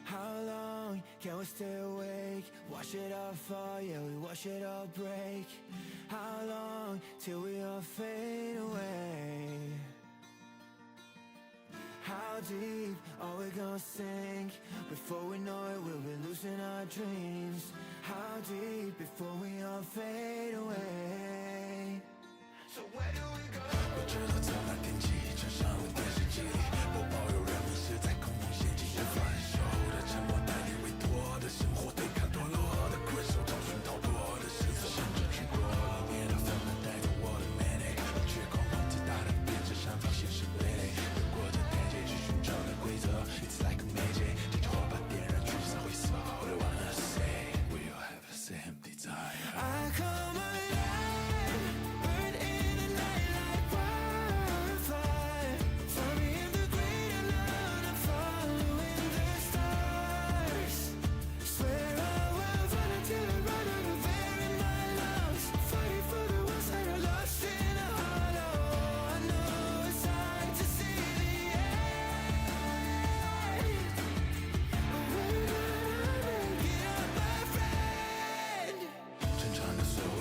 How long can we stay awake? Wash it all fall, yeah, we wash it all break. How long till we all fade away? How deep are we gonna sink? Before we know it, we'll be losing our dreams. How deep before we all fade away? So where do we go? 我知道在那天起，站上了电视机里，播报有人们是在空中掀起反手的沉默，代替委托的生活，对抗堕落的困兽，找寻逃脱的失措，甚至去过了别的纷纷带着我的美丽，却狂妄自大的变成上方现实傀儡，越过这台阶去寻找的规则 ，It's like a magic， 这火把点燃聚散灰色 ，All I wanna say， we all have the same desire。I come alive, burn in the night like wildfire. Find me in the great unknown, I'm following the stars. Swear I will run until I run out of air in my lungs. Fighting for the ones that are lost in a hollow. I know it's hard to see the end, but we're gonna make it up, my friend. 正常的所谓，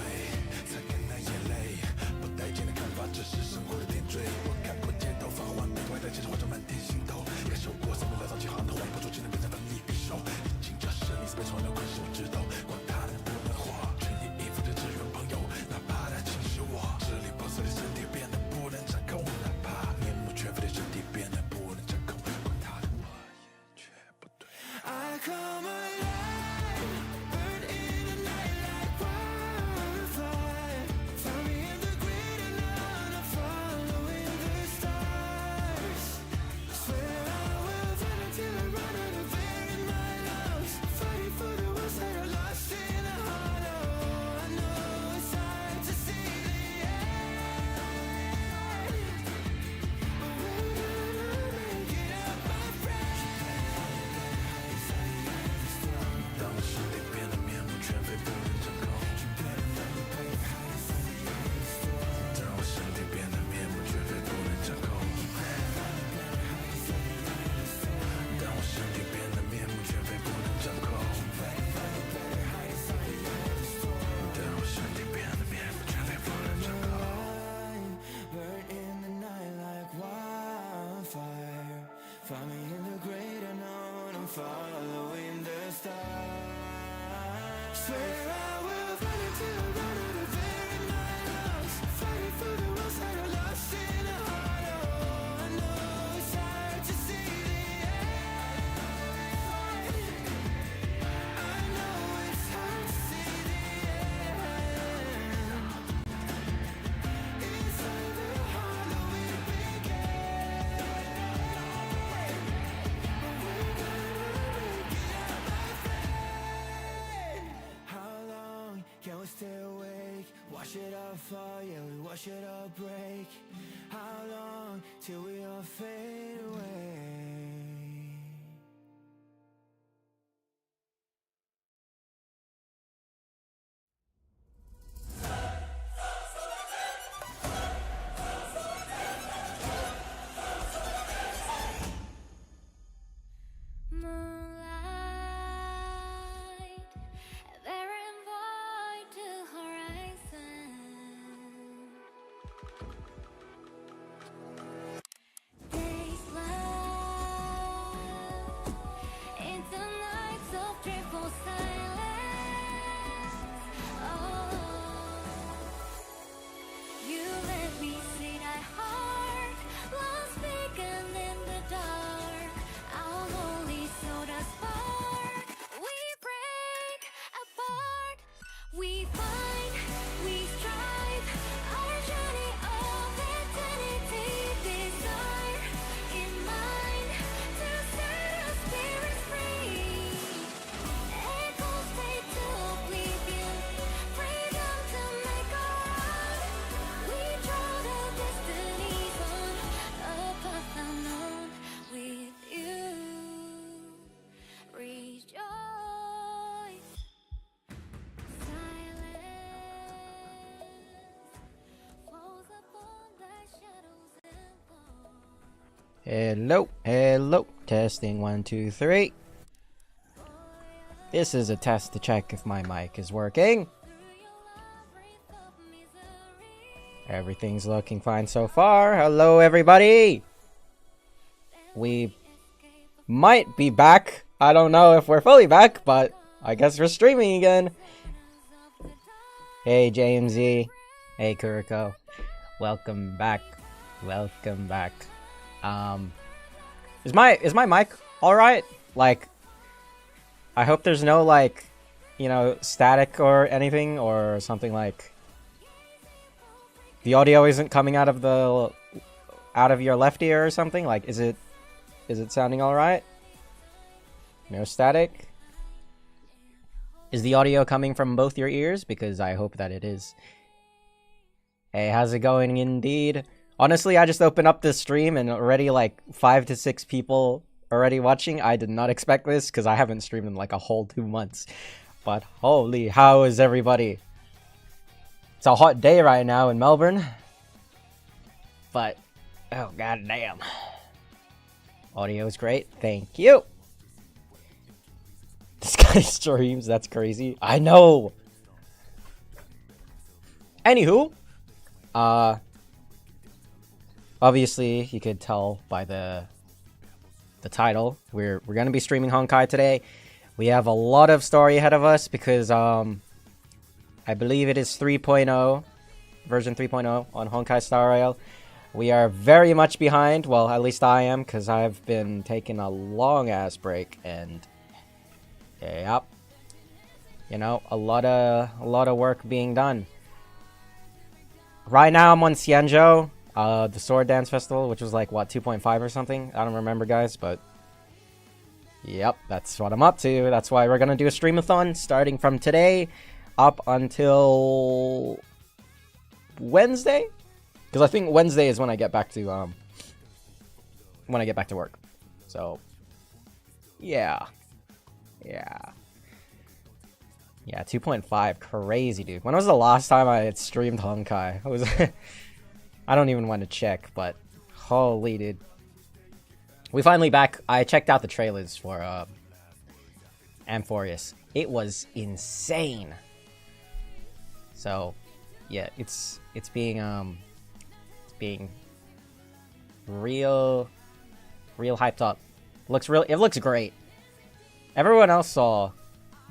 擦干那眼泪，不待见的看法，这是生活的点缀。我看过街头发黄，被外在街上化成满天星斗，感受过三面来到起航头，万不出只能变成当你匕首。已经这生离死别，从来困守直斗，管他能不能活，全力以赴的支援朋友，哪怕他侵蚀我，支离破碎的身体变得不能掌控，哪怕面目全非的身体变得不能掌控，管他的我也绝不对。I come alive, burn in the night like wildfire. Find me in the great unknown, I'm following the stars. Swear I will run until I run out of air in my lungs. Fighting for the ones that are lost in a hollow. I know it's hard to see the end, but we're gonna make it up, my friend. 当我身体变得面目全非，不能掌控。当我身体变得面目全非，不能掌控。当我身体变得面目全非，不能掌控。当我身体变得面目全非，不能掌控。Burn in the night like wildfire. Find me in the great unknown, I'm following the stars. Swear I will run until I run out of air in my lungs. Fighting for the ones that are lost in a hollow. I know it's hard to see the end. I know it's hard to see the end. It's like the hollow we began, but we're gonna make it up, my friend. How long can we stay awake? Wash it all fall, yeah, we wash it all break. How long till we all fade away? Moonlight, barren void to horizon. Days love into nights of dreadful silence. Oh, you let me see thy heart, lost beacon in the dark. Our lonely soul does spark. We break apart. We find, we strive. Our journey of eternity, desire in mind to set our spirits free. Echo Hello, hello. Testing 1, 2, 3. This is a test to check if my mic is working. Everything's looking fine so far. Hello, everybody. We might be back. I don't know if we're fully back, but I guess we're streaming again. Hey, JMZ. Hey, Kuriko. Welcome back. Welcome back. Is my mic alright? Like, I hope there's no, like, you know, static or anything, or something like the audio isn't coming out of your left ear or something. Like, is it sounding alright? No static? Is the audio coming from both your ears? Because I hope that it is. Hey, how's it going indeed? Honestly, I just opened up this stream and already like 5 to 6 people already watching. I did not expect this because I haven't streamed in like a whole 2 months. But holy, how is everybody? It's a hot day right now in Melbourne. But, oh goddamn. Audio is great. Thank you. This guy streams. That's crazy. I know. Anywho. Obviously, you could tell by the title, we're gonna be streaming Honkai today. We have a lot of story ahead of us because I believe it is 3.0, version 3.0 on Honkai Star Rail. We are very much behind. Well, at least I am, because I've been taking a long ass break, and yep, you know, a lot of work being done. Right now, I'm on Xianzhou. The Sword Dance Festival, which was like, what, 2.5 or something? I don't remember, guys, but yep, that's what I'm up to. That's why we're gonna do a Streamathon starting from today up until Wednesday, because I think Wednesday is when I get back to work. So yeah, 2.5, crazy, dude. When was the last time I had streamed Honkai? It was I don't even want to check, but holy, dude. We finally back. I checked out the trailers for amphoreus. It was insane. So, yeah, it's being real hyped up. It looks great. Everyone else saw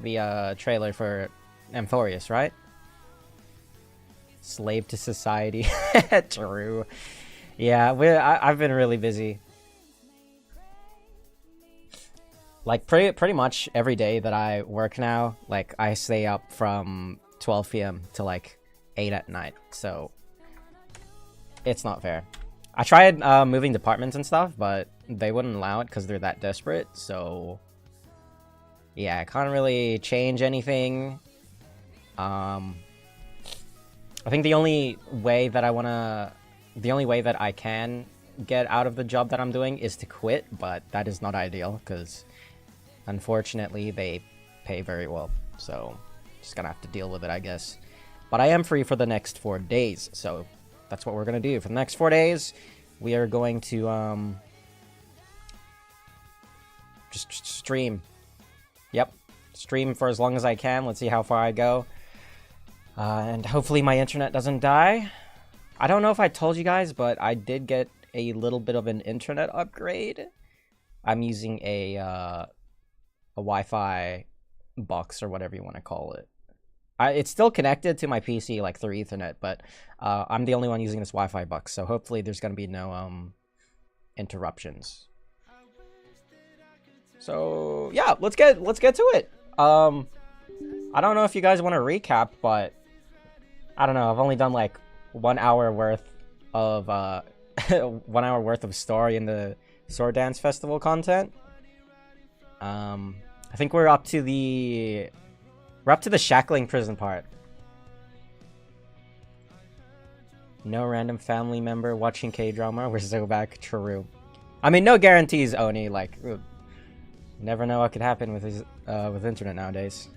the trailer for amphoreus, right? Slave to society. True. Yeah, I've been really busy. Like, pretty much every day that I work now, like, I stay up from 12 p.m. to, like, 8 at night. So, it's not fair. I tried moving departments and stuff, but they wouldn't allow it because they're that desperate. So, yeah, I can't really change anything. I think the only way that I can get out of the job that I'm doing is to quit, but that is not ideal because unfortunately they pay very well. So just gonna have to deal with it, I guess. But I am free for the next 4 days, so that's what we're gonna do. For the next 4 days, we are going to just stream. Yep, stream for as long as I can. Let's see how far I go. And hopefully my internet doesn't die. I don't know if I told you guys, but I did get a little bit of an internet upgrade. I'm using a Wi-Fi box or whatever you want to call it. It's still connected to my PC like through Ethernet, but I'm the only one using this Wi-Fi box, so hopefully there's gonna be no interruptions. So yeah, let's get to it. I don't know if you guys want to recap, but I don't know. I've only done like 1 hour worth of 1 hour worth of story in the Sword Dance Festival content. I think we're up to the shackling prison part. No random family member watching K-drama. We're so back. True. I mean, no guarantees, Oni. Like, never know what could happen with internet nowadays.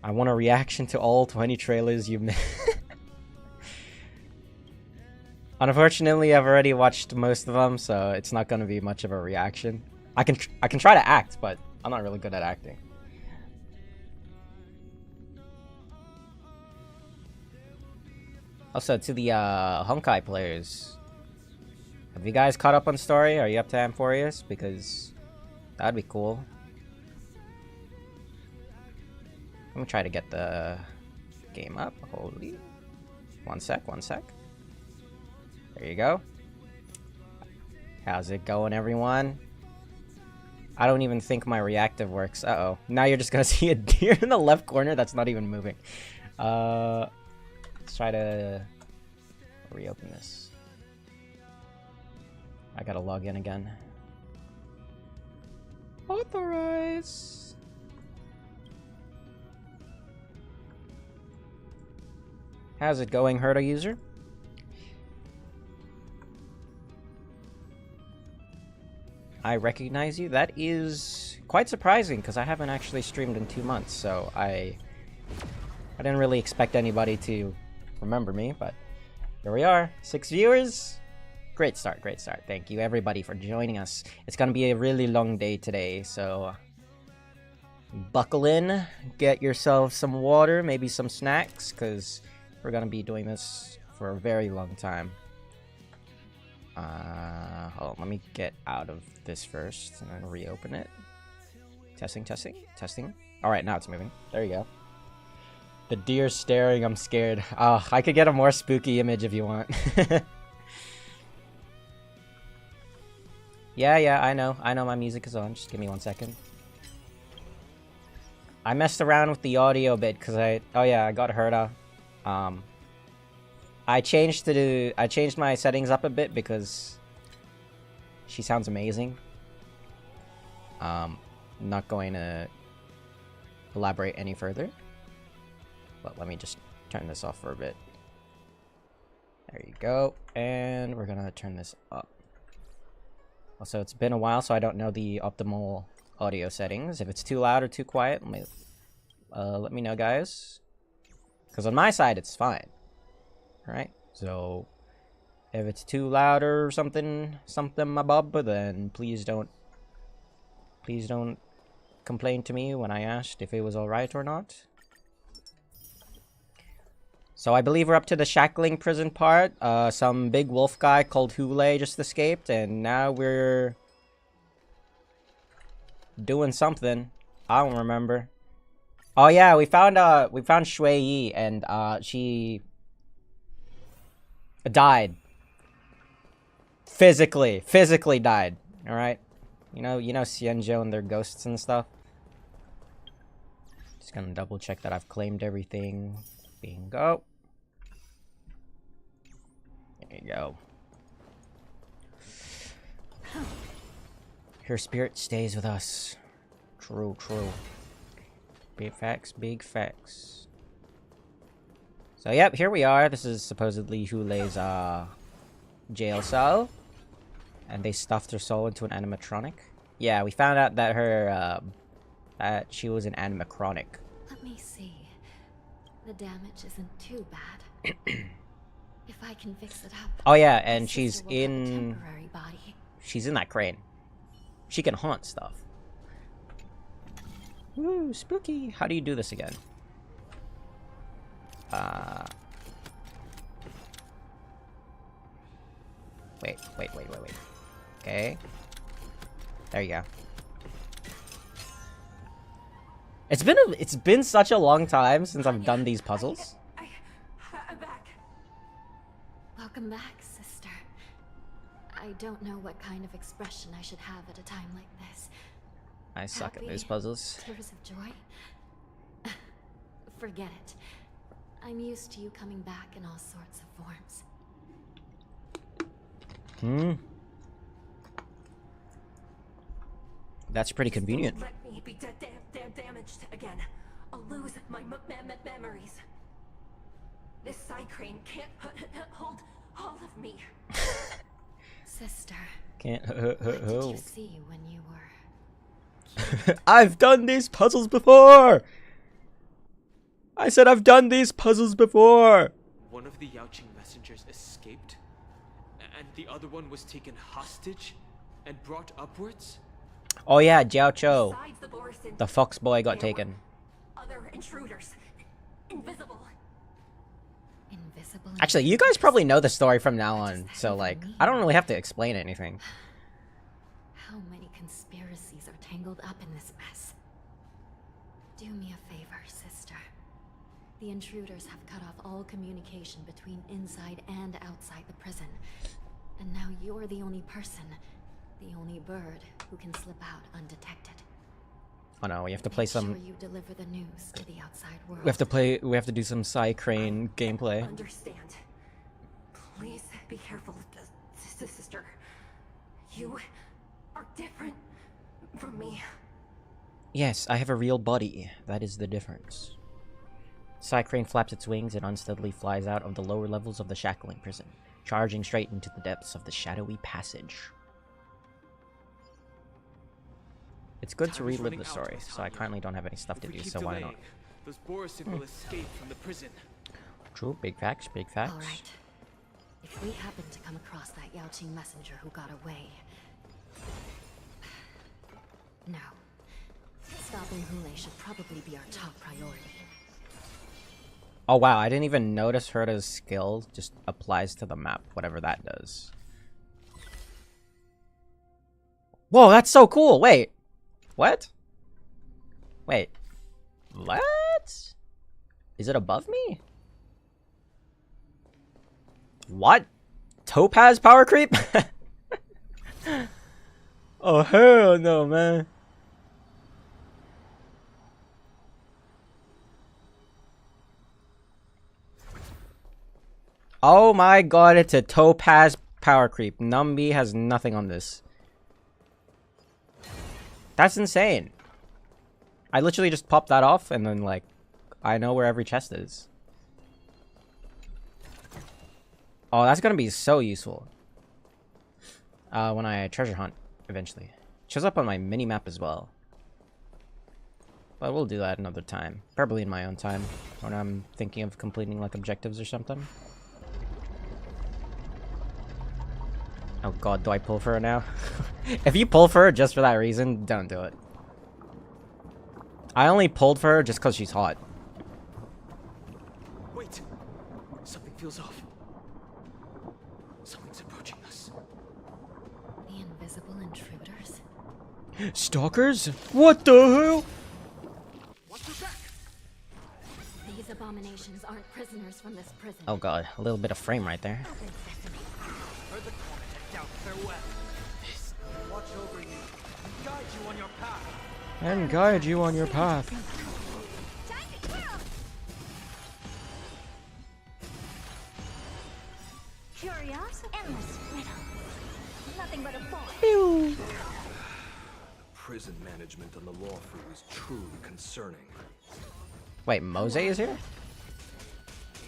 I want a reaction to all 20 trailers you made. Unfortunately, I've already watched most of them, so it's not gonna be much of a reaction. I can try to act, but I'm not really good at acting. Also, to the Honkai players, have you guys caught up on story? Are you up to amphoreus? Because that'd be cool. Let me try to get the game up. Holy, one sec. There you go. How's it going, everyone? I don't even think my reactive works. Uh-oh. Now you're just gonna see a deer in the left corner that's not even moving. Let's try to reopen this. I gotta log in again. Authorize. How's it going, Herda user? I recognize you. That is quite surprising because I haven't actually streamed in 2 months, so I didn't really expect anybody to remember me, but here we are. 6 viewers. Great start. Thank you everybody for joining us. It's gonna be a really long day today, so buckle in, get yourself some water, maybe some snacks, because we're gonna be doing this for a very long time. Hold on, let me get out of this first and then reopen it. Testing. Alright, now it's moving. There you go. The deer staring, I'm scared. Oh, I could get a more spooky image if you want. Yeah, I know my music is on. Just give me 1 second. I messed around with the audio a bit because I got Herda. I changed my settings up a bit because she sounds amazing. Not going to elaborate any further, but let me just turn this off for a bit. There you go, and we're gonna turn this up. Also, it's been a while, so I don't know the optimal audio settings. If it's too loud or too quiet, let me know, guys. Because on my side, it's fine. Alright, so if it's too loud or something above, then please don't complain to me when I asked if it was alright or not. So I believe we're up to the shackling prison part. Some big wolf guy called Hule just escaped, and now we're doing something. I don't remember. Oh yeah, we found Shui Yi, and she died. Physically died. All right. You know Xianzhou and their ghosts and stuff. Just gonna double check that I've claimed everything. Bingo. There you go. Her spirit stays with us. True. Big facts. So yep, here we are. This is supposedly Hule's jail cell. And they stuffed her soul into an animatronic. Yeah, we found out that her that she was an animatronic. Let me see. The damage isn't too bad. If I can fix it up. Oh yeah, and she's a temporary body. she's in that crane. She can haunt stuff. Ooh, spooky. How do you do this again? Wait. Okay. There you go. It's been such a long time since I've done these puzzles. I'm back. Welcome back, sister. I don't know what kind of expression I should have at a time like this. I suck at these puzzles. Tears of joy? Forget it. I'm used to you coming back in all sorts of forms. That's pretty convenient. Let me be damaged again. I'll lose my memories. This side crane can't hold all of me. Sister. Can't. What did you see when you were? I've done these puzzles before. I said I've done these puzzles before. One of the Yaoqing messengers escaped, the other one was taken hostage and brought upwards? Oh yeah, Jiao Cho. Besides the Borison, The fox boy got there taken. were other intruders. Invisible. Invisible. Actually, you guys probably know the story from now on, so like, I don't really have to explain anything. How many conspiracies are tangled up in this mess? Do me a favor, sister. The intruders have cut off all communication between inside and outside the prison. And now you're the only person, the only bird who can slip out undetected. Oh no, we have to play some. Make sure you deliver the news to the outside world. We have to do some Psy Crane gameplay. Understand. Please be careful, sister. You are different from me. Yes, I have a real body. That is the difference. Psy Crane flaps its wings and unsteadily flies out of the lower levels of the shackling prison, charging straight into the depths of the shadowy passage. It's good to relive the story, so I currently don't have any stuff to do, so why not? Those Borison will escape from the prison. True, big facts, big facts. Alright. If we happen to come across that Yaoqing messenger who got away... No. Stopping Hule should probably be our top priority. Oh wow, I didn't even notice Herta's skill just applies to the map, whatever that does. Whoa, that's so cool! Wait! What? Wait. What? Is it above me? What? Topaz power creep? Oh hell no, man. Oh my god, it's a topaz power creep. Numby has nothing on this. That's insane. I literally just popped that off and then like, I know where every chest is. Oh, that's gonna be so useful. When I treasure hunt, eventually. Shows up on my mini-map as well. But we'll do that another time. Probably in my own time. When I'm thinking of completing like objectives or something. Oh god, do I pull for her now? If you pull for her just for that reason, don't do it. I only pulled for her just because she's hot. Wait! Something feels off. Something's approaching us. The invisible intruders? Stalkers? What the hell? Watch your back! These abominations aren't prisoners from this prison. Oh god, a little bit of frame right there. Open sesame. Heard the comment and doubt farewell. This watch over you and guide you on your path. And guide you on your path. Time to kill! Curiosity? Endless riddle. Nothing but a boy. Prison management on the law fruit is truly concerning. Wait, Mose is here?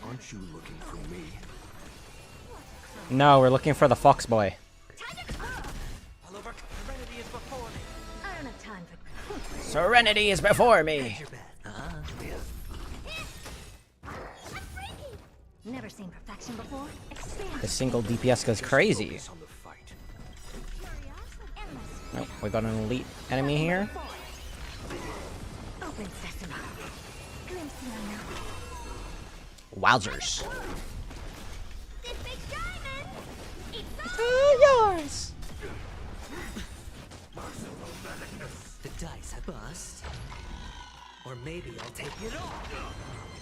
Aren't you looking for me? No, we're looking for the fox boy. Oliver, serenity is before me. I don't have time for... Serenity is before me. Never seen perfection before. Expand. The single DPS goes crazy. Focus on the fight. Endless. Nope, we got an elite enemy here. Open sesame. Glimpse the unknown. Wowzers. This big diamond! It's all yours. The dice I bust. Or maybe I'll take it all.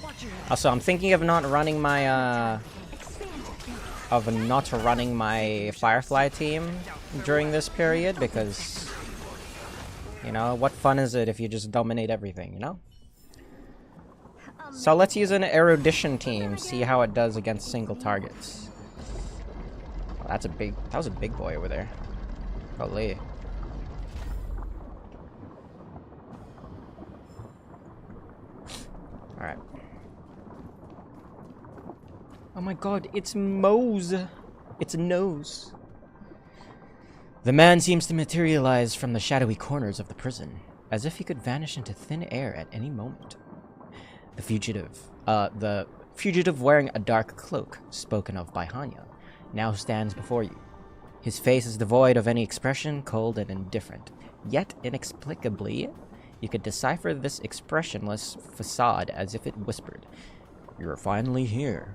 Watch your head. Also, I'm thinking of not running my Firefly team during this period because, you know, what fun is it if you just dominate everything, you know? So let's use an erudition team, see how it does against single targets. Oh, that was a big boy over there. Holy. Alright. Oh my god, it's Mose. It's a nose. The man seems to materialize from the shadowy corners of the prison, as if he could vanish into thin air at any moment. The fugitive wearing a dark cloak, spoken of by Hanya, now stands before you, His face is devoid of any expression, cold and indifferent. Yet, inexplicably, you could decipher this expressionless facade as if it whispered, "You're finally here."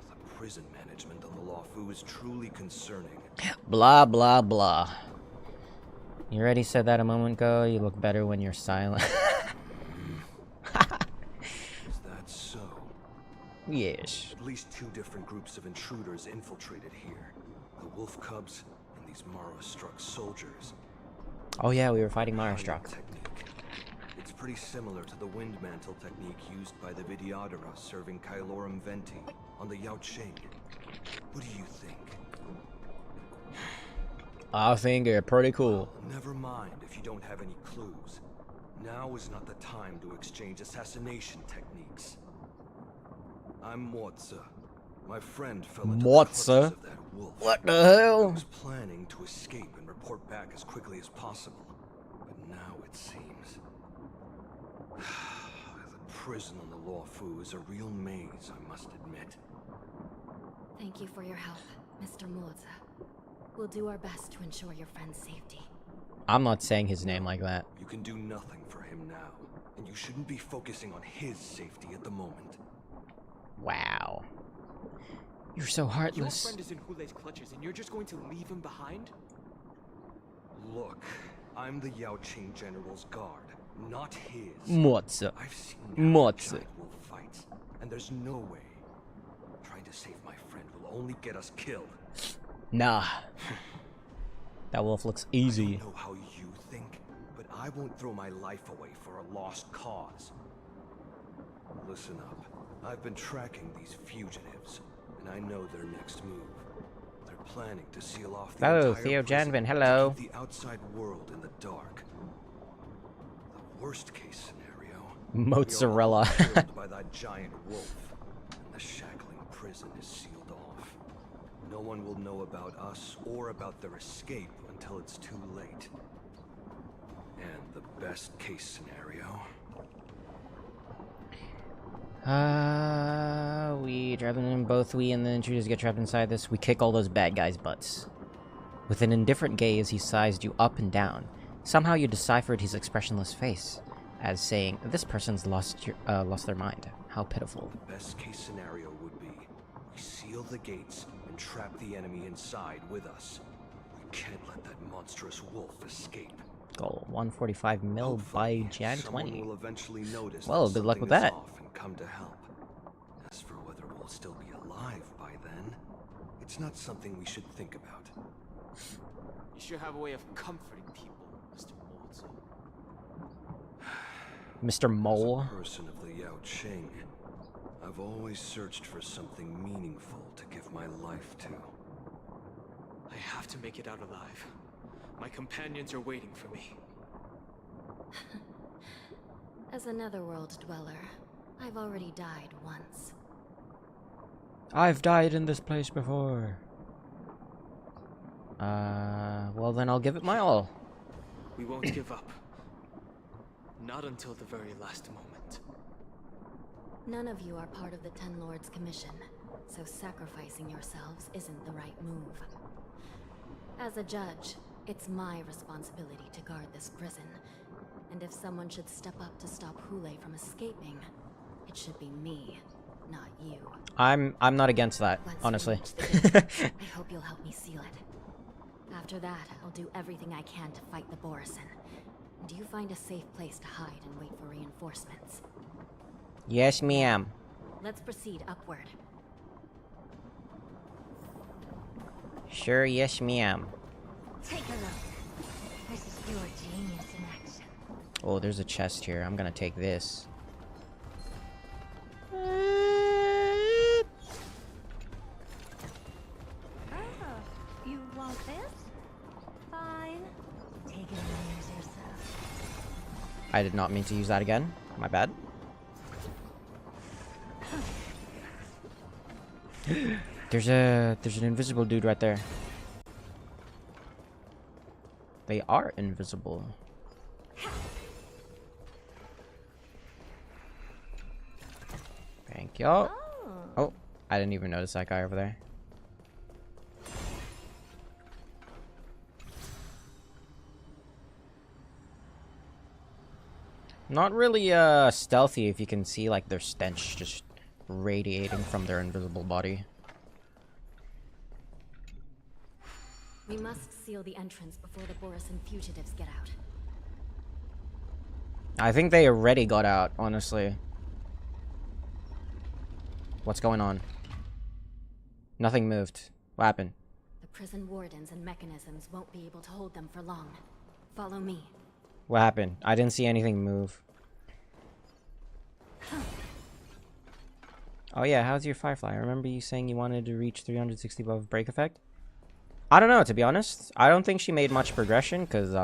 The prison management on the Lawfu is truly concerning. Blah, blah, blah. You already said that a moment ago. You look better when you're silent. Is that so? Yes. At least 2 different groups of intruders infiltrated here. The wolf cubs and these Mara-struck soldiers. Oh yeah, we were fighting Mara Hiding Struck. technique. It's pretty similar to the wind mantle technique used by the Vidyadhara serving Kailorum Venti on the Yaoqing. What do you think? I think they're pretty cool. Never mind if you don't have any clues. Now is not the time to exchange assassination techniques. I'm Moza. My friend fell into the clutches Moza? of that wolf. What the I hell? was planning to escape and report back as quickly as possible, but now it seems the prison on the Lawfu is a real maze, I must admit. Thank you for your help, Mr. Moza. We'll do our best to ensure your friend's safety. I'm not saying his name like that. You can do nothing for him now, and you shouldn't be focusing on his safety at the moment. Wow. You're so Your heartless. friend is in Hule's clutches and you're just going to leave him behind? Look, I'm the Yaoqing General's guard, not his. Moza. I've seen Moza. giant wolf fights, and there's no way. Trying to save my friend will only get us killed. Nah. That wolf looks I easy. don't know how you think, but I won't throw my life away for a lost cause. Listen up. I've been tracking these fugitives, and I know their next move. They're planning to seal off the Oh, entire Theo prison Janvin, to hello. keep the outside world in the dark. The worst case scenario. Mozzarella. We are all killed by that giant wolf, and the shackling prison is sealed off. No one will know about us or about their escape until it's too late. And the best case scenario. We drop them in, both we and the intruders get trapped inside this. We kick all those bad guys' butts. With an indifferent gaze, he sized you up and down. Somehow you deciphered his expressionless face as saying, "This person's lost their mind. How pitiful." The best case scenario would be we seal the gates and trap the enemy inside with us. We can't let that monstrous wolf escape. Goal 145 mil by Hopefully, Jan someone 20. will eventually notice Well, that good luck with something is that. off and come to help. As for whether we'll still be alive by then, it's not something we should think about. You should have a way of comforting people, Mr. Moza. Mr. Mole. As a person of the Yaoqing, I've always searched for something meaningful to give my life to. I have to make it out alive. My companions are waiting for me. As a netherworld dweller, I've already died once. I've died in this place before. Well then I'll give it my all. We won't give up. Not until the very last moment. None of you are part of the Ten Lords Commission, so sacrificing yourselves isn't the right move. As a judge, it's my responsibility to guard this prison, and if someone should step up to stop Hule from escaping, it should be me, not you. I'm not against that, Once we honestly. reach the gate, I hope you'll help me seal it. After that, I'll do everything I can to fight the Borison. Do you find a safe place to hide and wait for reinforcements? Yes, ma'am. Let's proceed upward. Sure, yes, ma'am. Take a look. This is your genius in action. Oh, there's a chest here. I'm gonna take this. Oh, you want this? Fine. Take it and use yourself. I did not mean to use that again. My bad. There's an invisible dude right there. They are invisible. Thank you. Oh, I didn't even notice that guy over there. Not really stealthy if you can see like their stench just radiating from their invisible body. We must seal the entrance before the Borisan fugitives get out. I think they already got out, honestly. What's going on? Nothing moved. What happened? The prison wardens and mechanisms won't be able to hold them for long. Follow me. What happened? I didn't see anything move. Oh yeah, how's your Firefly? I remember you saying you wanted to reach 360 above break effect? I don't know, to be honest. I don't think she made much progression, because,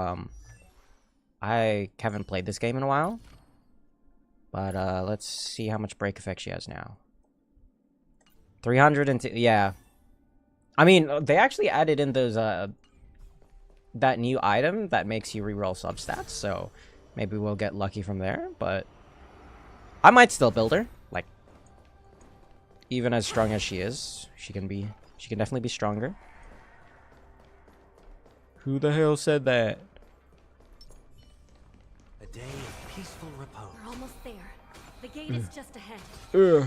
I haven't played this game in a while. But, let's see how much break effect she has now. 302, yeah. I mean, they actually added in those, that new item that makes you reroll substats, so maybe we'll get lucky from there, but I might still build her. Like, even as strong as she is, she can definitely be stronger. Who the hell said that? A day of peaceful repose. We're almost there. The gate is just ahead. Ugh.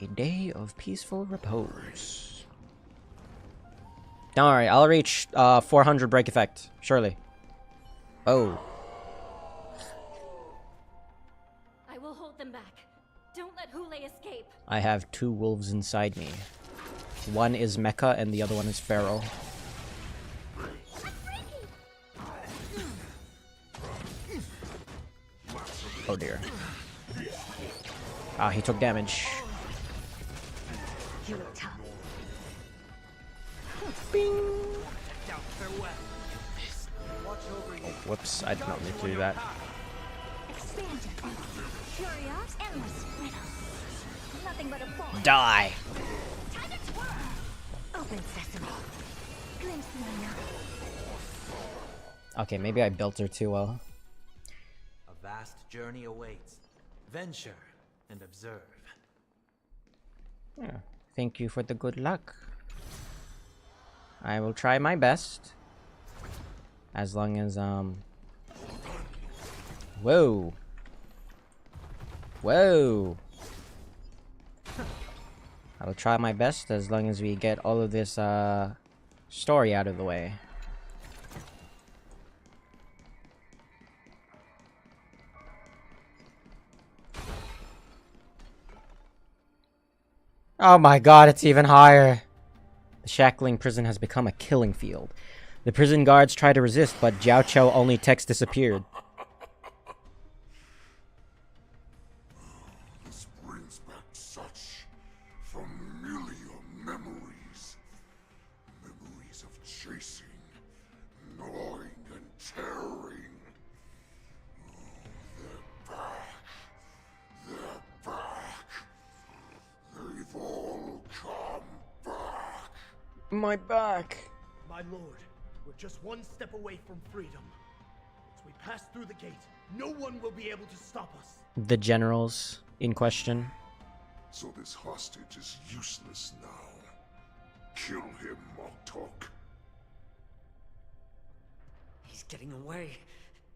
A day of peaceful repose. Don't worry, I'll reach 400 break effect, surely. Oh. I will hold them back. Don't let Hule escape. I have 2 wolves inside me. One is Mecha and the other one is Pharaoh. Oh dear. Ah, he took damage. You look tough. Down, farewell. Watch over you. Whoops, I did not mean to do that. Expansion. Curious, endless riddle. Nothing but a ball. Die! Time to twirl. Open sesame. Glimpse my now. Okay, maybe I built her too well. A vast journey awaits. Venture and observe. Yeah, thank you for the good luck. I will try my best. As long as, Whoa! Whoa! I will try my best as long as we get all of this, story out of the way. Oh my god, it's even higher! The shackling prison has become a killing field. The prison guards try to resist, but Xianzhou only text disappeared. This brings back such familiar memories. Memories of chasing, gnawing, and tearing. Oh, they're back. They're back. They've all come back. My back. My lord, we're just one step away from freedom. Once we pass through the gate, no one will be able to stop us. The generals in question. So this hostage is useless now. Kill him, Moktok. He's getting away.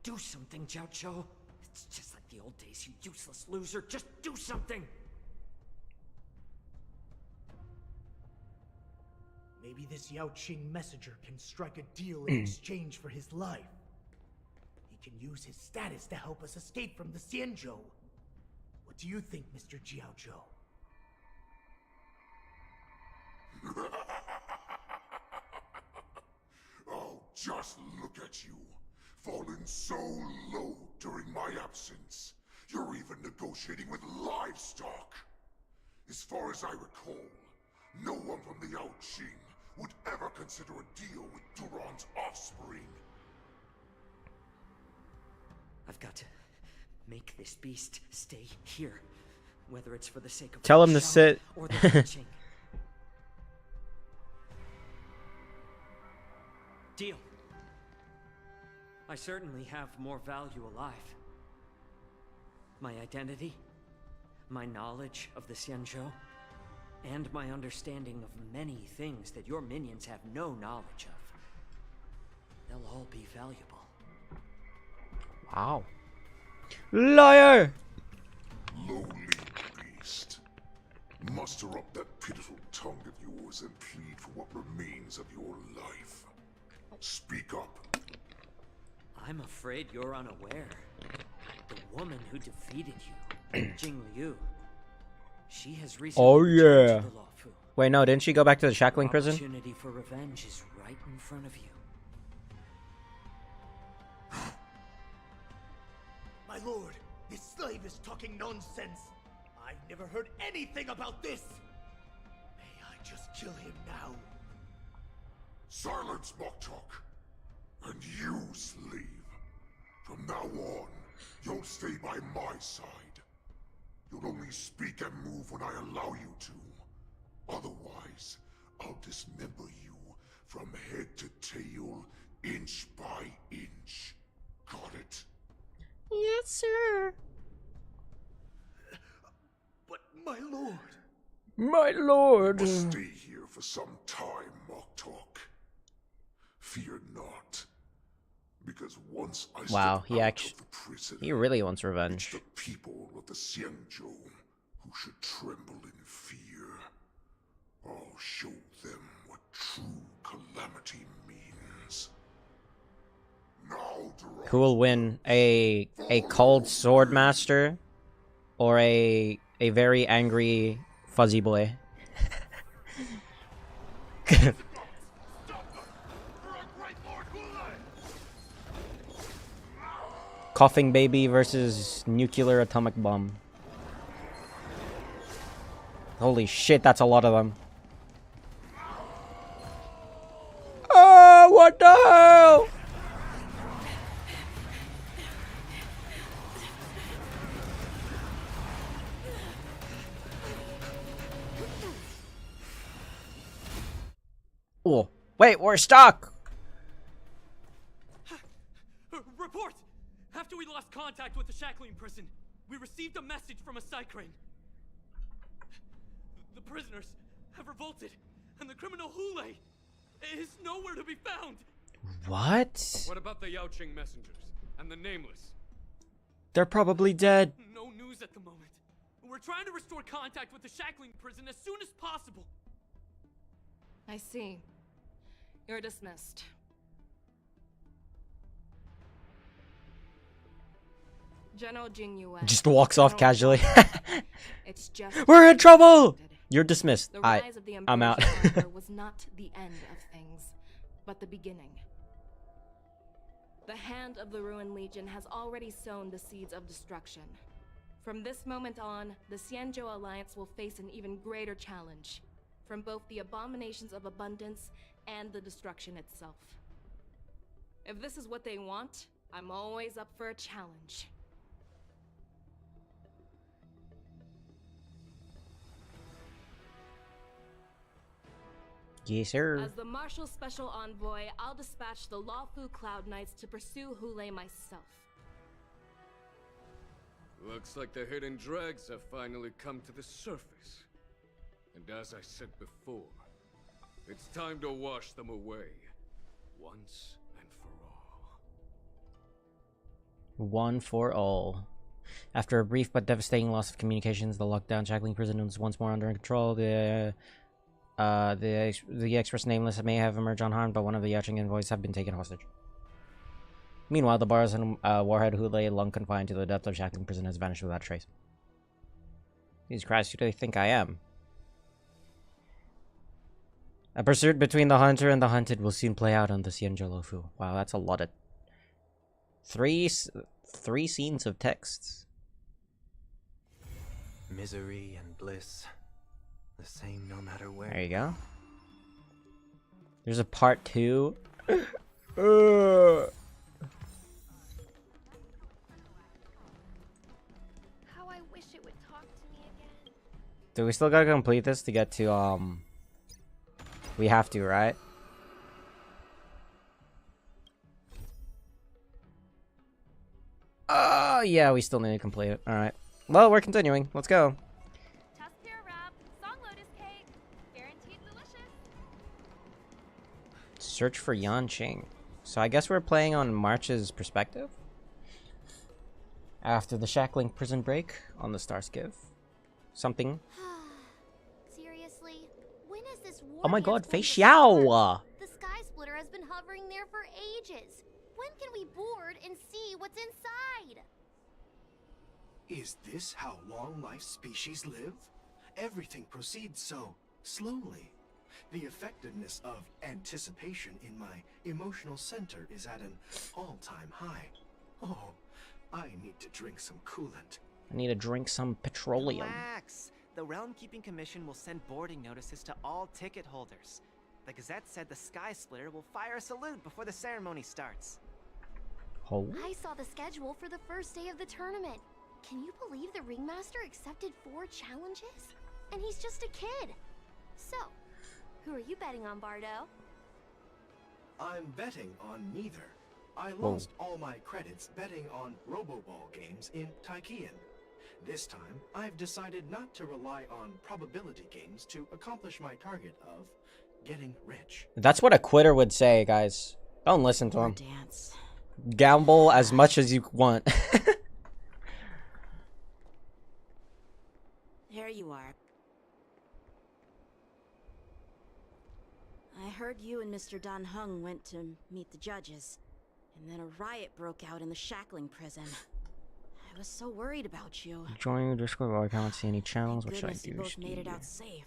Do something, Xianzhou. It's just like the old days, you useless loser. Just do something. Maybe this Yao Qing messenger can strike a deal in exchange for his life. He can use his status to help us escape from the Xianzhou. What do you think, Mr. Xiaozhou? Oh, just look at you. Fallen so low during my absence. You're even negotiating with livestock. As far as I recall, no one from the Yao Qing would ever consider a deal with Duran's offspring. I've got to make this beast stay here, whether it's for the sake of Tell him to Xiao sit. or the Qing. Deal. I certainly have more value alive. My identity, my knowledge of the Xianzhou, and my understanding of many things that your minions have no knowledge of. They'll all be valuable. Ow. Liar! Lowly beast. Muster up that pitiful tongue of yours and plead for what remains of your life. Speak up. I'm afraid you're unaware. The woman who defeated you, Jing Liu, she has recently Oh, returned yeah. to the Luofu. Wait, no, didn't she go back to the shackling prison? Opportunity for revenge is right in front of you. My lord, this slave is talking nonsense. I've never heard anything about this. May I just kill him now? Silence, mock talk. And you, slave. From now on, you'll stay by my side. You'll only speak and move when I allow you to. Otherwise, I'll dismember you from head to tail, inch by inch. Got it? Yes, sir. But my lord. My lord. Must stay here for some time, mock talk. Fear not. Because once I Wow, step out of the prison, he really wants it's revenge. the people of the Xianzhou who should tremble in fear. I'll show them what true calamity means. Now, Who will win, a cold sword master or a very angry fuzzy boy? Coughing baby versus nuclear atomic bomb. Holy shit, that's a lot of them. Oh, what the hell? Oh, wait, we're stuck. Report! After we lost contact with the shackling prison, we received a message from a Psycrane. The prisoners have revolted, and the criminal Hule is nowhere to be found. What? What about the Yaoqing messengers and the Nameless? They're probably dead. No news at the moment. We're trying to restore contact with the shackling prison as soon as possible. I see. You're dismissed. General Jing Yuan. Just walks off casually. It's just We're in trouble. You're dismissed. The rise of the I'm out. Emperor's was not the end of things, but the beginning. The hand of the Ruined Legion has already sown the seeds of destruction. From this moment on, the Xianzhou Alliance will face an even greater challenge, from both the abominations of abundance and the destruction itself. If this is what they want, I'm always up for a challenge. Yes, sir. As the Marshal Special Envoy, I'll dispatch the Luofu Cloud Knights to pursue Hule myself. Looks like the hidden dregs have finally come to the surface. And as I said before, it's time to wash them away, once and for all. One for all. After a brief but devastating loss of communications, the lockdown shackling prison is once more under control. The Express Nameless may have emerged unharmed, but one of the Yaoqing envoys have been taken hostage. Meanwhile, the bars and Warhead, who lay long confined to the depth of shackling prison, has vanished without trace. Jesus Christ, who do they think I am? A pursuit between the hunter and the hunted will soon play out on the Xianzhou Luofu. Wow, that's a lot of... Three scenes of texts. Misery and bliss, the same no matter where. There you go. There's a part 2. How I wish it would talk to me again. Do we still gotta complete this to get to, We have to, right? Yeah, we still need to complete it. Alright. Well, we're continuing. Let's go. Guaranteed delicious. Search for Yanqing. So I guess we're playing on March's perspective? After the shackling prison break on the Starskiff. Something. Seriously? When is this war? Oh my god, Fei dance going to Xiao! start? The Sky Splitter has been hovering there for ages. When can we board and see what's inside? Is this how long-life species live? Everything proceeds so slowly. The effectiveness of anticipation in my emotional center is at an all-time high. Oh, I need to drink some coolant. I need to drink some petroleum. Relax. The Realm Keeping Commission will send boarding notices to all ticket holders. The Gazette said the Sky Splitter will fire a salute before the ceremony starts. Oh. I saw the schedule for the first day of the tournament. Can you believe the Ringmaster accepted 4 challenges? And he's just a kid. So, who are you betting on, Bardo? I'm betting on neither. I lost all my credits betting on Roboball games in Taikian. This time, I've decided not to rely on probability games to accomplish my target of getting rich. That's what a quitter would say, guys. Don't listen to him. Dance. Gamble as much as you want. Here you are. I heard you and Mr. Dan Heng went to meet the judges, and then a riot broke out in the shackling prison. I was so worried about you. Join your Discord while I can't see any channels. What should I Goodness, you do? both made it out safe.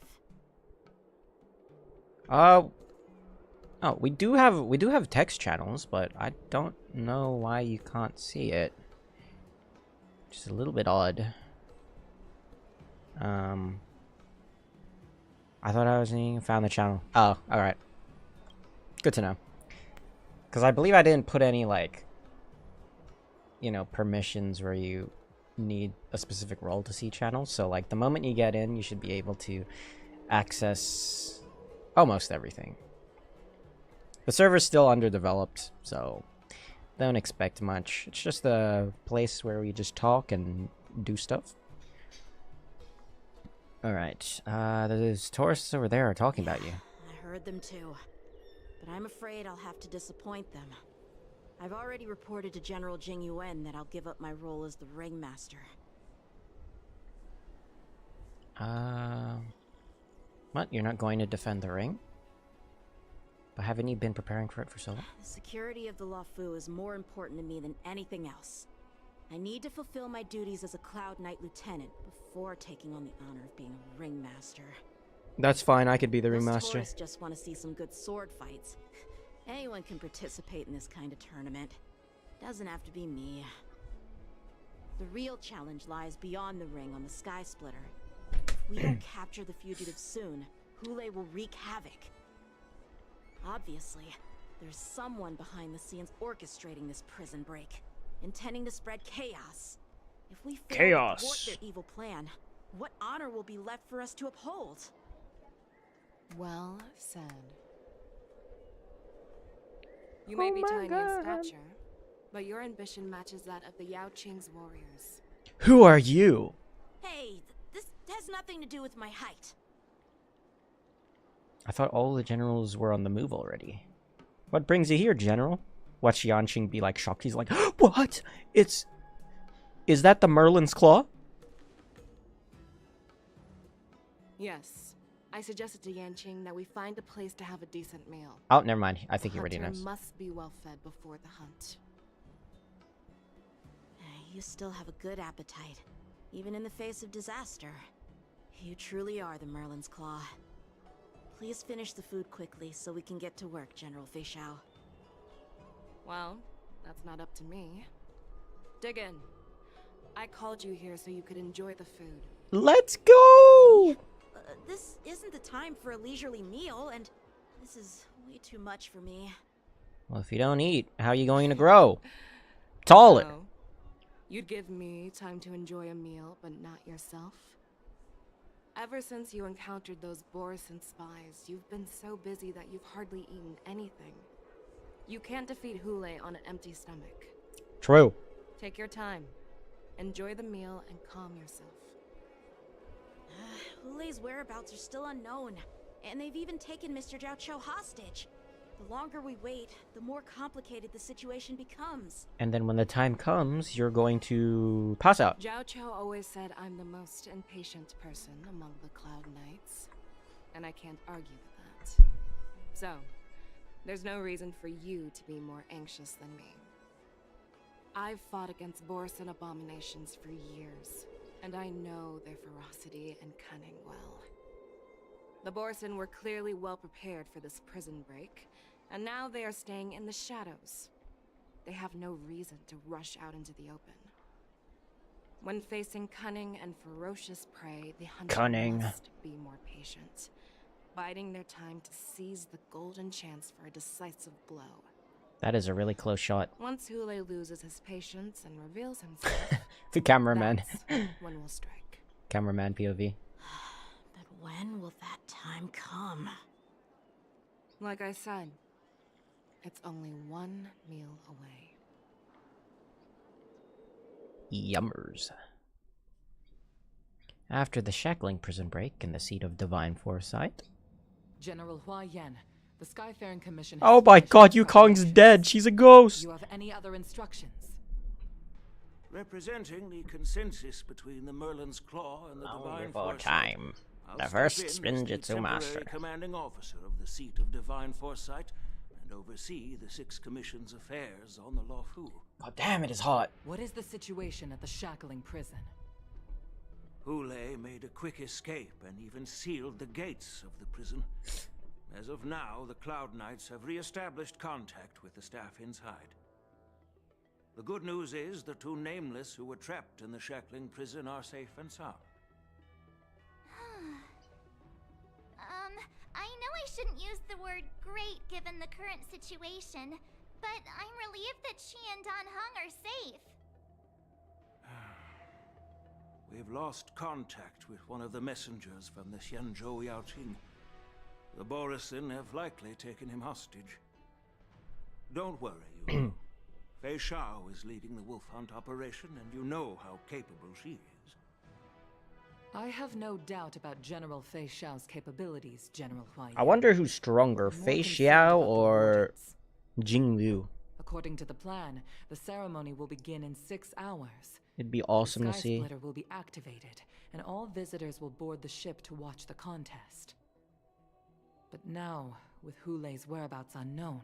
Oh, we do have text channels, but I don't know why you can't see it. Just a little bit odd. I thought I was found the channel. Oh, all right. Good to know. Because I believe I didn't put any, like, you know, permissions where you need a specific role to see channels. So, like, the moment you get in, you should be able to access almost everything. The server's still underdeveloped, so don't expect much. It's just a place where we just talk and do stuff. Alright, those tourists over there are talking about you. I heard them too, but I'm afraid I'll have to disappoint them. I've already reported to General Jing Yuan that I'll give up my role as the Ringmaster. What? You're not going to defend the ring? But haven't you been preparing for it for so long? The security of the Luofu is more important to me than anything else. I need to fulfill my duties as a Cloud Knight Lieutenant before taking on the honor of being a Ringmaster. That's fine, I could be the Most Ringmaster. tourists just want to see some good sword fights. Anyone can participate in this kind of tournament. Doesn't have to be me. The real challenge lies beyond the ring on the Sky Splitter. If we don't capture the fugitives soon, Hule will wreak havoc. Obviously, there's someone behind the scenes orchestrating this prison break, intending to spread chaos. If we fail to thwart their evil plan, what honor will be left for us to uphold? Well said. You may be tiny in stature, but your ambition matches that of the Yao Qing's warriors. Who are you? Hey, this has nothing to do with my height. I thought all the generals were on the move already. What brings you here, General? Watch Yanqing be like shocked. He's like, what? Is that the Merlin's Claw? Yes. I suggested to Yanqing that we find a place to have a decent meal. Oh, never mind. I think he already Hunter knows. must be well fed before the hunt. You still have a good appetite, even in the face of disaster. You truly are the Merlin's Claw. Please finish the food quickly so we can get to work, General Fei Xiao. Well, that's not up to me. Dig in. I called you here so you could enjoy the food. Let's go! This isn't the time for a leisurely meal, and this is way too much for me. Well, if you don't eat, how are you going to grow? Taller. No. You'd give me time to enjoy a meal, but not yourself? Ever since you encountered those Borisson spies, you've been so busy that you've hardly eaten anything. You can't defeat Hule on an empty stomach. True. Take your time. Enjoy the meal and calm yourself. Hule's whereabouts are still unknown, and they've even taken Mr. Zhao Cho hostage. The longer we wait, the more complicated the situation becomes. And then when the time comes, you're going to pass out. Zhao Chou always said I'm the most impatient person among the Cloud Knights, and I can't argue with that. So, there's no reason for you to be more anxious than me. I've fought against Borisin abominations for years, and I know their ferocity and cunning well. The Borisin were clearly well prepared for this prison break, and now they are staying in the shadows. They have no reason to rush out into the open. When facing cunning and ferocious prey, the hunter must be more patient, biding their time to seize the golden chance for a decisive blow. That is a really close shot. Once Hule loses his patience and reveals himself, The cameraman. that's when we'll strike. Cameraman POV. But when will that time come? Like I said, it's only one meal away. Yummers. After the shackling prison break in the seat of divine foresight. General Hua Yan, the Skyfaring Commission. Oh my god, Yukong's dead. She's a ghost. You have any other instructions? Representing the consensus between the Merlin's Claw and the Divine Foresight. Time. The first Spinjitzu Master. Commanding officer of the seat of Divine Foresight and oversee the 6 Commission's affairs on the Luofu. God damn, it is hot. What is the situation at the shackling prison? Hule made a quick escape and even sealed the gates of the prison. As of now, the Cloud Knights have re-established contact with the staff inside. The good news is the 2 Nameless who were trapped in the shackling prison are safe and sound. I know I shouldn't use the word great given the current situation, but I'm relieved that she and Dan Heng are safe. We've lost contact with one of the messengers from the Xianzhou Yaoqing. The Borisin have likely taken him hostage. Don't worry, you. Fei Shao is leading the wolf hunt operation, and you know how capable she is. I have no doubt about General Fei Xiao's capabilities, General Hua Yan. I wonder who's stronger, Fei Xiao or Jing Liu. According to the plan, the ceremony will begin in 6 hours. It'd be awesome the to Sky see. Splitter will be activated, and all visitors will board the ship to watch the contest. But now, with Hule's whereabouts unknown,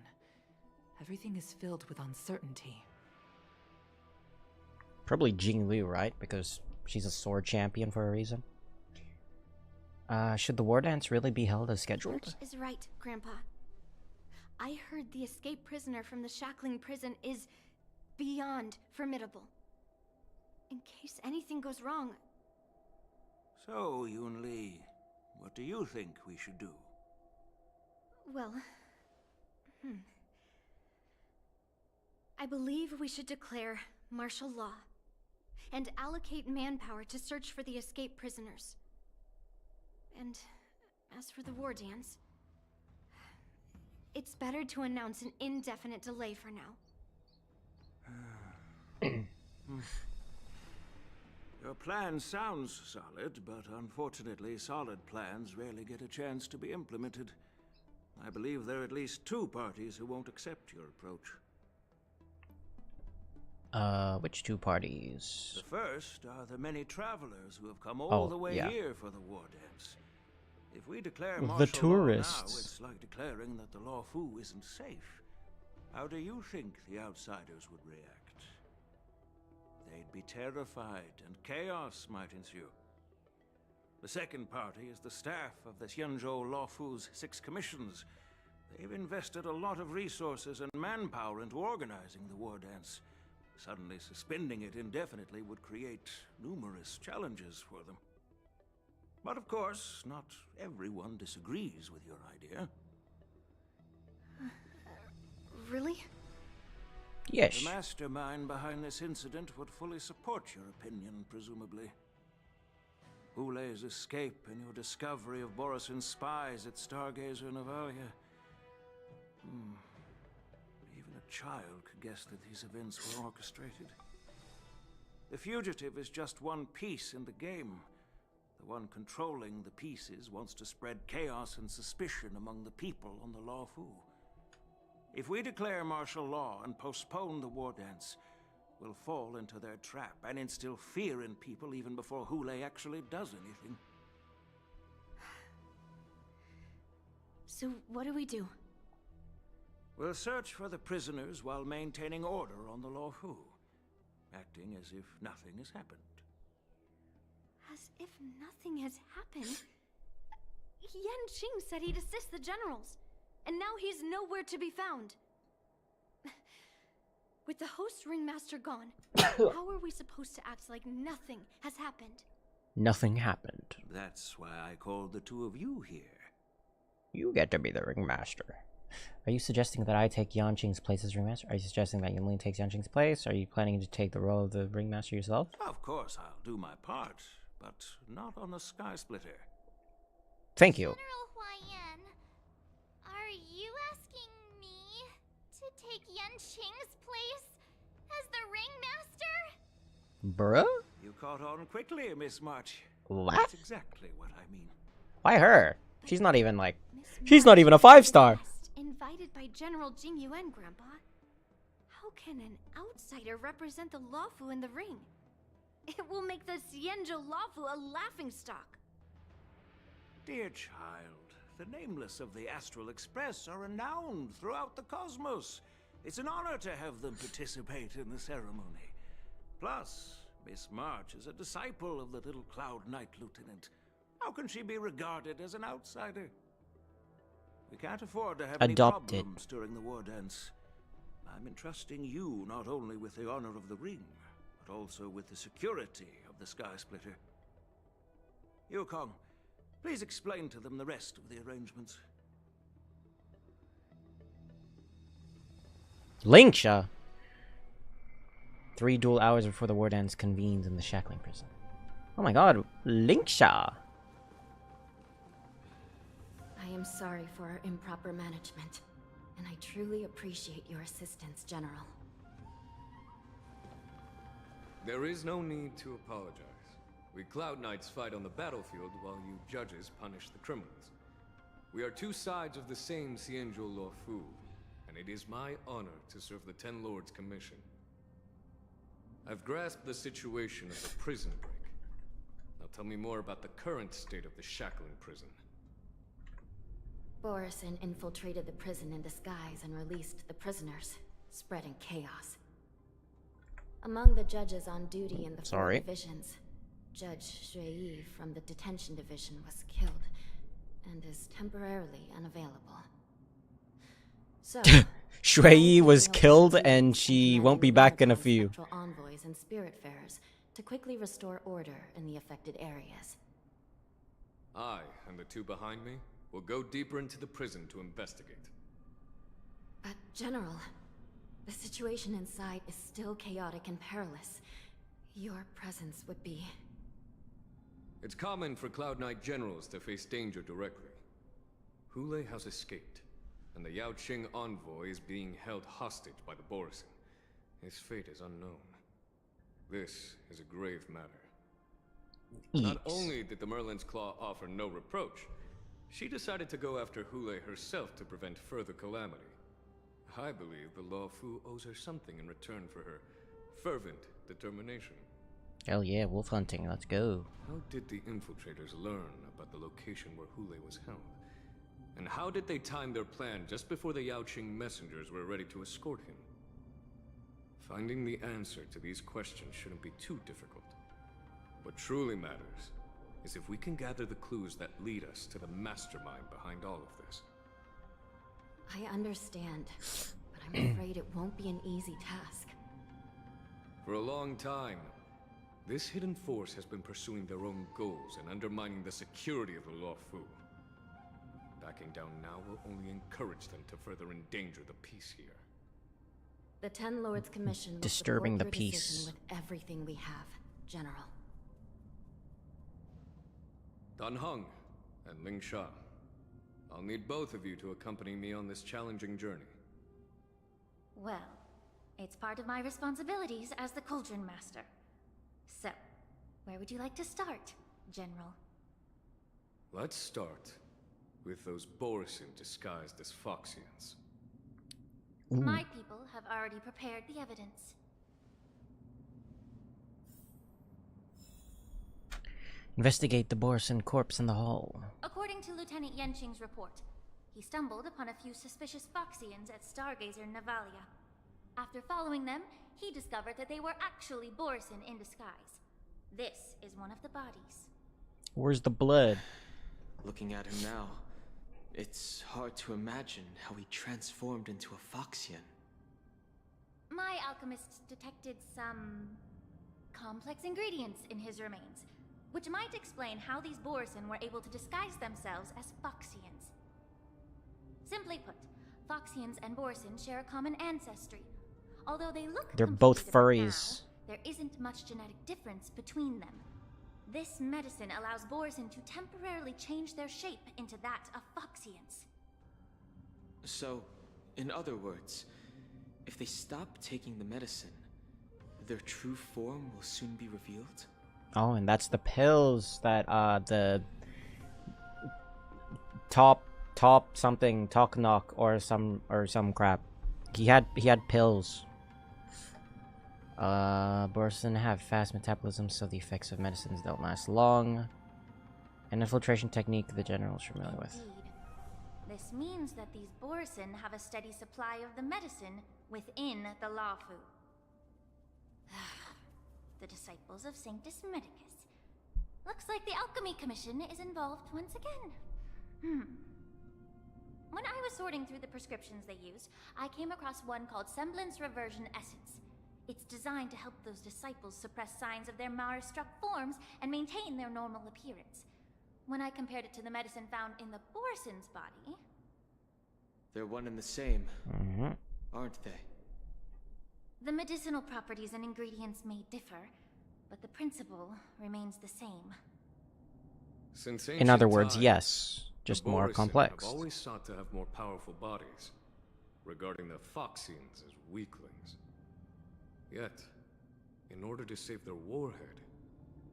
everything is filled with uncertainty. Probably Jing Liu, right? Because she's a sword champion for a reason. Should the war dance really be held as scheduled? George is right, Grandpa. I heard the escaped prisoner from the shackling prison is beyond formidable. In case anything goes wrong. So, Yun Li, what do you think we should do? Well, I believe we should declare martial law and allocate manpower to search for the escaped prisoners. And as for the war dance, it's better to announce an indefinite delay for now. Your plan sounds solid, but unfortunately solid plans rarely get a chance to be implemented. I believe there are at least 2 parties who won't accept your approach. Which 2 parties? The first are the many travelers who have come all the way here for the war dance. If we declare martial tourists. law now, it's like declaring that the Luofu isn't safe. How do you think the outsiders would react? They'd be terrified, and chaos might ensue. The second party is the staff of the Xianzhou Luofu's 6 commissions. They've invested a lot of resources and manpower into organizing the war dance. Suddenly suspending it indefinitely would create numerous challenges for them. But of course, not everyone disagrees with your idea. Really? Yes. The mastermind behind this incident would fully support your opinion, presumably. Hule's escape and your discovery of Borisin's spies at Stargazer Navalia. Even a child could guess that these events were orchestrated. The fugitive is just one piece in the game. The one controlling the pieces wants to spread chaos and suspicion among the people on the Luofu. If we declare martial law and postpone the war dance, we'll fall into their trap and instill fear in people even before Hule actually does anything. So what do we do? We'll search for the prisoners while maintaining order on the Luofu, acting as if nothing has happened. As if nothing has happened? Yanqing said he'd assist the generals, and now he's nowhere to be found. With the host ringmaster gone, how are we supposed to act like nothing has happened? Nothing happened. That's why I called the two of you here. You get to be the ringmaster. Are you suggesting that I take Yanqing's place as ringmaster? Are you suggesting that Yunlin takes Yanqing's place? Are you planning to take the role of the ringmaster yourself? Of course I'll do my part, but not on the Sky Splitter. Thank you. General Huaiyan, are you asking me to take Yanqing's place as the ringmaster? Bruh? You caught on quickly, Miss March. What? That's exactly what I mean. Why her? She's not even like... She's not even a 5-star. Invited by General Jing Yuan, Grandpa. How can an outsider represent the Luofu in the ring? It will make the Xianzhou Luofu a laughingstock. Dear child, the nameless of the Astral Express are renowned throughout the cosmos. It's an honor to have them participate in the ceremony. Plus, Miss March is a disciple of the little Cloud Knight Lieutenant. How can she be regarded as an outsider? We can't afford to have any problems during the war dance. I'm entrusting you not only with the honor of the ring, but also with the security of the Sky Splitter. Yukong, please explain to them the rest of the arrangements. Linksha! 3 dual hours before the war dance convenes in the shackling prison. Oh my god, Linksha! I am sorry for our improper management, and I truly appreciate your assistance, General. There is no need to apologize. We Cloud Knights fight on the battlefield while you judges punish the criminals. We are two sides of the same Xianzhou Luofu, and it is my honor to serve the Ten Lords' commission. I've grasped the situation of the prison break. Now tell me more about the current state of the shackling prison. Borison infiltrated the prison in disguise and released the prisoners, spreading chaos. Among the judges on duty in the 4 divisions, Judge Xueyi from the detention division was killed and is temporarily unavailable. So, Xueyi was killed and she won't be back in a few. Envoys and spiritfarers to quickly restore order in the affected areas. I and the two behind me will go deeper into the prison to investigate. But, General, the situation inside is still chaotic and perilous. Your presence would be... It's common for Cloud Knight generals to face danger directly. Hule has escaped, and the Yaoqing envoy is being held hostage by the Borison. His fate is unknown. This is a grave matter. Not only did the Merlin's Claw offer no reproach, she decided to go after Hule herself to prevent further calamity. I believe the Luofu owes her something in return for her fervent determination. Hell yeah, wolf hunting, let's go. How did the infiltrators learn about the location where Hule was held? And how did they time their plan just before the Yaoqing messengers were ready to escort him? Finding the answer to these questions shouldn't be too difficult. What truly matters is if we can gather the clues that lead us to the mastermind behind all of this. I understand, but I'm afraid it won't be an easy task. For a long time, this hidden force has been pursuing their own goals and undermining the security of the Luofu. Backing down now will only encourage them to further endanger the peace here. The Ten Lords Commission will Disturbing the support your peace. decision with everything we have, General. Dan Heng and Ling Sha, I'll need both of you to accompany me on this challenging journey. Well, it's part of my responsibilities as the Cauldron Master. So, where would you like to start, General? Let's start with those Borison disguised as Foxians. My people have already prepared the evidence. Investigate the Borson corpse in the hall. According to Lieutenant Yenqing's report, he stumbled upon a few suspicious Foxians at Stargazer Navalia. After following them, he discovered that they were actually Borson in disguise. This is one of the bodies. Where's the blood? Looking at him now, it's hard to imagine how he transformed into a Foxian. My alchemists detected some complex ingredients in his remains, which might explain how these Borson were able to disguise themselves as Foxians. Simply put, Foxians and Borson share a common ancestry. Although they look They're both completely different furries. now, there isn't much genetic difference between them. This medicine allows Borson to temporarily change their shape into that of Foxians. So, in other words, if they stop taking the medicine, their true form will soon be revealed? Oh, and that's the pills that the top something talk knock or some crap. He had pills. Borson have fast metabolism, so the effects of medicines don't last long. An infiltration technique the general is familiar with. Indeed. This means that these Borson have a steady supply of the medicine within the Laofu. The disciples of Sanctus Medicus. Looks like the Alchemy Commission is involved once again. When I was sorting through the prescriptions they used, I came across one called Semblance Reversion Essence. It's designed to help those disciples suppress signs of their Mara-struck forms and maintain their normal appearance. When I compared it to the medicine found in the Borson's body... They're one and the same, aren't they? The medicinal properties and ingredients may differ, but the principle remains the same. Since In other ancient words, times, yes, the just more Borson complex. have always sought to have more powerful bodies, regarding the Foxians as weaklings. Yet, in order to save their warhead,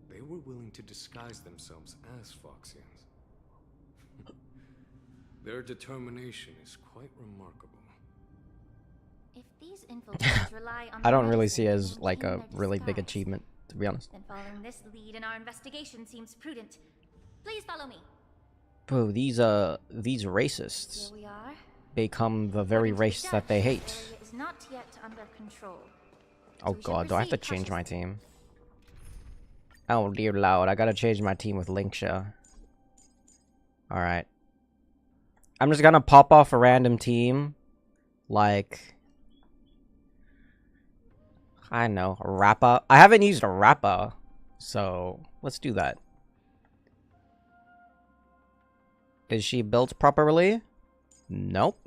they were willing to disguise themselves as Foxians. Their determination is quite remarkable. If these infiltrators rely on I don't the really medicine see it to as like a maintain their really big disguise, achievement, to be honest. then following this lead in our investigation seems prudent. Please follow me. Bro, these racists Here we are. become the very race that they hate. The area is not yet under control. Oh god, do I have to change my team? Oh dear lord, I gotta change my team with Linksha. Alright. I'm just gonna pop off a random team. Like... I don't know, a Rappa. I haven't used a Rappa, so let's do that. Is she built properly? Nope.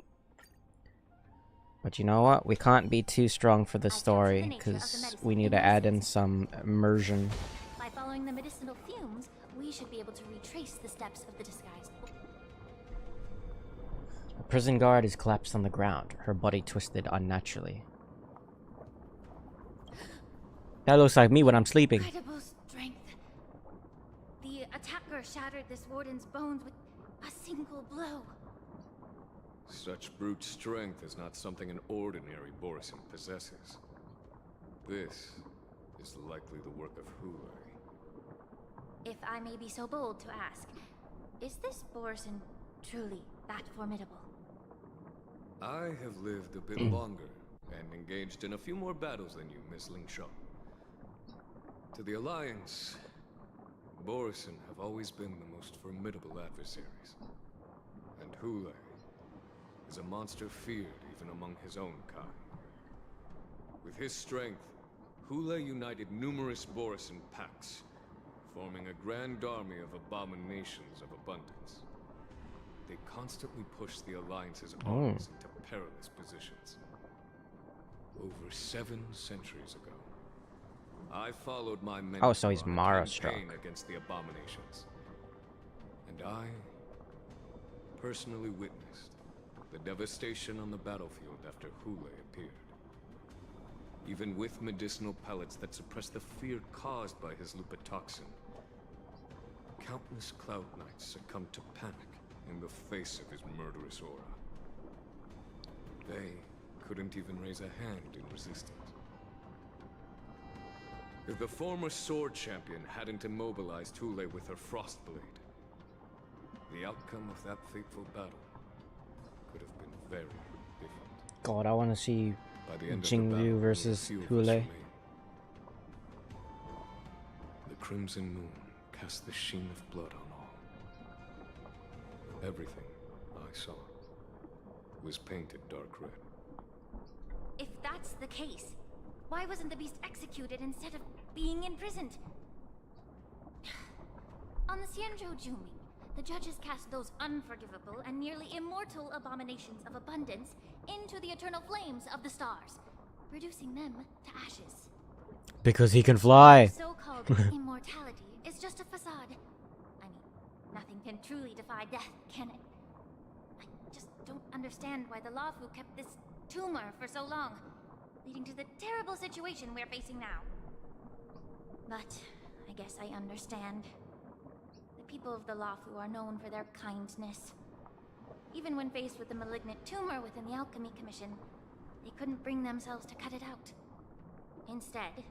But you know what? We can't be too strong for this story, because we need to add in some immersion. By following the medicinal fumes, we should be able to retrace the steps of the disguise. A prison guard is collapsed on the ground, her body twisted unnaturally. That looks like me when I'm sleeping. Incredible strength. The attacker shattered this warden's bones with a single blow. Such brute strength is not something an ordinary Borson possesses. This is likely the work of Hulei. If I may be so bold to ask, is this Borson truly that formidable? I have lived a bit longer and engaged in a few more battles than you, Miss Lingsha. To the Alliance, Borson have always been the most formidable adversaries. And Hulei is a monster feared even among his own kind. With his strength, Hulei united numerous Borson packs, forming a grand army of abominations of abundance. They constantly push the Alliance's armies into perilous positions. Over 7 centuries ago, I followed my men Oh, so he's on a Mara-struck. campaign against the abominations. And I personally witnessed the devastation on the battlefield after Hulei appeared. Even with medicinal pellets that suppress the fear caused by his lupatoxin, countless Cloud Knights succumbed to panic in the face of his murderous aura. They couldn't even raise a hand in resistance. If the former sword champion hadn't immobilized Hule with her frost blade, the outcome of that fateful battle could have been very different. God, I want to see By the end of the battle, Xianzhou versus few of us Hule. remained. The crimson moon cast the sheen of blood on all. Everything I saw was painted dark red. If that's the case, why wasn't the beast executed instead of being imprisoned? On the Xianzhou Jumi, the judges cast those unforgivable and nearly immortal abominations of abundance into the eternal flames of the stars, reducing them to ashes. Because he can fly. So-called immortality is just a facade. I mean, nothing can truly defy death, can it? I just don't understand why the Lafu kept this tumor for so long, leading to the terrible situation we're facing now. But I guess I understand. The people of the Lafu are known for their kindness. Even when faced with the malignant tumor within the Alchemy Commission, they couldn't bring themselves to cut it out. Instead,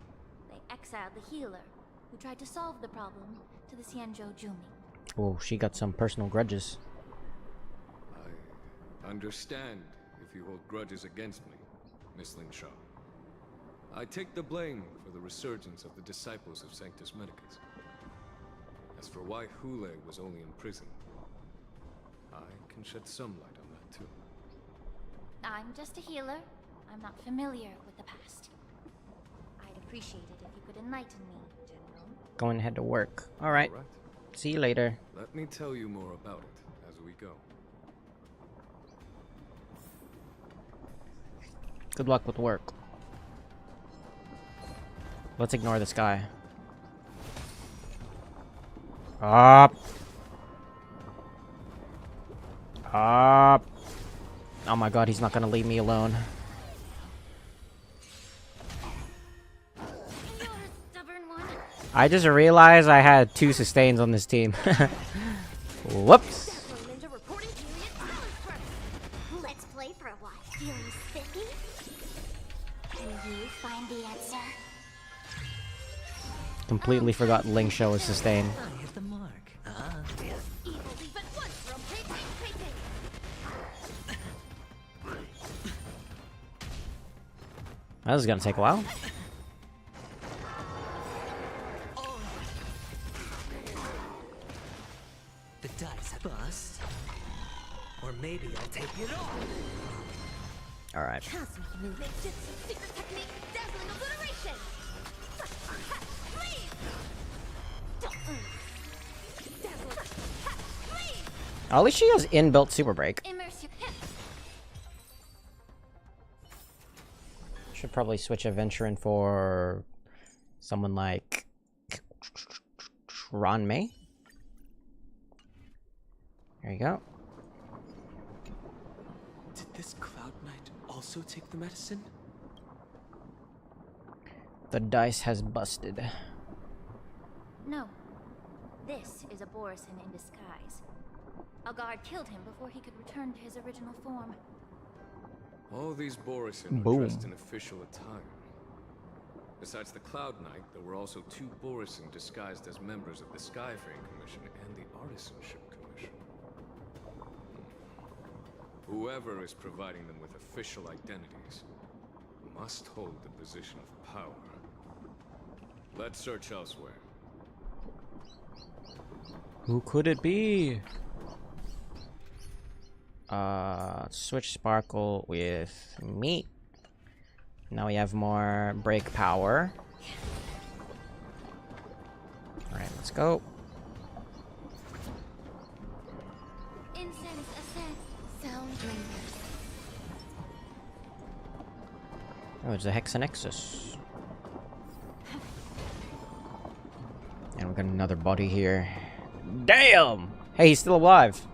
they exiled the healer, who tried to solve the problem, to the Xianzhou Jumi. Oh, she got some personal grudges. I understand if you hold grudges against me, Miss Lingshaw. I take the blame for the resurgence of the disciples of Sanctus Medicus. As for why Hule was only in prison, I can shed some light on that too. I'm just a healer. I'm not familiar with the past. I'd appreciate it if you could enlighten me, General. Going to head to work. Alright. See you later. Let me tell you more about it as we go. Good luck with work. Let's ignore this guy. Up. Up. Oh my god, he's not gonna leave me alone. I just realized I had 2 sustains on this team. Whoops. Let's play for a while. Feeling spiffy? Can you find the answer? Completely forgot Lingshaw was sustained. I hit the mark. That was gonna take a while. The dice bust. Or maybe I'll take it all. Alright. Cosmic movement. Ninjutsu, secret technique, dazzling obliteration. At least she has inbuilt super break. Immerse your hip. Should probably switch adventure in for someone like Ron May. There you go. Did this Cloud Knight also take the medicine? The dice has busted. No. This is a Borison in disguise. A guard killed him before he could return to his original form. All these Borison are Boom. dressed in official attire. Besides the Cloud Knight, there were also 2 Borison disguised as members of the Skyfaring Commission and the Artisanship Commission. Whoever is providing them with official identities must hold the position of power. Let's search elsewhere. Who could it be? Switch Sparkle with Meat. Now we have more break power. Alright, let's go. Incense ascent. Sound ringers. Oh, it's a Hexanexus. And we got another body here. Damn! Hey, he's still alive.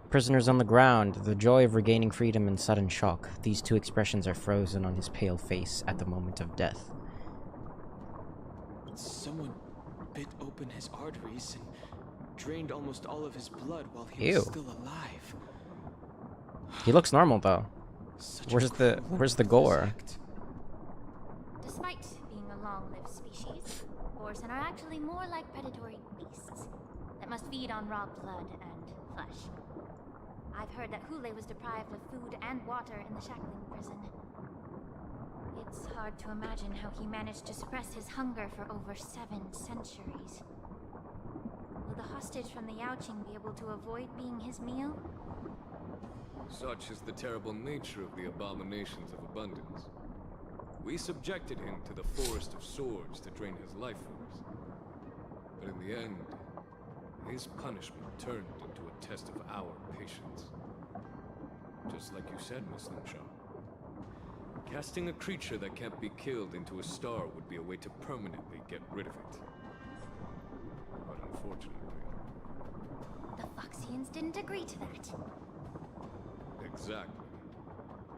Prisoners on the ground, the joy of regaining freedom and sudden shock. These 2 expressions are frozen on his pale face at the moment of death. Someone bit open his arteries and drained almost all of his blood while he Ew. was still alive. He looks normal though. Where's the gore? Despite being a long-lived species, Borisin are actually more like predatory beasts that must feed on raw blood and flesh. I've heard that Hule was deprived of food and water in the shackling prison. It's hard to imagine how he managed to suppress his hunger for over 7 centuries. Will the hostage from the Yaoqing be able to avoid being his meal? Such is the terrible nature of the abominations of abundance. We subjected him to the Forest of Swords to drain his life force. But in the end, his punishment turned into a test of our patience. Just like you said, Miss Xianzhou. Casting a creature that can't be killed into a star would be a way to permanently get rid of it. But unfortunately... The Foxians didn't agree to that. Exactly.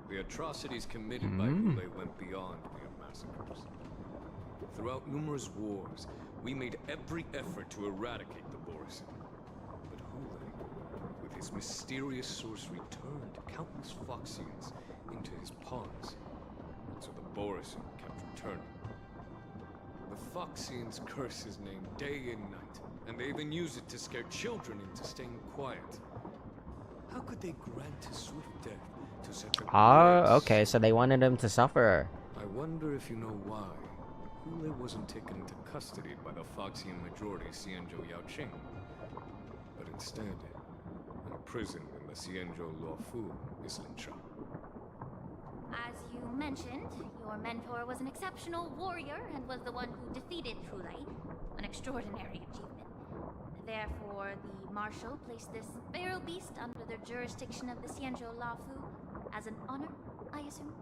The atrocities committed by Hule went beyond mere massacres. Throughout numerous wars, we made every effort to eradicate the Borisin. But Hule, with his mysterious sorcery, turned countless Foxians into his pawns. So the Borisin kept returning. The Foxians curse his name day and night, and they even use it to scare children into staying quiet. How could they grant a swift death to such a Okay, so they wanted him to suffer. I wonder if you know why Hule wasn't taken into custody by the Foxian majority Xianzhou Yaoqing, but instead imprisoned in the Xianzhou Luofu Islinsha. As you mentioned, your mentor was an exceptional warrior and was the one who defeated Hule, an extraordinary achievement. Therefore, the Marshal placed this feral beast under the jurisdiction of the Xianzhou Luofu as an honor, I assume?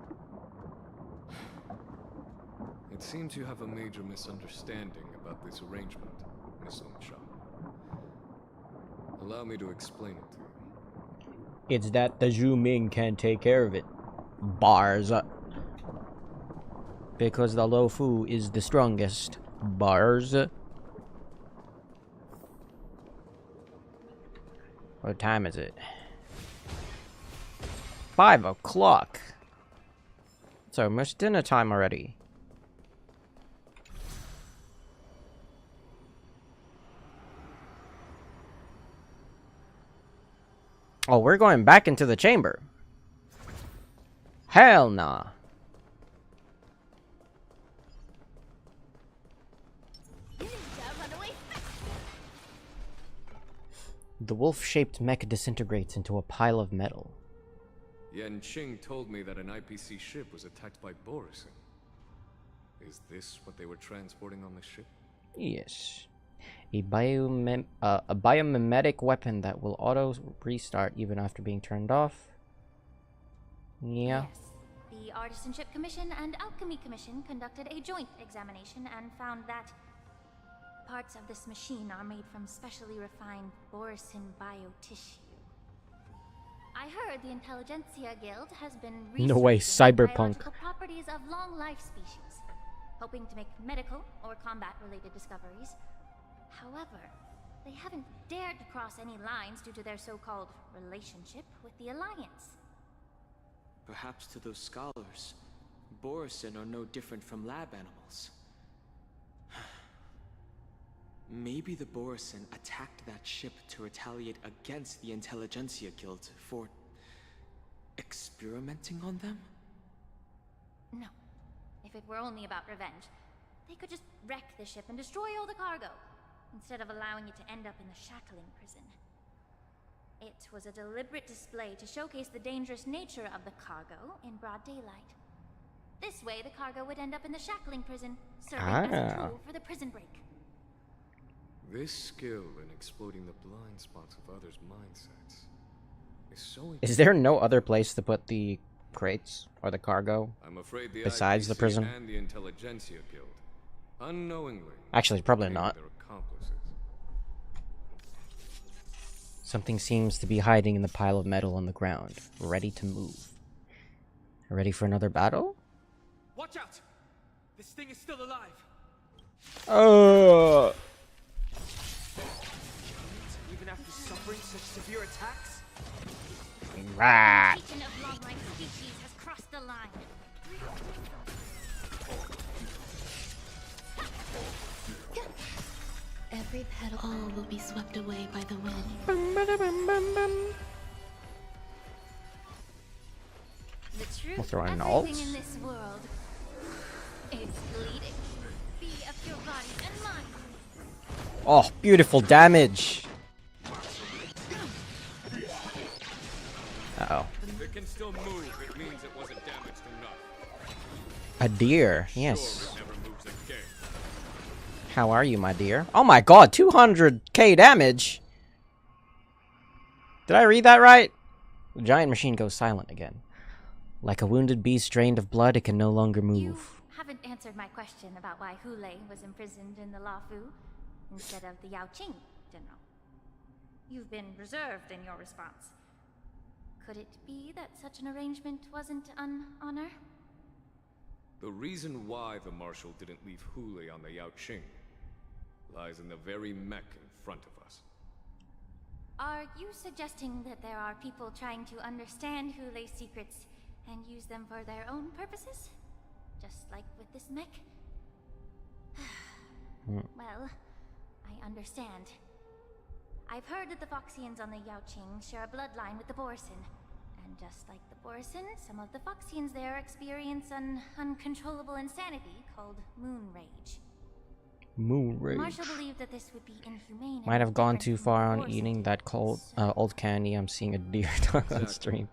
It seems you have a major misunderstanding about this arrangement, Miss Xianzhou. Allow me to explain it to you. It's that the Zhu Ming can't take care of it. Bars. Because the Luofu is the strongest. Bars. What time is it? 5 o'clock. It's almost dinner time already. Oh, we're going back into the chamber. Hell nah. The wolf-shaped mech disintegrates into a pile of metal. Yanqing told me that an IPC ship was attacked by Borisin. Is this what they were transporting on the ship? Yes. A biomimetic weapon that will auto-restart even after being turned off. Yeah. Yes. The Artisanship Commission and Alchemy Commission conducted a joint examination and found that parts of this machine are made from specially refined Borisin biotissue. I heard the Intelligentsia Guild has been researching No way, the cyberpunk. biological properties of long-life species, hoping to make medical or combat-related discoveries. However, they haven't dared to cross any lines due to their so-called relationship with the Alliance. Perhaps to those scholars, Borisin are no different from lab animals. Maybe the Borisin attacked that ship to retaliate against the Intelligentsia Guild for experimenting on them? No. If it were only about revenge, they could just wreck the ship and destroy all the cargo, instead of allowing it to end up in the shackling prison. It was a deliberate display to showcase the dangerous nature of the cargo in broad daylight. This way, the cargo would end up in the shackling prison, serving as a tool for the prison break. This skill in exploiting the blind spots of others' mindsets is so... Is there no other place to put the crates or the cargo I'm afraid the besides IPC the prison? And the Intelligentsia Guild, unknowingly, Actually, probably not. their accomplices. Something seems to be hiding in the pile of metal on the ground, ready to move. Ready for another battle? Watch out! This thing is still alive! Even after suffering such severe attacks? Right. Legion of long-life species has crossed the line. Every petal all will be swept away by the wind. The truth We'll throw in an everything alt. in this world is bleeding. Be of your body and mind. Oh, beautiful damage. Uh-oh. If it can still move, it means it wasn't damaged enough. A deer, Sure, yes. it never moves again. How are you, my dear? Oh my god, 200k damage! Did I read that right? The giant machine goes silent again. Like a wounded beast drained of blood, it can no longer move. You haven't answered my question about why Hulei was imprisoned in the Lafu instead of the Yaoqing, General. You've been reserved in your response. Could it be that such an arrangement wasn't an honor? The reason why the Marshal didn't leave Hulei on the Yaoqing lies in the very mech in front of us. Are you suggesting that there are people trying to understand Hulei's secrets and use them for their own purposes? Just like with this mech? Well, I understand. I've heard that the Foxians on the Yaoqing share a bloodline with the Borisin. And just like the Borisin, some of the Foxians there experience an uncontrollable insanity called moon rage. Moon rage. Marshall believed that this would be inhumane. Might have gone different too from far the on Borisin. eating that cold, old candy. I'm seeing a deer tongue on Exactly. stream.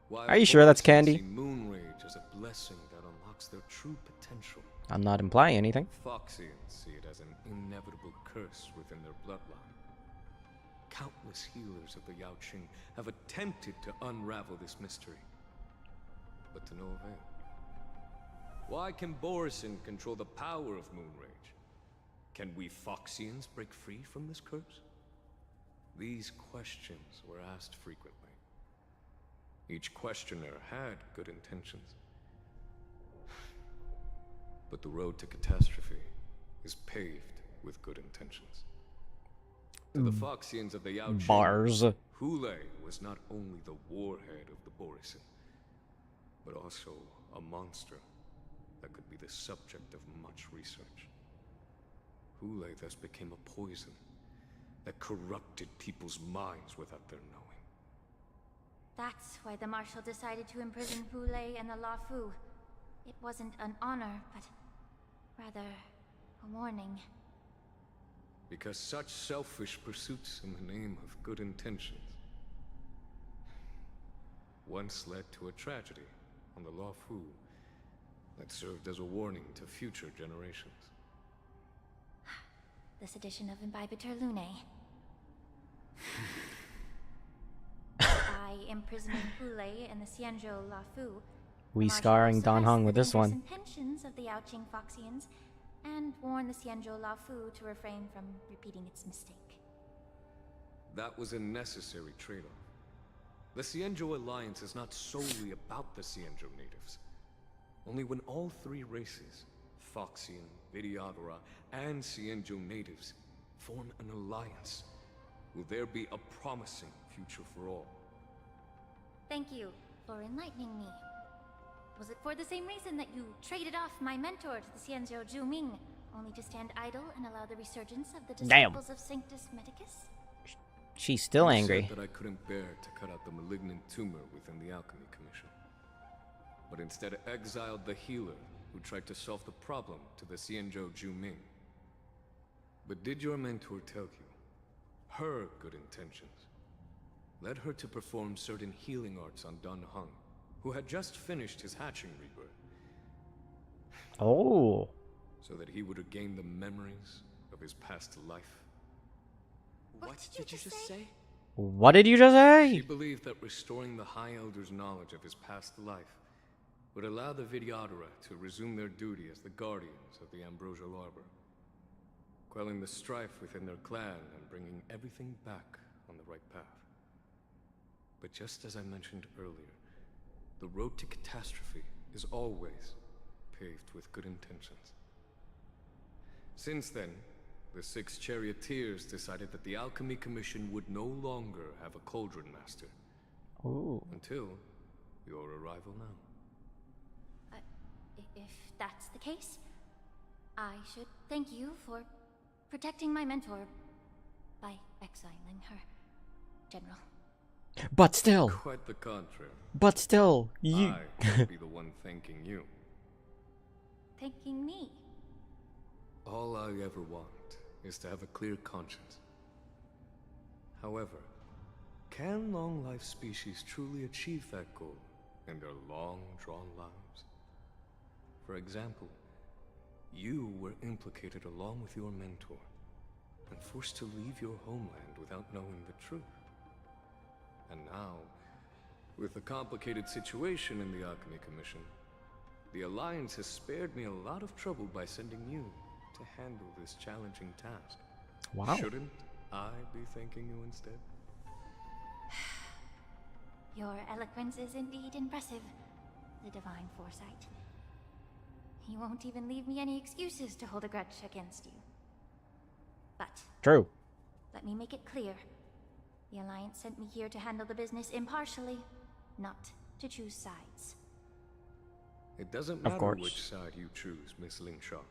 Why Are you sure that's Borisin candy? see moon rage as a blessing that unlocks their true potential. I'm not implying anything. Foxians see it as an inevitable curse within their bloodline. Countless healers of the Yaoqing have attempted to unravel this mystery, but to no avail. Why can Borisin control the power of moon rage? Can we Foxians break free from this curse? These questions were asked frequently. Each questioner had good intentions. But the road to catastrophe is paved with good intentions. To the Foxians of the Yaoqing, Bars. Hulei was not only the warhead of the Borisin, but also a monster that could be the subject of much research. Hulei thus became a poison that corrupted people's minds without their knowing. That's why the Marshal decided to imprison Hulei and the Lafu. It wasn't an honor, but rather a warning. Because such selfish pursuits in the name of good intentions once led to a tragedy on the Lafu that served as a warning to future generations. The sedition of Imbibitor Lunae. By imprisoning Hulei and the Xianzhou Lafu, We the Marshal scarring Dan suppressed Hong with the this dangerous one. intentions of the Yaoqing Foxians and warned the Xianzhou Lafu to refrain from repeating its mistake. That was a necessary trade-off. The Xianzhou Alliance is not solely about the Xianzhou natives. Only when all three races, Foxian, Vidyadhara, and Xianzhou natives, form an alliance, will there be a promising future for all. Thank you for enlightening me. Was it for the same reason that you traded off my mentor to the Xianzhou Zhuming, only to stand idle and allow the resurgence of the Damn. disciples of Sanctus Medicus? She's still You angry. said that I couldn't bear to cut out the malignant tumor within the Alchemy Commission, but instead exiled the healer who tried to solve the problem to the Xianzhou Zhuming. But did your mentor tell you her good intentions led her to perform certain healing arts on Dan Heng, who had just finished his hatching rebirth, Oh. so that he would regain the memories of his past life? What did you just say? What did you just She say? believed that restoring the High Elder's knowledge of his past life would allow the Vidyadhara to resume their duty as the guardians of the Ambrosial Arbor, quelling the strife within their clan and bringing everything back on the right path. But just as I mentioned earlier, the road to catastrophe is always paved with good intentions. Since then, the 6 charioteers decided that the Alchemy Commission would no longer have a cauldron master. Ooh. Until your arrival now. If that's the case, I should thank you for protecting my mentor by exiling her, General. But still. Quite the contrary. But still, you. I will be the one thanking you. Thanking me? All I ever want is to have a clear conscience. However, can long-life species truly achieve that goal in their long-drawn lives? For example, you were implicated along with your mentor and forced to leave your homeland without knowing the truth. And now, with the complicated situation in the Alchemy Commission, the Alliance has spared me a lot of trouble by sending you to handle this challenging task. Wow. Shouldn't I be thanking you instead? Your eloquence is indeed impressive, the divine foresight. You won't even leave me any excuses to hold a grudge against you. But True. let me make it clear. The Alliance sent me here to handle the business impartially, not to choose sides. It doesn't Of matter course. which side you choose, Miss Lingshaw.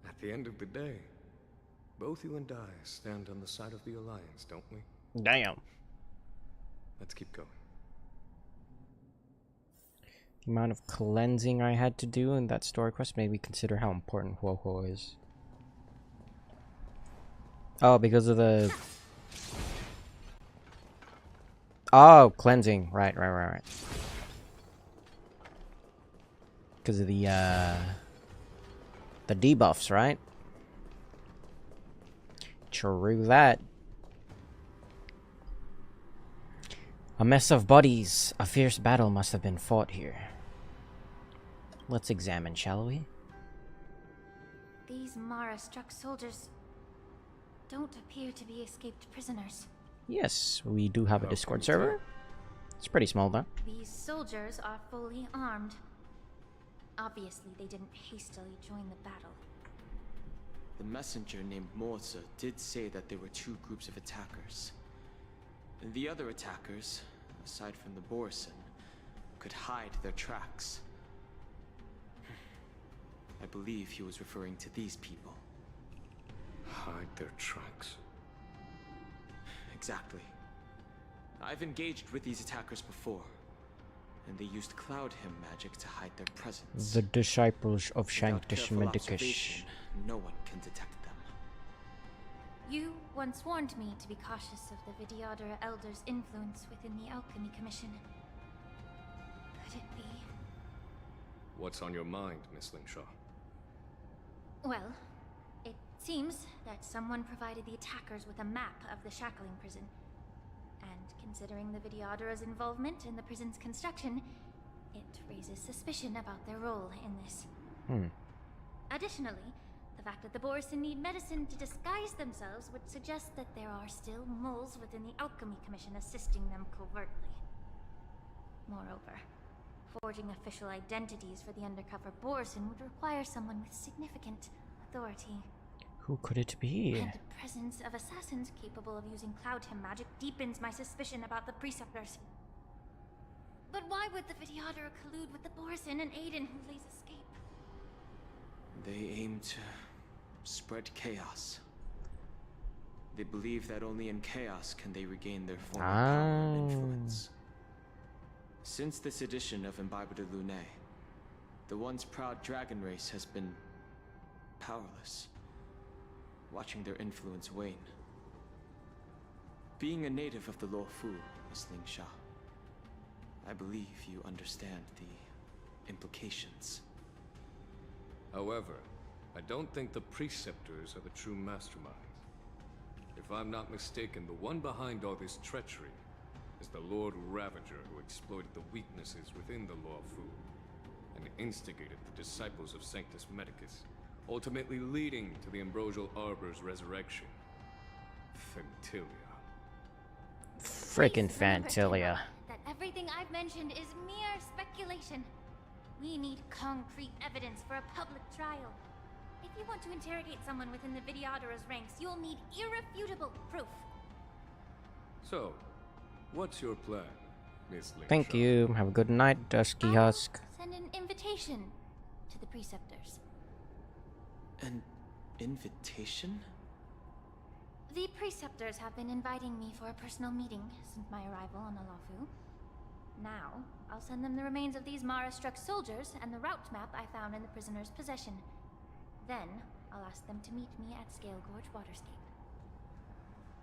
At the end of the day, both you and I stand on the side of the Alliance, don't we? Damn. Let's keep going. The amount of cleansing I had to do in that story quest made me consider how important Huohuo is. Oh, because of the... Oh, cleansing. Right. Because of the debuffs, right? True that. A mess of bodies. A fierce battle must have been fought here. Let's examine, shall we? These Mara-struck soldiers don't appear to be escaped prisoners. Yes, we do have a Discord server. It's pretty small, though. These soldiers are fully armed. Obviously, they didn't hastily join the battle. The messenger named Morza did say that there were two groups of attackers. And the other attackers, aside from the Borison, could hide their tracks. I believe he was referring to these people. Hide their tracks? Exactly. I've engaged with these attackers before, and they used Cloud Hymn magic to hide their presence. The disciples of Without careful Shanktish observation, no one can detect them. You once warned me to be cautious of the Vidyadhara Elder's influence within the Alchemy Commission. Could it be? What's on your mind, Miss Lingshaw? Well, it seems that someone provided the attackers with a map of the shackling prison. And considering the Vidyadhara's involvement in the prison's construction, it raises suspicion about their role in this. Additionally, the fact that the Borison need medicine to disguise themselves would suggest that there are still moles within the Alchemy Commission assisting them covertly. Moreover, forging official identities for the undercover Borison would require someone with significant authority. Who could it be? And the presence of assassins capable of using Cloud Hymn magic deepens my suspicion about the Preceptors. But why would the Vidyadhara collude with the Borison and aid in Hulei's escape? They aim to spread chaos. They believe that only in chaos can they regain their former power and influence. Since this edition of Imbibe de Lune, the once proud dragon race has been powerless, watching their influence wane. Being a native of the Luofu, Miss Lingshaw, I believe you understand the implications. However, I don't think the Preceptors are the true masterminds. If I'm not mistaken, the one behind all this treachery is the Lord Ravager who exploited the weaknesses within the Luofu and instigated the disciples of Sanctus Medicus, ultimately leading to the Ambrosial Arbor's resurrection. Fantilia. Frickin' Fantilia. That everything I've mentioned is mere speculation. We need concrete evidence for a public trial. If you want to interrogate someone within the Vidyadhara's ranks, you'll need irrefutable proof. So, what's your plan? Miss Ling Thank Sha. you. Have a good night, Dusky Husk. Send an invitation to the preceptors. An invitation? The preceptors have been inviting me for a personal meeting since my arrival on Alafu. Now, I'll send them the remains of these Mara-struck soldiers and the route map I found in the prisoner's possession. Then, I'll ask them to meet me at Scale Gorge Waterscape.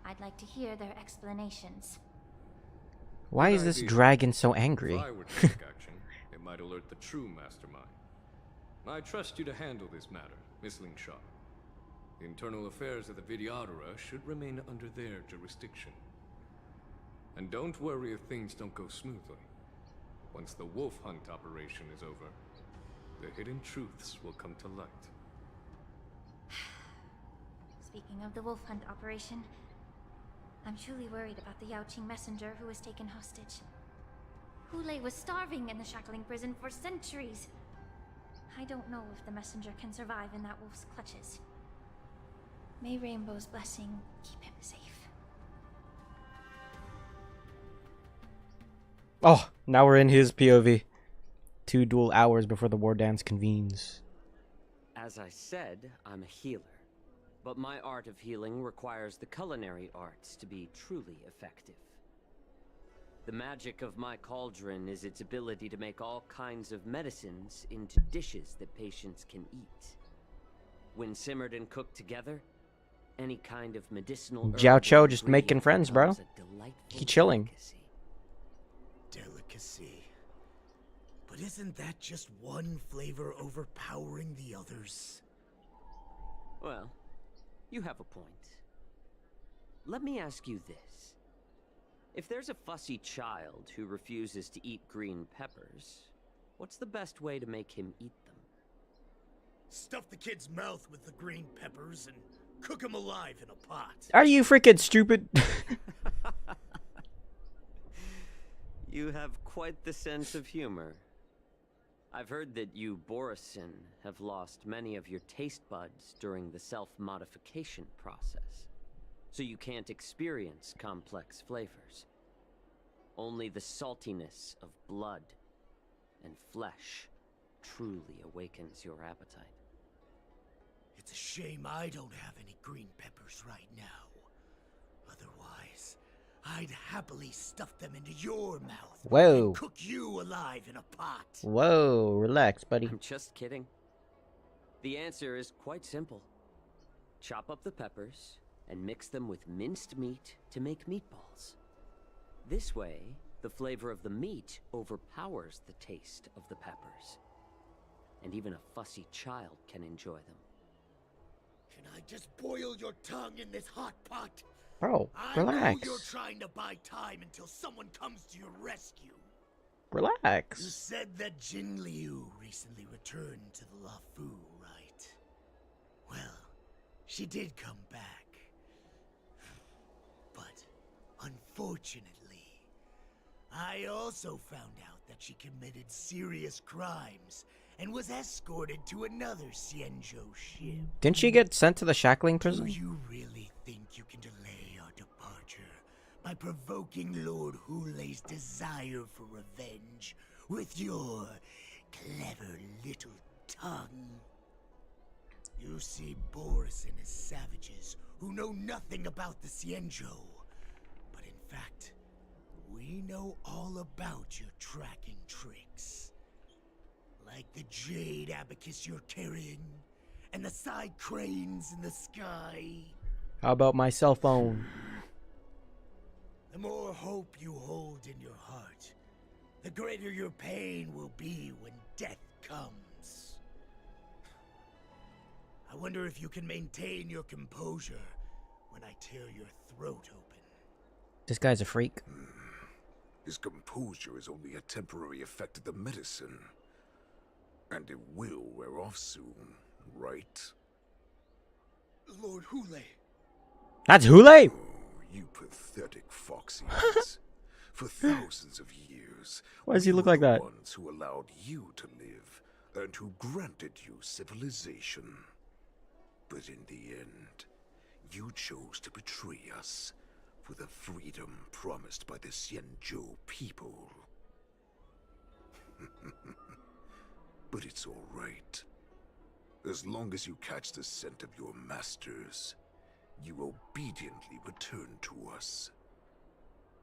I'd like to hear their explanations. Why is this dragon so angry? If I were to take action, it might alert the true mastermind. I trust you to handle this matter, Miss Ling Sha. The internal affairs of the Vidyadhara should remain under their jurisdiction. And don't worry if things don't go smoothly. Once the wolf hunt operation is over, the hidden truths will come to light. Speaking of the wolf hunt operation, I'm truly worried about the Yaoqing messenger who was taken hostage. Hulei was starving in the shackling prison for centuries. I don't know if the messenger can survive in that wolf's clutches. May Rainbow's blessing keep him safe. Oh, now we're in his POV. 2 dual hours before the war dance convenes. As I said, I'm a healer. But my art of healing requires the culinary arts to be truly effective. The magic of my cauldron is its ability to make all kinds of medicines into dishes that patients can eat. When simmered and cooked together, any kind of medicinal Jiao herb Cho or just making ingredient friends, bro. becomes a delightful He chilling. Delicacy. But isn't that just one flavor overpowering the others? Well, you have a point. Let me ask you this. If there's a fussy child who refuses to eat green peppers, what's the best way to make him eat them? Stuff the kid's mouth with the green peppers and cook him alive in a pot. Are you freaking stupid? You have quite the sense of humor. I've heard that you, Borisin, have lost many of your taste buds during the self-modification process, so you can't experience complex flavors. Only the saltiness of blood and flesh truly awakens your appetite. It's a shame I don't have any green peppers right now. Otherwise, I'd happily stuff them into your mouth. Whoa. And cook you alive in a pot. Whoa, relax, buddy. I'm just kidding. The answer is quite simple. Chop up the peppers and mix them with minced meat to make meatballs. This way, the flavor of the meat overpowers the taste of the peppers. And even a fussy child can enjoy them. Can I just boil your tongue in this hot pot? Bro, I know relax. you're trying to buy time until someone comes to your rescue. You Relax. said that Jin Liu recently returned to the Lafu, right? Well, she did come back. But, unfortunately, I also found out that she committed serious crimes and was escorted to another Xianzhou ship. Didn't she get sent to the shackling Do prison? you really think you can delay our departure by provoking Lord Hulei's desire for revenge with your clever little tongue? You see Boris and his savages who know nothing about the Xianzhou. But in fact, we know all about your tracking tricks. Like the jade abacus you're carrying, and the side cranes in the sky. How about my cell phone? The more hope you hold in your heart, the greater your pain will be when death comes. I wonder if you can maintain your composure when I tear your throat open. This guy's a freak. His composure is only a temporary effect of the medicine. And it will wear off soon, right? Lord Hulei. That's Hulei? Oh, you pathetic foxy-eyes. For thousands of years, Why does he look we like were that? the ones who allowed you to live, and who granted you civilization. But in the end, you chose to betray us, for the freedom promised by the Xianzhou people. But it's all right. As long as you catch the scent of your masters, you obediently return to us.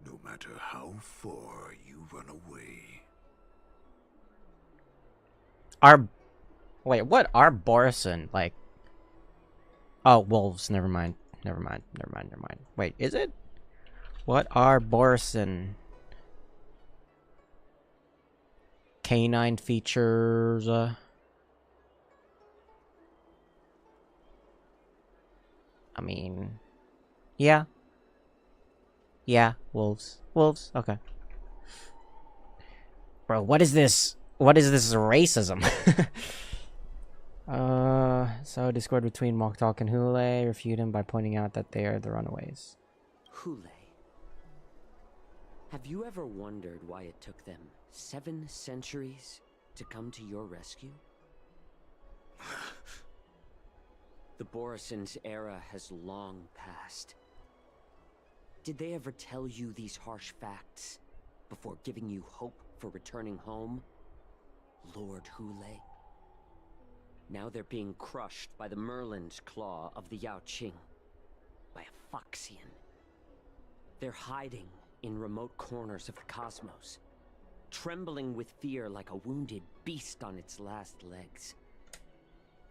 No matter how far you run away. Wait, what are Borison? Like... Oh, wolves. Never mind. Wait, is it? What are Borison? Canine features... I mean... Yeah. Yeah, wolves. Wolves, okay. Bro, what is this? What is this racism? So discord between Moktalk and Hule, refute him by pointing out that they are the runaways. Hule. Have you ever wondered why it took them 7 centuries to come to your rescue? The Borison's era has long passed. Did they ever tell you these harsh facts before giving you hope for returning home, Lord Hule? Now they're being crushed by the Merlin's claw of the Yaoqing, by a Foxian. They're hiding in remote corners of the cosmos, trembling with fear like a wounded beast on its last legs,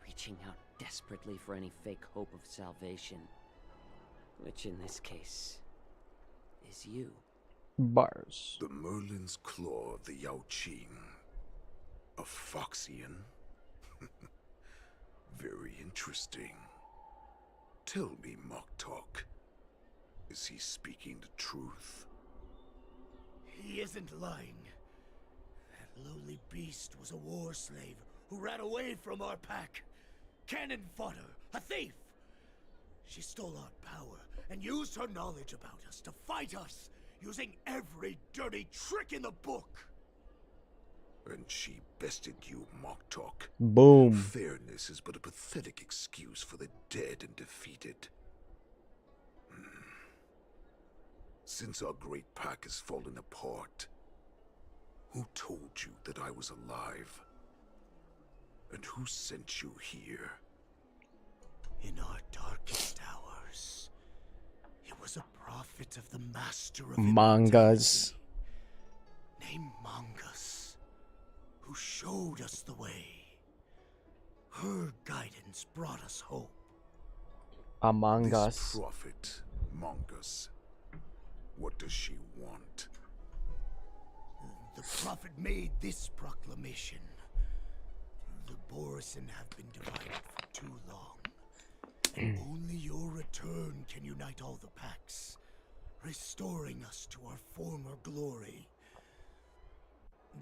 reaching out desperately for any fake hope of salvation, which in this case is you. Bars. The Merlin's claw of the Yaoqing. A Foxian? Very interesting. Tell me, Moktalk, is he speaking the truth? He isn't lying. That lowly beast was a war slave who ran away from our pack. Cannon fodder, a thief! She stole our power and used her knowledge about us to fight us, using every dirty trick in the book. And she bested you, Moktalk. Boom. Fairness is but a pathetic excuse for the dead and defeated. Since our great pack has fallen apart, who told you that I was alive? And who sent you here? In our darkest hours, it was a prophet of the Master of Mangas. Named Mangas, who showed us the way. Her guidance brought us hope. Among This Us. prophet, Mangas, what does she want? The prophet made this proclamation. The Borison have been divided for too long, and only your return can unite all the packs, restoring us to our former glory.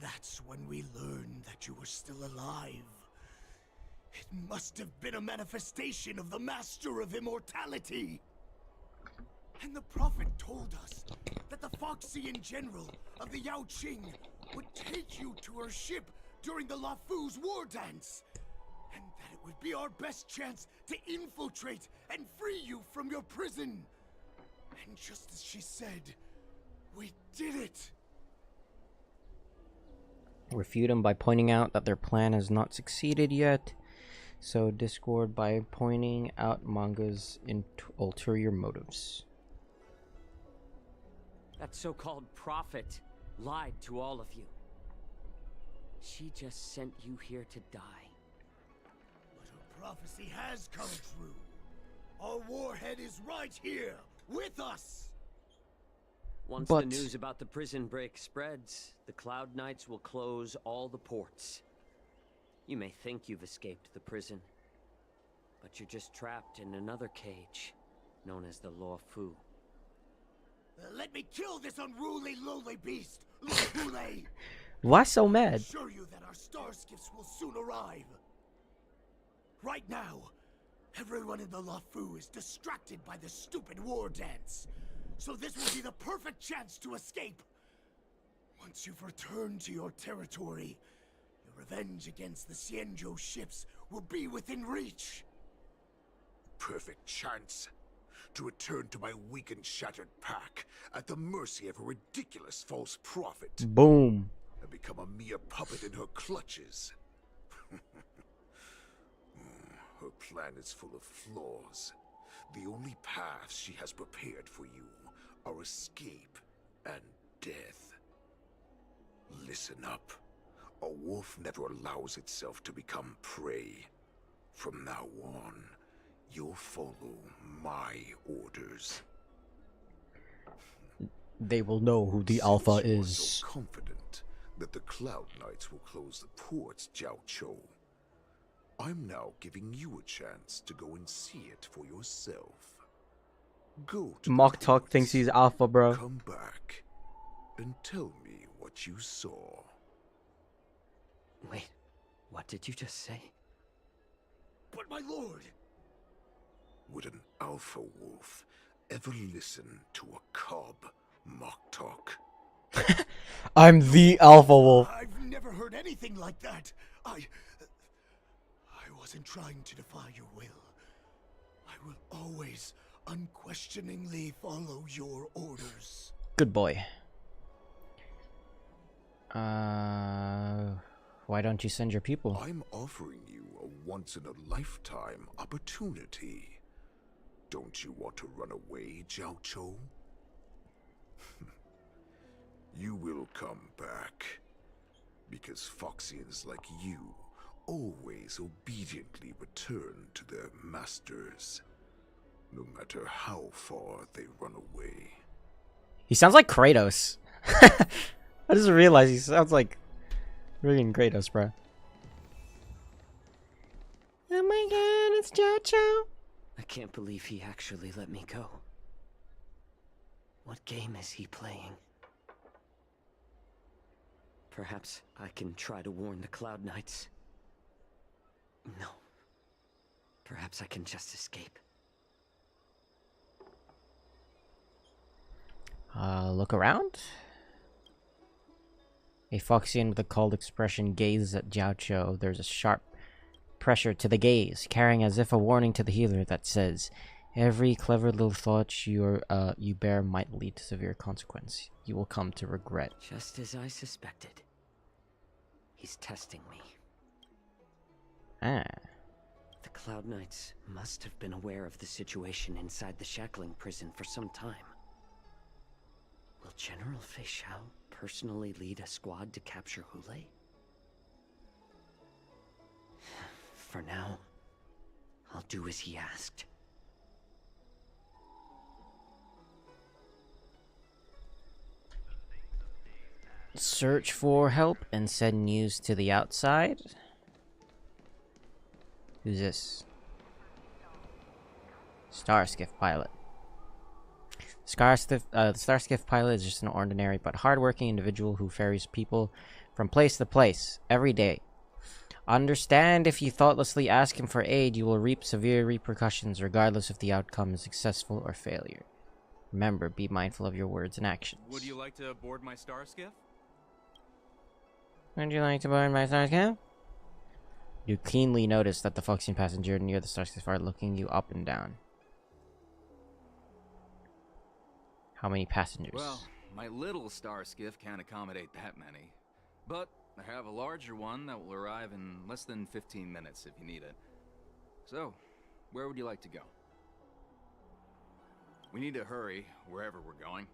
That's when we learned that you were still alive. It must have been a manifestation of the Master of Immortality. And the prophet told us that the Foxian general of the Yaoqing would take you to her ship during the Lafu's war dance, and that it would be our best chance to infiltrate and free you from your prison. And just as she said, we did it. Refute them by pointing out that their plan has not succeeded yet. So discord by pointing out Manga's ulterior motives. That so-called prophet lied to all of you. She just sent you here to die. But her prophecy has come true. Our warhead is right here, with us. Once But- the news about the prison break spreads, the Cloud Knights will close all the ports. You may think you've escaped the prison, but you're just trapped in another cage, known as the Law Fu. Let me kill this unruly, lowly beast, Lord Hule. Why so mad? Assure you that our star skiffs will soon arrive. Right now, everyone in the Lafu is distracted by the stupid war dance. So this will be the perfect chance to escape. Once you've returned to your territory, your revenge against the Xianzhou ships will be within reach. Perfect chance. to return to my weak and shattered pack at the mercy of a ridiculous false prophet. Boom. And become a mere puppet in her clutches. Her plan is full of flaws. The only paths she has prepared for you are escape and death. Listen up. A wolf never allows itself to become prey. From now on, you'll follow my orders. They will know who the Alpha Since you are is. so confident that the Cloud Knights will close the ports, Xianzhou, I'm now giving you a chance to go and see it for yourself. Go to Mock Talk thinks he's Alpha, bro. come back and tell me what you saw. Wait, what did you just say? But my lord! Would an alpha wolf ever listen to a cub, Mock Talk? I'm the Alpha Wolf. I've never heard anything like that. I wasn't trying to defy your will. I will always unquestioningly follow your orders. Good boy. Why don't you send your people? I'm offering you a once-in-a-lifetime opportunity. Don't you want to run away, Xianzhou? You will come back. Because Foxians like you always obediently return to their masters, no matter how far they run away. He sounds like Kratos. I just realized he sounds like friggin' Kratos, bro. Oh my god, it's Xianzhou. I can't believe he actually let me go. What game is he playing? Perhaps I can try to warn the Cloud Knights. No. Perhaps I can just escape. Look around. A Foxian with a cold expression gazes at Xianzhou. There's a sharp pressure to the gaze, carrying as if a warning to the healer that says, every clever little thought you bear might lead to severe consequence. You will come to regret. Just as I suspected. He's testing me. Ah. The Cloud Knights must have been aware of the situation inside the shackling prison for some time. Will General Fei Xiao personally lead a squad to capture Hulei? For now, I'll do as he asked. Search for help and send news to the outside. Who's this? Starskiff pilot. The Starskiff pilot is just an ordinary but hardworking individual who ferries people from place to place every day. Understand, if you thoughtlessly ask him for aid, you will reap severe repercussions regardless if the outcome is successful or failure. Remember, be mindful of your words and actions. Would you like to board my star skiff? Would you like to board my Starskiff? You keenly notice that the Foxian passenger near the Starskiff are looking you up and down. How many passengers? Well, my little star skiff can't accommodate that many. But I have a larger one that will arrive in less than 15 minutes if you need it. So, where would you like to go? We need to hurry wherever we're going.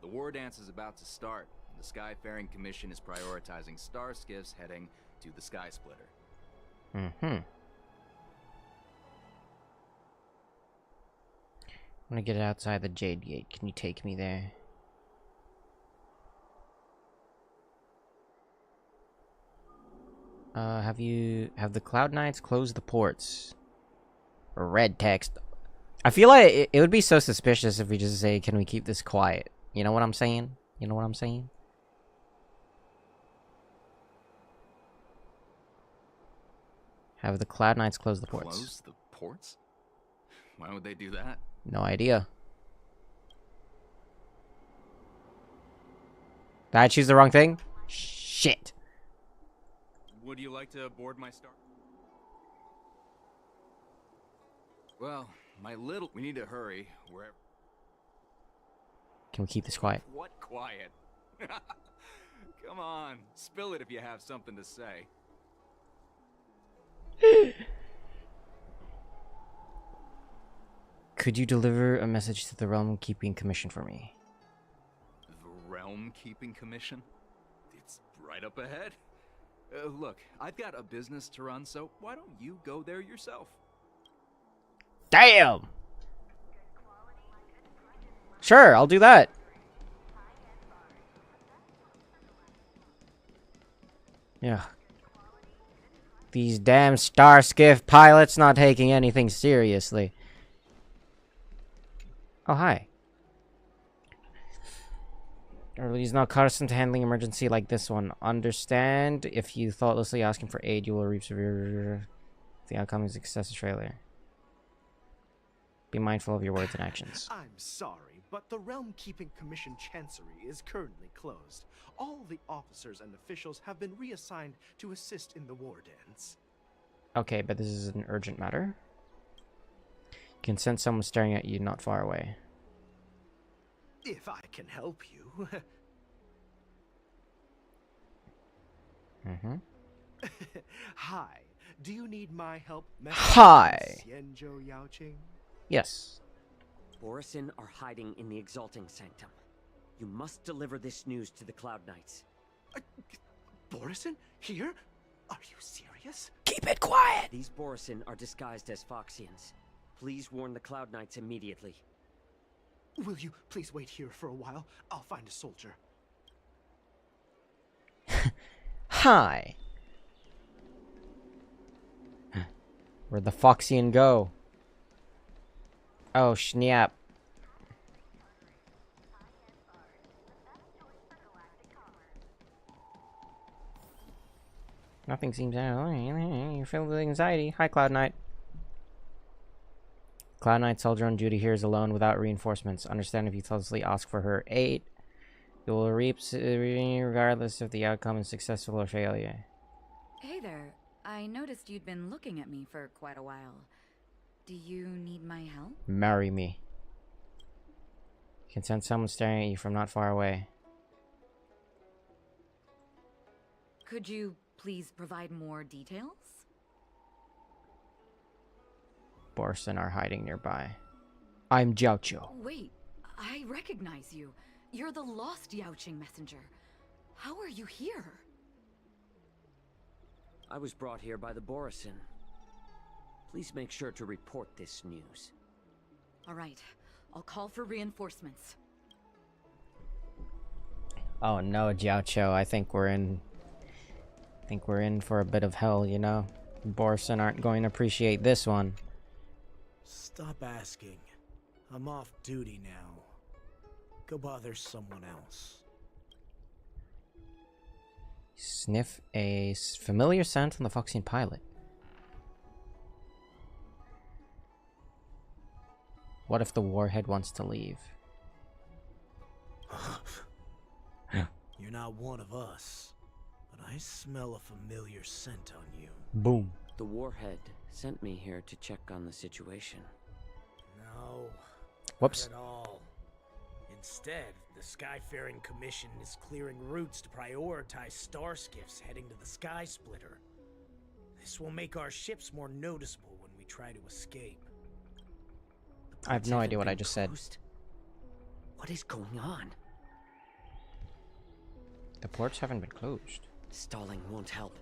The war dance is about to start, and the Skyfaring Commission is prioritizing star skiffs heading to the Sky Splitter. I want to get outside the Jade Gate. Can you take me there? Have the Cloud Knights closed the ports? Or red text. I feel like it would be so suspicious if we just say, can we keep this quiet? You know what I'm saying? You know what I'm saying? Have the Cloud Knights close the ports? Close the ports? Why would they do that? No idea. Did I choose the wrong thing? Shit. Would you like to board my star? Well, my little... We need to hurry. Where... Can we keep this quiet? What quiet? Come on, spill it if you have something to say. Could you deliver a message to the Realm Keeping Commission for me? The Realm Keeping Commission? It's right up ahead. Look, I've got a business to run, so why don't you go there yourself? Damn! Sure, I'll do that. Yeah. These damn star skiff pilots not taking anything seriously. Oh, hi. Early is not accustomed to handling emergency like this one. Understand if you thoughtlessly asking for aid, you will reap severe... The outcome is excessive failure. Be mindful of your words and actions. I'm sorry, but the Realm Keeping Commission Chancery is currently closed. All the officers and officials have been reassigned to assist in the war dance. Okay, but this is an urgent matter. You can sense someone staring at you not far away. If I can help you. Mm-hmm. Hi. Do you need my help? Hi. Xianzhou Yaoqing? Yes. Borisin are hiding in the Exalting Sanctum. You must deliver this news to the Cloud Knights. Borisin? Here? Are you serious? Keep it quiet! These Borisin are disguised as Foxians. Please warn the Cloud Knights immediately. Will you please wait here for a while? I'll find a soldier. Hi. Where'd the Foxian go? Oh, snap. Nothing seems out. You're filled with anxiety. Hi, Cloud Knight. Cloud Knight soldier on duty here is alone without reinforcements. Understand if you thoughtlessly ask for her aid, you will reap regardless if the outcome is successful or failure. Hey there. I noticed you'd been looking at me for quite a while. Do you need my help? Marry me. You can sense someone staring at you from not far away. Could you please provide more details? Borson are hiding nearby. I'm Xiaoqiu. Wait, I recognize you. You're the lost Yaoqing messenger. How are you here? I was brought here by the Borisin. Please make sure to report this news. All right, I'll call for reinforcements. Oh no, Xiaoqiu, I think we're in for a bit of hell, you know. Borson aren't going to appreciate this one. Stop asking. I'm off duty now. Go bother someone else. Sniff a familiar scent from the Foxian pilot. What if the warhead wants to leave? You're not one of us, but I smell a familiar scent on you. Boom. The warhead sent me here to check on the situation. No. Whoops. Not at all. Instead, the Skyfaring Commission is clearing routes to prioritize star skiffs heading to the Sky Splitter. This will make our ships more noticeable when we try to escape. I have no idea what I just said. What is going on? The ports haven't been closed. Stalling won't help.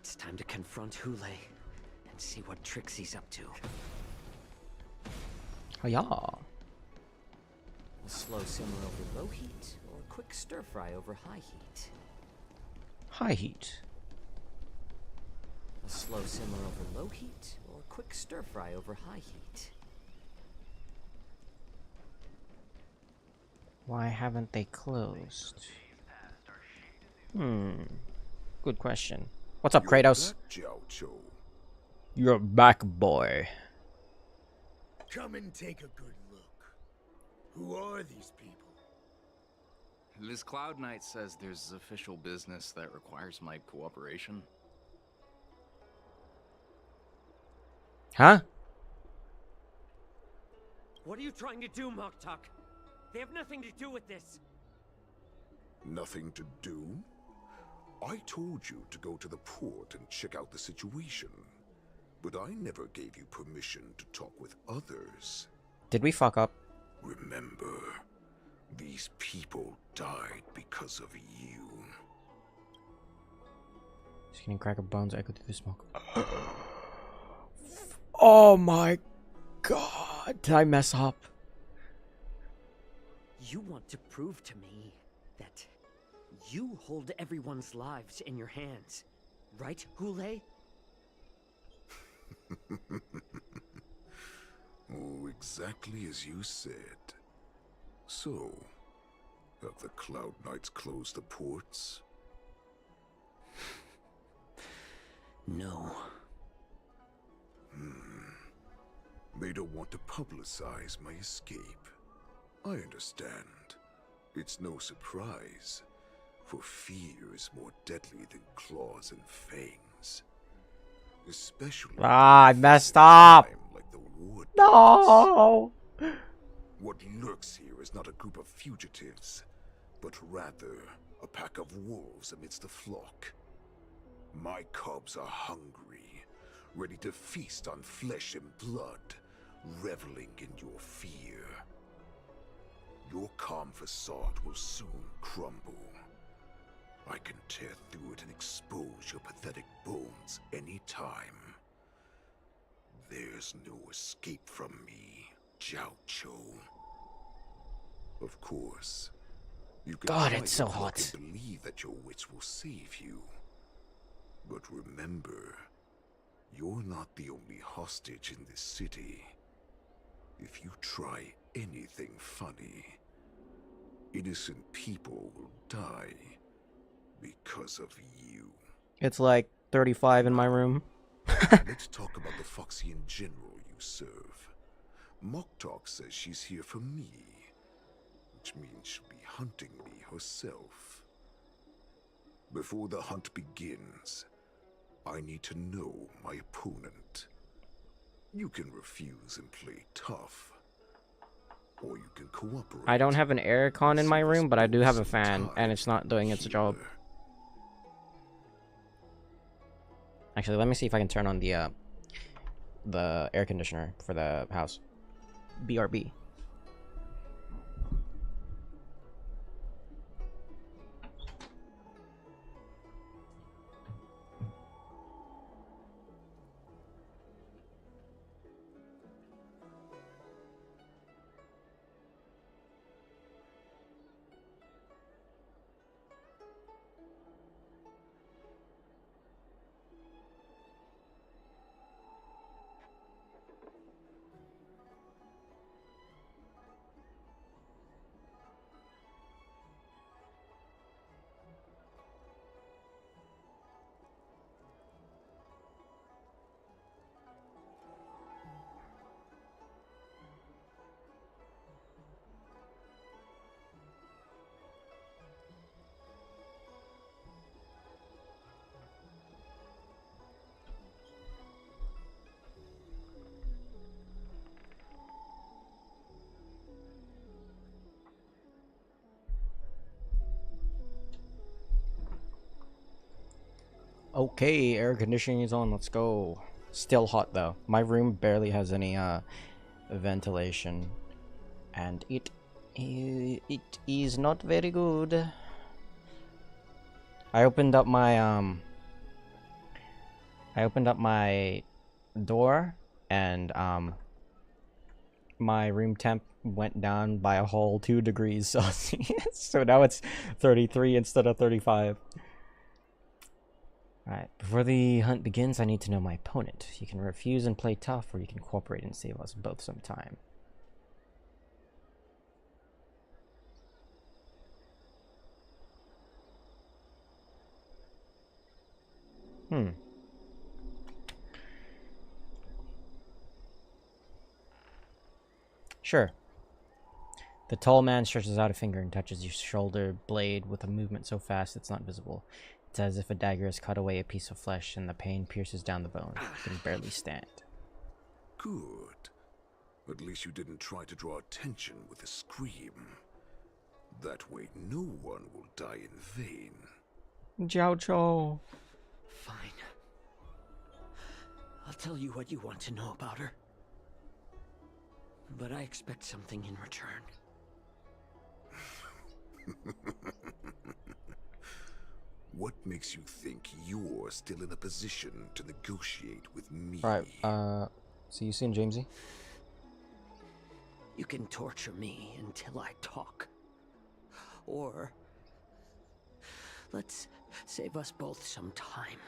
It's time to confront Hule and see what tricks he's up to. Oh yeah. A slow simmer over low heat, or a quick stir fry over high heat? High heat. A slow simmer over low heat, or a quick stir fry over high heat? Why haven't they closed? Good question. What's up, Kratos? You're back, boy. Come and take a good look. Who are these people? This Cloud Knight says there's official business that requires my cooperation. Huh? What are you trying to do, Moktok? They have nothing to do with this. Nothing to do? I told you to go to the port and check out the situation. But I never gave you permission to talk with others. Did we fuck up? Remember, these people died because of you. Skin cracker bones echo through the smoke. Oh my god. Did I mess up? You want to prove to me that you hold everyone's lives in your hands, right, Hule? Oh, exactly as you said. So, have the Cloud Knights closed the ports? No. They don't want to publicize my escape. I understand. It's no surprise, for fear is more deadly than claws and fangs. Especially I messed up. like the wood. No. What lurks here is not a group of fugitives, but rather a pack of wolves amidst the flock. My cubs are hungry, ready to feast on flesh and blood, reveling in your fear. Your calm facade will soon crumble. I can tear through it and expose your pathetic bones any time. There's no escape from me, Xianzhou. Of course, you can God, try it's so your luck hot. and believe that your wits will save you. But remember, you're not the only hostage in this city. If you try anything funny, innocent people will die because of you. It's like 35 in my room. Let's talk about the Foxian general you serve. Moktok says she's here for me, which means she'll be hunting me herself. Before the hunt begins, I need to know my opponent. You can refuse and play tough, or you can cooperate. I don't have an aircon in my room, but I do have a fan, and it's not doing its job. Actually, let me see if I can turn on the air conditioner for the house. BRB. Okay, air conditioning is on. Let's go. Still hot though. My room barely has any ventilation, and it is not very good. I opened up my door, and my room temp went down by a whole 2 degrees Celsius. So now it's 33 instead of 35. Alright, before the hunt begins, I need to know my opponent. You can refuse and play tough, or you can cooperate and save us both some time. Sure. The tall man stretches out a finger and touches your shoulder blade with a movement so fast it's not visible. It's as if a dagger has cut away a piece of flesh, and the pain pierces down the bone. You can barely stand. Good. At least you didn't try to draw attention with a scream. That way no one will die in vain. Xianzhou. Fine. I'll tell you what you want to know about her. But I expect something in return. What makes you think you're still in a position to negotiate with me? Alright, see you soon, Jamesy. You can torture me until I talk. Or let's save us both some time.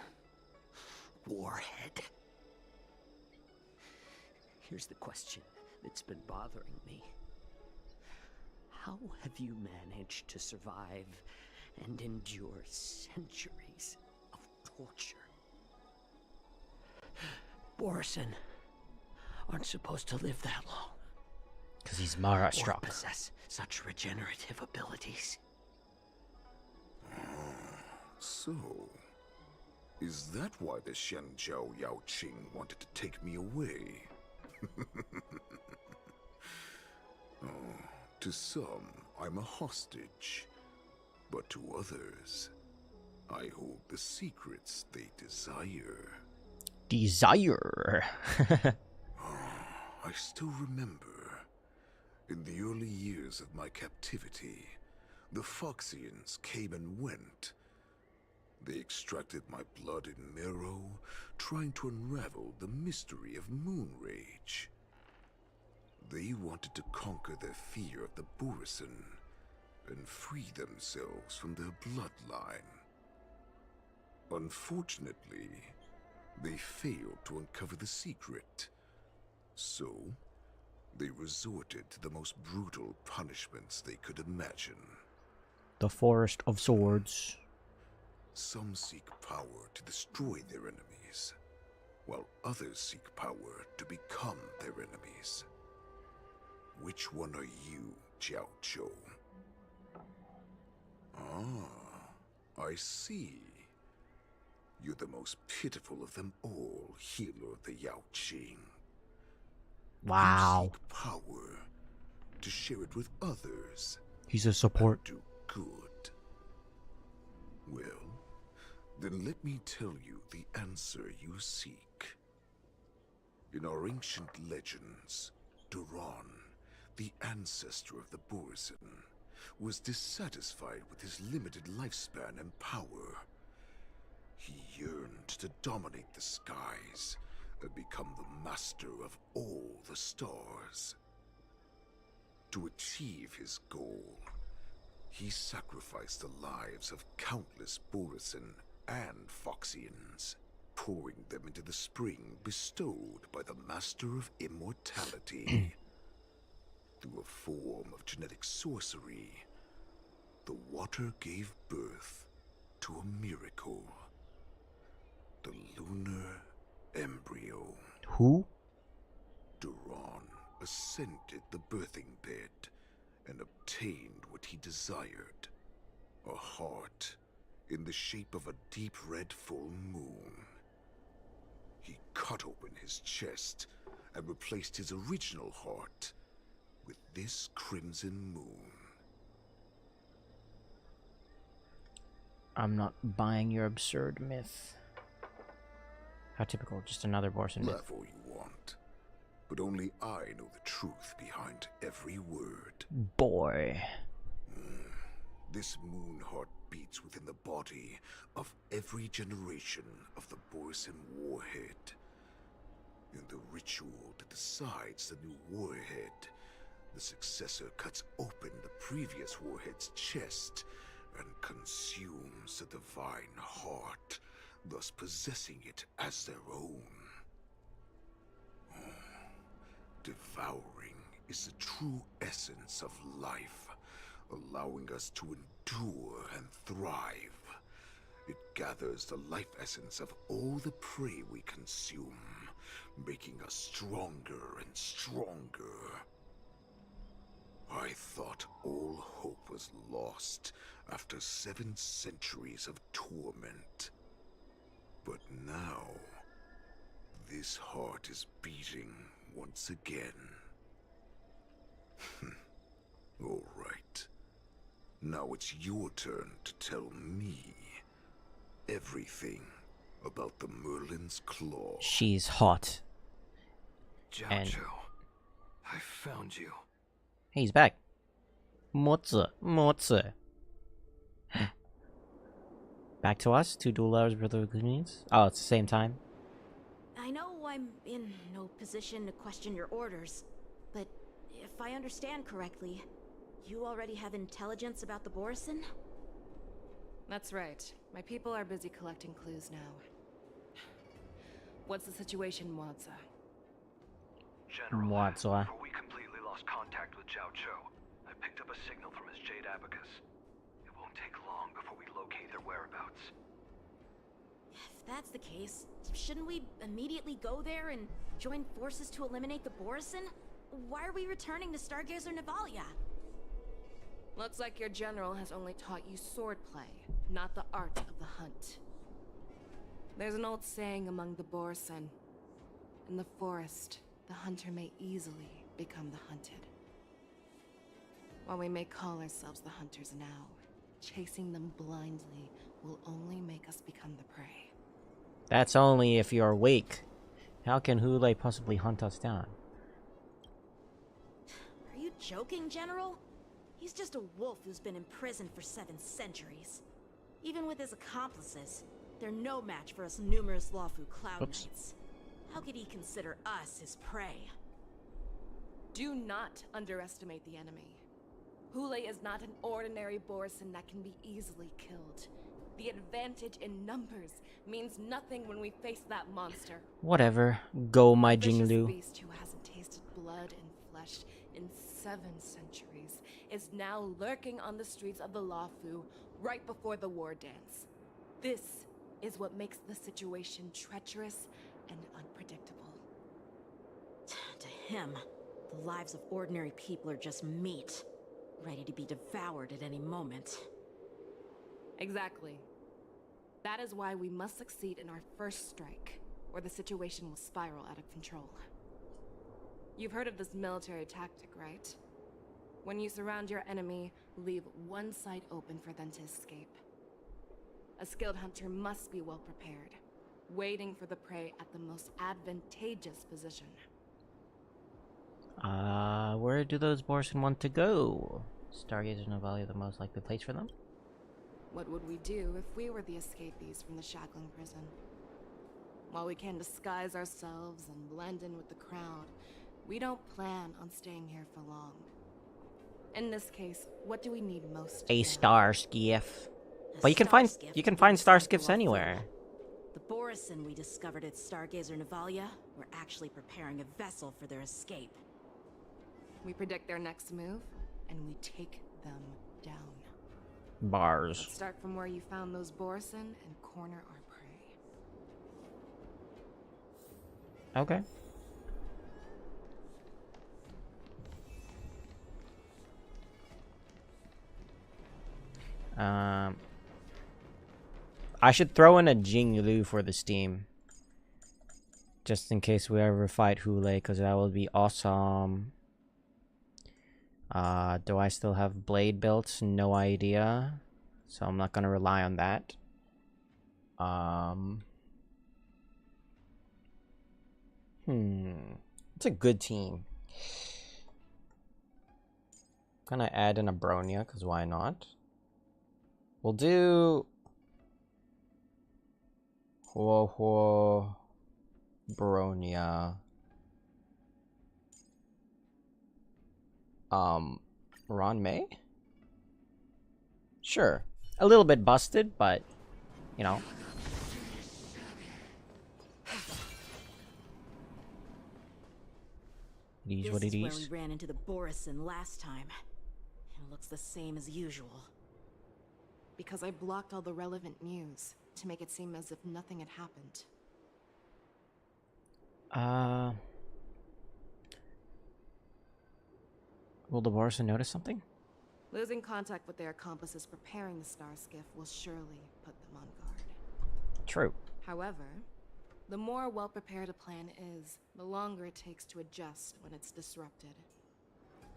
Warhead. Here's the question that's been bothering me. How have you managed to survive and endure centuries of torture? Borisin aren't supposed to live that long. Because he's Mara Or struck. possess such regenerative abilities. So, is that why the Xianzhou Yaoqing wanted to take me away? Oh, to some, I'm a hostage. But to others, I hold the secrets they desire. Desire. I still remember. In the early years of my captivity, the Foxians came and went. They extracted my blood and marrow, trying to unravel the mystery of moon rage. They wanted to conquer their fear of the Borisin and free themselves from their bloodline. Unfortunately, they failed to uncover the secret. So, they resorted to the most brutal punishments they could imagine. The Forest of Swords. Some seek power to destroy their enemies, while others seek power to become their enemies. Which one are you, Xianzhou? Ah, I see. You're the most pitiful of them all, healer of the Yaoqing. Wow. You seek power to share it with others. He's a support. Do good. Well, then let me tell you the answer you seek. In our ancient legends, Duran, the ancestor of the Borisin, was dissatisfied with his limited lifespan and power. He yearned to dominate the skies and become the master of all the stars. To achieve his goal, he sacrificed the lives of countless Borisin and Foxians, pouring them into the spring bestowed by the Master of Immortality. Through a form of genetic sorcery, the water gave birth to a miracle. The lunar embryo. Who? Duran ascended the birthing bed and obtained what he desired. A heart in the shape of a deep red full moon. He cut open his chest and replaced his original heart with this crimson moon. I'm not buying your absurd myth. How typical, just another Borisin myth. Laugh all you want, but only I know the truth behind every word. Boy. This moon heart beats within the body of every generation of the Borisin warhead. In the ritual that decides the new warhead, the successor cuts open the previous warhead's chest and consumes the divine heart, thus possessing it as their own. Devouring is the true essence of life, allowing us to endure and thrive. It gathers the life essence of all the prey we consume, making us stronger and stronger. I thought all hope was lost after 7 centuries of torment. But now, this heart is beating once again. All right. Now it's your turn to tell me everything about the Merlin's Claw. She's hot. Xianzhou, I found you. Hey, he's back. Mozi. Back to us? Two dual lovers, brother needs? Oh, it's the same time. I know I'm in no position to question your orders, but if I understand correctly, you already have intelligence about the Borison? That's right. My people are busy collecting clues now. What's the situation, Mozi? General, What's that? before we completely lost contact with Xianzhou, I picked up a signal from his Jade Abacus. It won't take long before we locate their whereabouts. If that's the case, shouldn't we immediately go there and join forces to eliminate the Borison? Why are we returning to Stargazer Navalia? Looks like your general has only taught you swordplay, not the art of the hunt. There's an old saying among the Borison. In the forest, the hunter may easily become the hunted. While we may call ourselves the hunters now, chasing them blindly will only make us become the prey. That's only if you're awake. How can Hule possibly hunt us down? Are you joking, General? He's just a wolf who's been imprisoned for 7 centuries. Even with his accomplices, they're no match for us numerous Lawfu Cloud Knights. How could he consider us his prey? Do not underestimate the enemy. Hule is not an ordinary Borison that can be easily killed. The advantage in numbers means nothing when we face that monster. Whatever. Go, my Vicious Jinglu. beast who hasn't tasted blood and flesh in 7 centuries is now lurking on the streets of the Lawfu right before the war dance. This is what makes the situation treacherous and unpredictable. To him, the lives of ordinary people are just meat, ready to be devoured at any moment. Exactly. That is why we must succeed in our first strike, or the situation will spiral out of control. You've heard of this military tactic, right? When you surround your enemy, leave one side open for them to escape. A skilled hunter must be well prepared, waiting for the prey at the most advantageous position. Where do those Borson want to go? Stargazer Navalia the most likely place for them? What would we do if we were the escapees from the shackling prison? While we can disguise ourselves and blend in with the crowd, we don't plan on staying here for long. In this case, what do we need most? A star skiff. But you can find star skiffs anywhere. The Borison we discovered at Stargazer Navalia were actually preparing a vessel for their escape. We predict their next move, and we take them down. Bars. Let's start from where you found those Borison and corner our prey. Okay. I should throw in a Jinglu for this team. Just in case we ever fight Hule, because that would be awesome. Do I still have Blade built? No idea. So I'm not gonna rely on that. It's a good team. Gonna add in a Bronya, because why not? We'll do Ho Bronya. Ron May? Sure. A little bit busted, but you know. It is what it This is is. where we ran into the Borison last time. It looks the same as usual. Because I blocked all the relevant news to make it seem as if nothing had happened. Will the Borison notice something? Losing contact with their accomplices preparing the star skiff will surely put them on guard. True. However, the more well-prepared a plan is, the longer it takes to adjust when it's disrupted.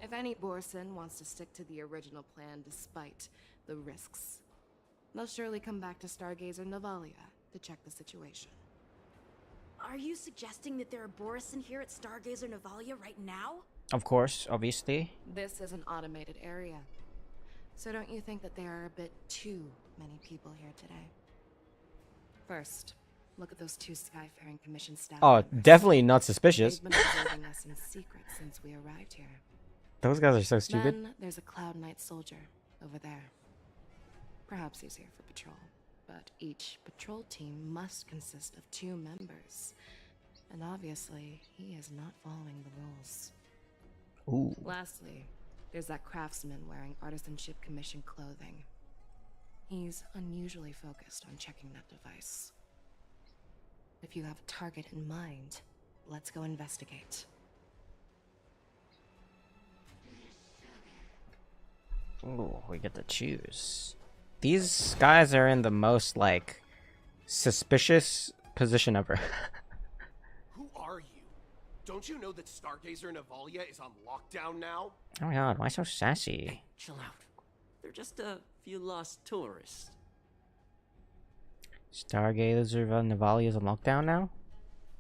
If any Borson wants to stick to the original plan despite the risks, they'll surely come back to Stargazer Navalia to check the situation. Are you suggesting that there are Borison here at Stargazer Navalia right now? Of course, obviously. This is an automated area, so don't you think that there are a bit too many people here today? First, look at those 2 Skyfaring Commission staff Oh, members. definitely not suspicious. They've been observing us in secret since we arrived here. Those guys are so stupid. Then there's a Cloud Knight soldier over there. Perhaps he's here for patrol, but each patrol team must consist of 2 members. And obviously, he is not following the rules. Ooh. Lastly, there's that craftsman wearing Artisanship Commission clothing. He's unusually focused on checking that device. If you have a target in mind, let's go investigate. Ooh, we get to choose. These guys are in the most, like, suspicious position ever. Who are you? Don't you know that Stargazer Navalia is on lockdown now? Oh my god, why so sassy? Chill out. They're just a few lost tourists. Stargazer Navalia is on lockdown now?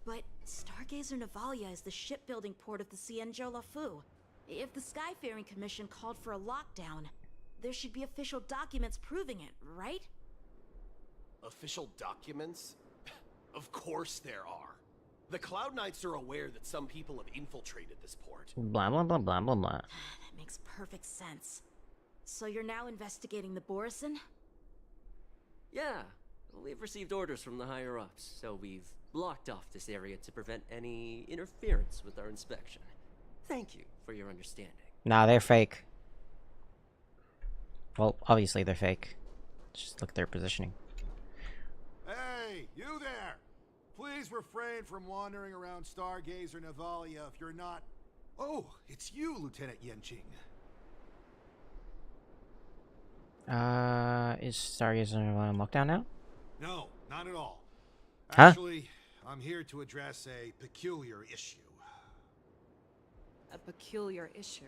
But Stargazer Navalia is the shipbuilding port of the Xianzhou Lafu. If the Skyfaring Commission called for a lockdown, there should be official documents proving it, right? Official documents? Of course there are. The Cloud Knights are aware that some people have infiltrated this port. Blah blah blah blah blah blah. That makes perfect sense. So you're now investigating the Borison? Yeah, we've received orders from the higher-ups, so we've blocked off this area to prevent any interference with our inspection. Thank you for your understanding. Nah, they're fake. Well, obviously they're fake. Just look at their positioning. Hey, you there! Please refrain from wandering around Stargazer Navalia if you're not... Oh, it's you, Lieutenant Yanqing. Is Stargazer on lockdown now? No, not at all. Huh? Actually, I'm here to address a peculiar issue. A peculiar issue?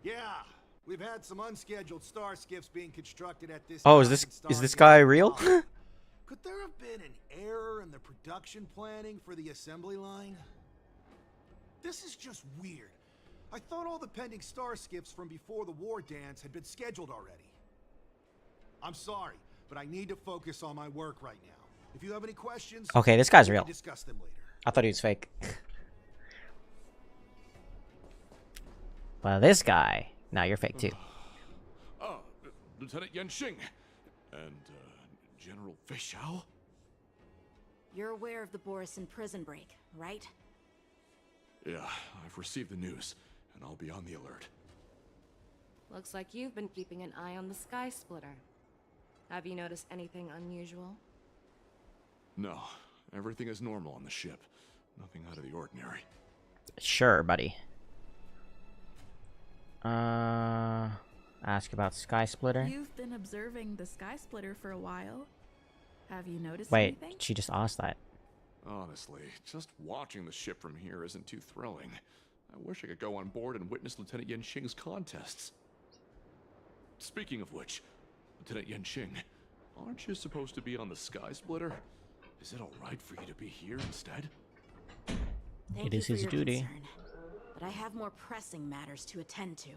Yeah, we've had some unscheduled star skiffs being constructed at this... Oh, is this guy real? Could there have been an error in the production planning for the assembly line? This is just weird. I thought all the pending star skiffs from before the war dance had been scheduled already. I'm sorry, but I need to focus on my work right now. If you have any questions, Okay, this guy's we real. can discuss them later. I thought he was fake. Well, this guy. Now you're fake too. Lieutenant Yanqing and General Feixiao. You're aware of the Borison prison break, right? Yeah, I've received the news, and I'll be on the alert. Looks like you've been keeping an eye on the Sky Splitter. Have you noticed anything unusual? No, everything is normal on the ship. Nothing out of the ordinary. Sure, buddy. Ask about Sky Splitter. You've been observing the Sky Splitter for a while. Have you noticed Wait, anything? she just asked that. Honestly, just watching the ship from here isn't too thrilling. I wish I could go on board and witness Lieutenant Yanqing's contests. Speaking of which, Lieutenant Yanqing, aren't you supposed to be on the Sky Splitter? Is it alright for you to be here instead? Thank It you is for his your duty. concern, but I have more pressing matters to attend to.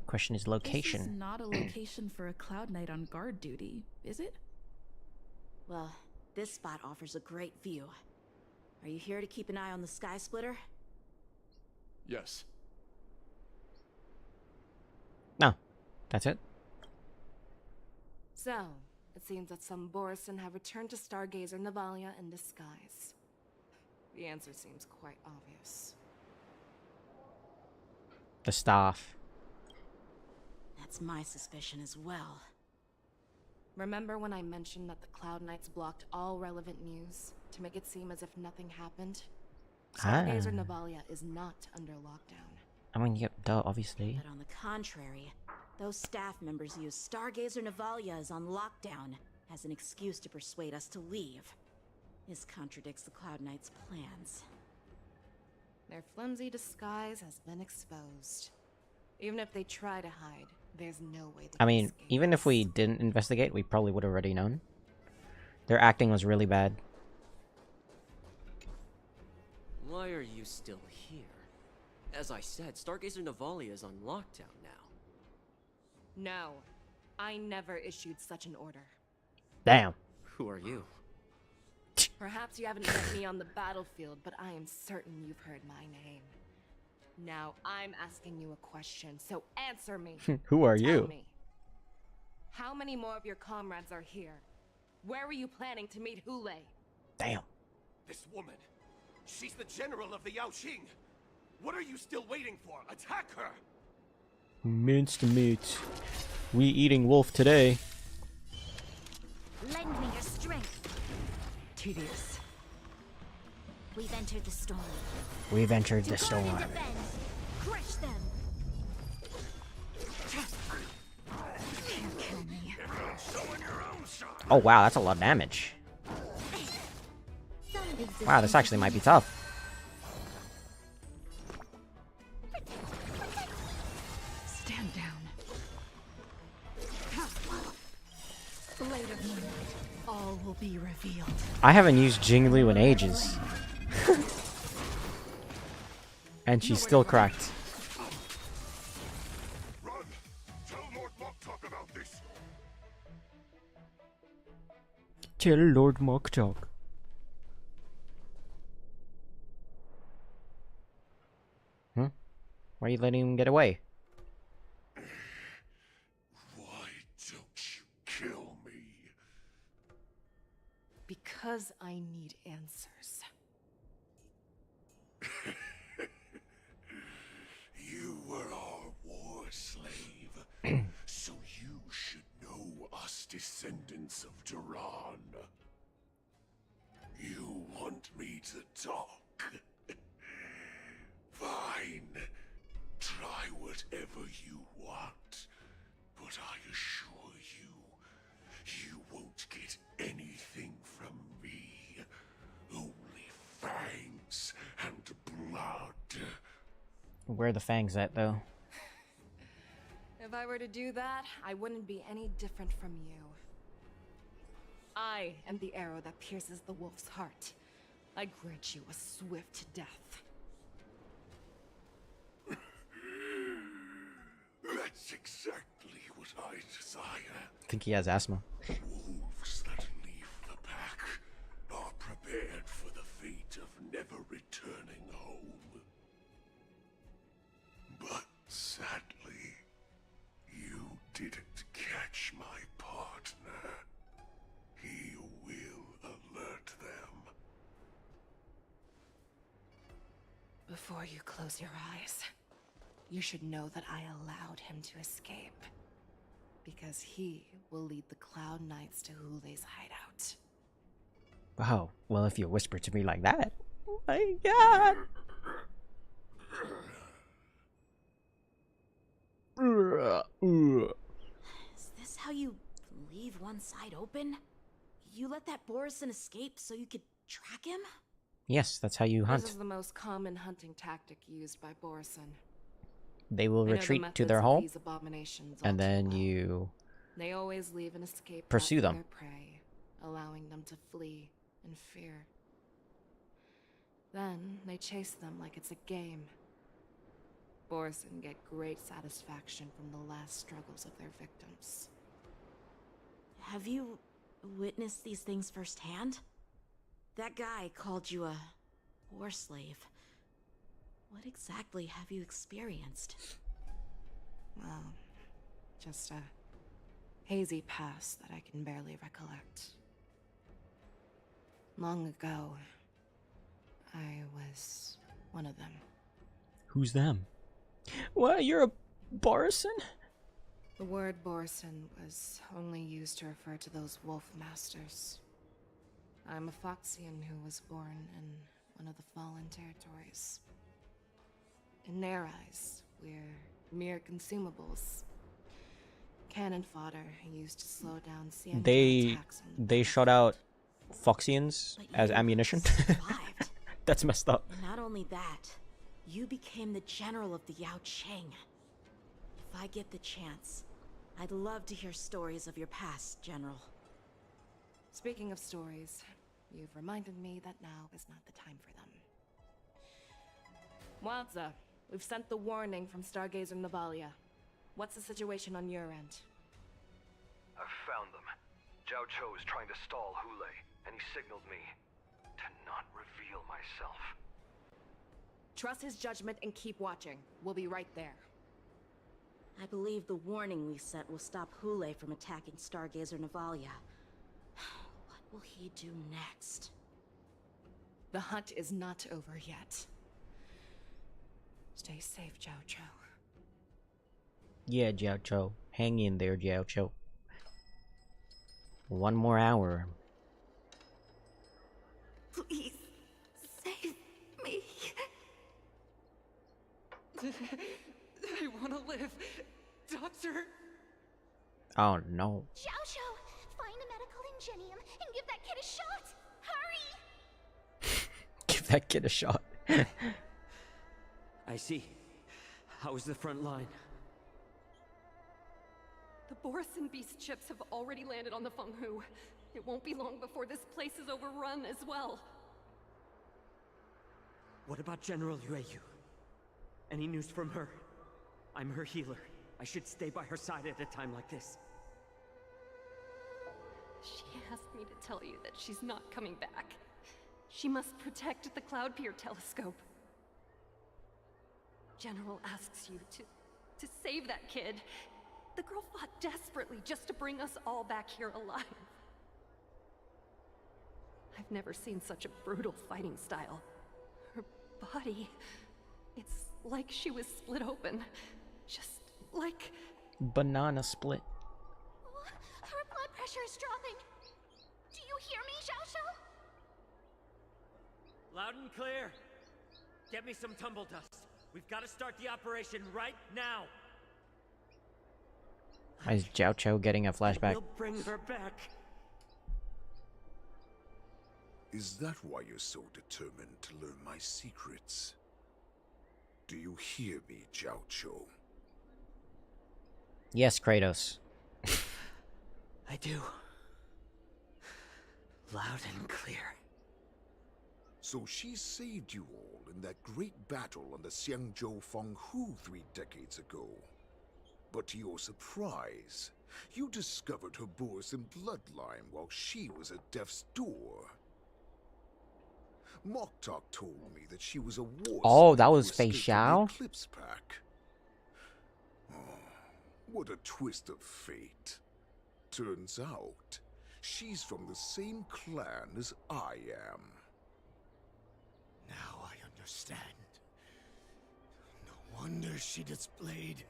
Question is This is location. not a location for a Cloud Knight on guard duty, is it? Well, this spot offers a great view. Are you here to keep an eye on the Sky Splitter? Yes. No, that's it. So, it seems that some Borison have returned to Stargazer Navalia in disguise. The answer seems quite obvious. The staff. That's my suspicion as well. Remember when I mentioned that the Cloud Knights blocked all relevant news to make it seem as if nothing happened? Stargazer Navalia is not under lockdown. I mean, yep, duh, obviously. But on the contrary, those staff members use Stargazer Navalia is on lockdown as an excuse to persuade us to leave. This contradicts the Cloud Knight's plans. Their flimsy disguise has been exposed. Even if they try to hide, there's no way they I can mean, escape even if us. we didn't investigate, we probably would have already known. Their acting was really bad. Why are you still here? As I said, Stargazer Navalia is on lockdown now. No, I never issued such an order. Damn. Who are you? Perhaps you haven't met me on the battlefield, but I am certain you've heard my name. Now I'm asking you a question, so answer me. Who are Tell you? me, how many more of your comrades are here? Where were you planning to meet Hule? Damn. This woman, she's the general of the Yaoqing. What are you still waiting for? Attack her! Minced meat. We eating wolf today. Lend me your strength. Tedious. We've entered the storm. We've entered To the guard storm. and defend. Crush them. Can't kill me. Oh wow, that's a lot of damage. Some existence Wow, this actually might be tough. Stand down. Later tonight, all will be revealed. I haven't used Jinglu in ages. And she's still cracked. Run! Tell Lord Moktok about this! Tell Lord Moktok. Why are you letting him get away? Why don't you kill me? Because I need answers. You were our war slave, so you should know us descendants of Duran. You want me to talk? Fine. Try whatever you want, but I assure you, you won't get anything from me. Only fangs and blood. Where are the fangs at, though? If I were to do that, I wouldn't be any different from you. I am the arrow that pierces the wolf's heart. I grant you a swift death. That's exactly what I desire. I think he has asthma. Wolves that leave the pack are prepared for the fate of never returning home. But sadly, you didn't catch my partner. He will alert them. Before you close your eyes, you should know that I allowed him to escape. Because he will lead the Cloud Knights to Hule's hideout. Wow. Well, if you whisper to me like that. Oh my god. Is this how you leave one side open? You let that Borison escape so you could track him? Yes, that's how you This hunt. is the most common hunting tactic used by Borison. They will I know the retreat to methods their of home, these abominations all and too then well. you They always leave an escape pursue route for them. their prey, allowing them to flee in fear. Then they chase them like it's a game. Borison get great satisfaction from the last struggles of their victims. Have you witnessed these things firsthand? That guy called you a war slave. What exactly have you experienced? Well, just a hazy past that I can barely recollect. Long ago, I was one of them. Who's them? What? You're a Borison? The word Borison was only used to refer to those wolf masters. I'm a Foxian who was born in one of the fallen territories. In their eyes, we're mere consumables. Cannon fodder used to slow down Xianzhou attacks on the They shut out Foxians as ammunition. That's messed up. And not only that, you became the general of the Yao Qing. If I get the chance, I'd love to hear stories of your past, General. Speaking of stories, you've reminded me that now is not the time for them. Wadza, we've sent the warning from Stargazer Navalia. What's the situation on your end? I've found them. Zhao Chou is trying to stall Hule, and he signaled me to not reveal myself. Trust his judgment and keep watching. We'll be right there. I believe the warning we sent will stop Hule from attacking Stargazer Navalia. What will he do next? The hunt is not over yet. Stay safe, Zhao Chou. Yeah, Jiao Chou. Hang in there, Jiao Chou. One more hour. Please, save me. I want to live. Doctor. Oh no. Xianzhou, find a medical ingenium and give that kid a shot. Hurry! Give that kid a shot. I see. How is the front line? The Borisin beast ships have already landed on the Fenghu. It won't be long before this place is overrun as well. What about General Yueyu? Any news from her? I'm her healer. I should stay by her side at a time like this. She asked me to tell you that she's not coming back. She must protect the Cloud Pier telescope. General asks you to save that kid. The girl fought desperately just to bring us all back here alive. I've never seen such a brutal fighting style. Her body, it's like she was split open. Just like... Banana split. Her blood pressure is dropping. Do you hear me, Xiaoxiao? Loud and clear. Get me some tumble dust. We've got to start the operation right now. Is Jiao Chou getting a flashback? We'll bring her back. Is that why you're so determined to learn my secrets? Do you hear me, Zhao Chou? Yes, Kratos. I do. Loud and clear. So she saved you all in that great battle on the Xianzhou Fenghu 3 decades ago. But to your surprise, you discovered her Borisin bloodline while she was at death's door. Moktok told me that she was a war Oh, that was Fei Fei Xiao? Eclipse Pack. Oh, what a twist of fate. Turns out, she's from the same clan as I am. Now I understand. No wonder she displayed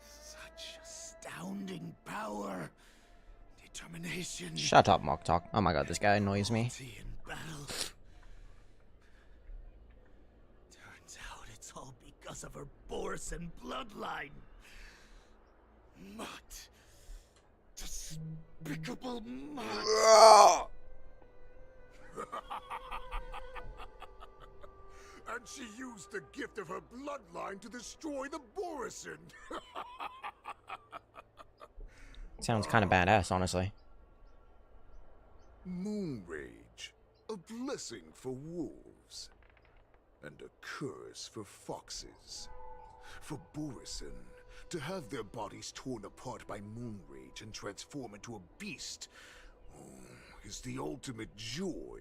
such astounding power, determination. Shut up, Moktok. Oh my god, this guy annoys me. In battle. Turns out it's all because of her Borisin bloodline. Mutt. Despicable mutt. And she used the gift of her bloodline to destroy the Borisin. Sounds kind of badass, honestly. Moon Rage, a blessing for wolves, and a curse for foxes. For Borisin, to have their bodies torn apart by Moon Rage and transform into a beast is the ultimate joy.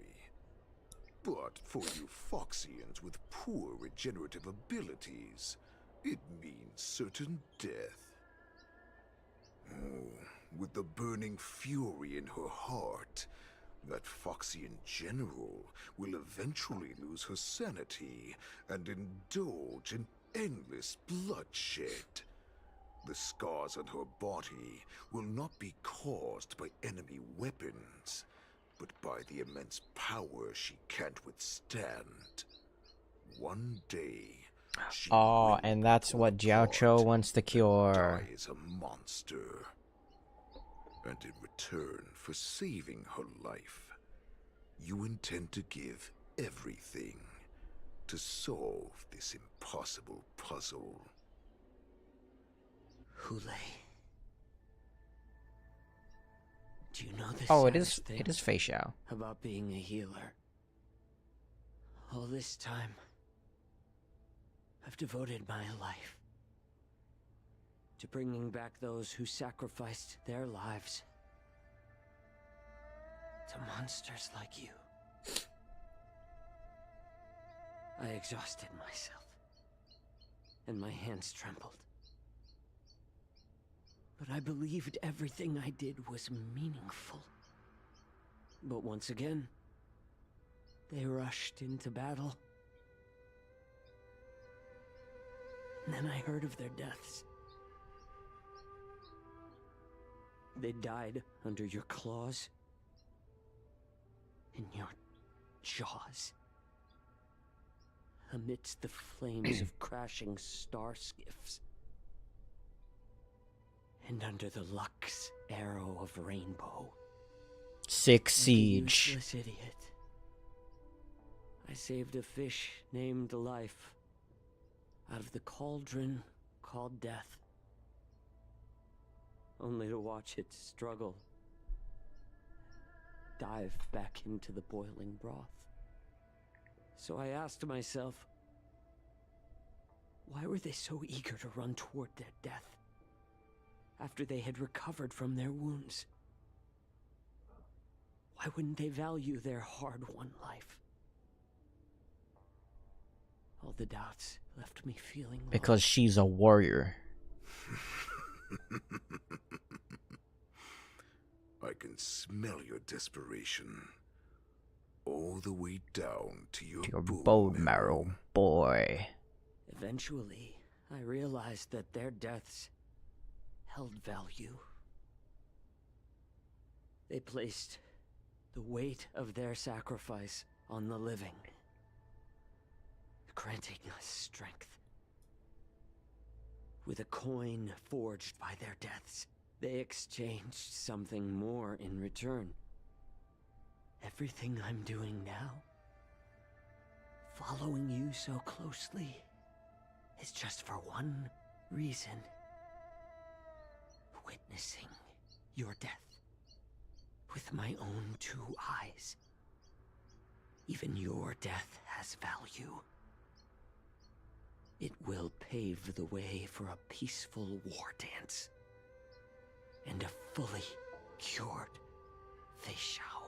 But for you Foxians with poor regenerative abilities, it means certain death. Oh, with the burning fury in her heart, that Foxian general will eventually lose her sanity and indulge in endless bloodshed. The scars on her body will not be caused by enemy weapons, but by the immense power she can't withstand. One day, she Oh, and that's what Jiao Chou wants to cure. die as a monster. And in return for saving her life, you intend to give everything to solve this impossible puzzle. Hule. Do you know this? Oh, it is Fei Xiao. About being a healer. All this time, I've devoted my life to bringing back those who sacrificed their lives to monsters like you. I exhausted myself, and my hands trembled. But I believed everything I did was meaningful. But once again, they rushed into battle. And then I heard of their deaths. They died under your claws, in your jaws, amidst the flames of crashing star skiffs, and under the Lux arrow of Rainbow. Sick Like a siege. useless idiot, I saved a fish named Life out of the cauldron called Death, only to watch it struggle, dive back into the boiling broth. So I asked myself, why were they so eager to run toward their death after they had recovered from their wounds? Why wouldn't they value their hard-won life? All the doubts left me feeling low. Because she's a warrior. I can smell your desperation. All the way down to your Bone marrow, boy. Eventually, I realized that their deaths held value. They placed the weight of their sacrifice on the living, granting us strength. With a coin forged by their deaths, they exchanged something more in return. Everything I'm doing now, following you so closely, is just for one reason. Witnessing your death with my own two eyes. Even your death has value. It will pave the way for a peaceful war dance and a fully cured Fei Xiao.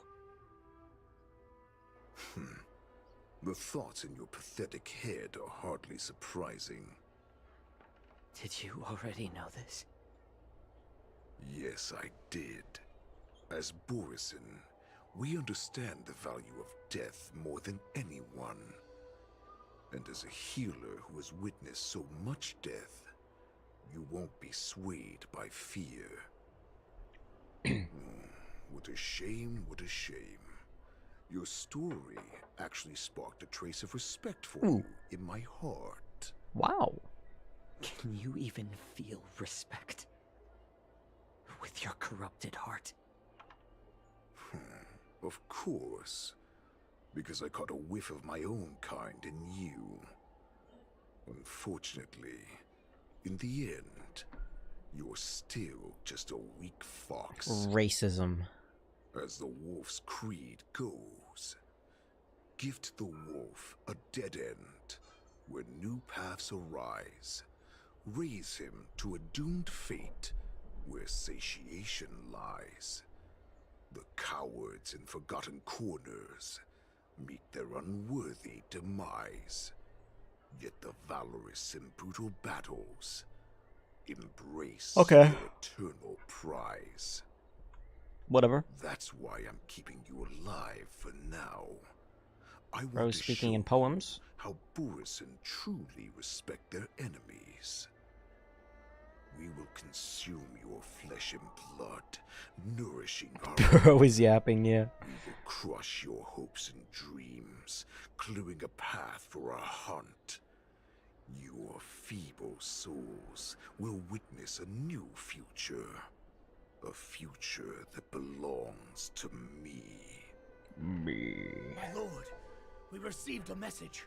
The thoughts in your pathetic head are hardly surprising. Did you already know this? Yes, I did. As Borisin, we understand the value of death more than anyone. And as a healer who has witnessed so much death, you won't be swayed by fear. What a shame, what a shame. Your story actually sparked a trace of respect for you in my heart. Wow. Can you even feel respect with your corrupted heart? Of course. Because I caught a whiff of my own kind in you. Unfortunately, in the end, you're still just a weak fox. Racism. As the wolf's creed goes, gift the wolf a dead end where new paths arise. Raise him to a doomed fate where satiation lies. The cowards in forgotten corners meet their unworthy demise. Yet the valorous in brutal battles embrace their eternal prize. Whatever. That's why I'm keeping you alive for now. I want Rose to speaking show in poems. how Borisin truly respect their enemies. We will consume your flesh and blood, nourishing our Bro is yapping, yeah. We will crush your hopes and dreams, clearing a path for our hunt. Your feeble souls will witness a new future. A future that belongs to me. Me. My lord, we received a message.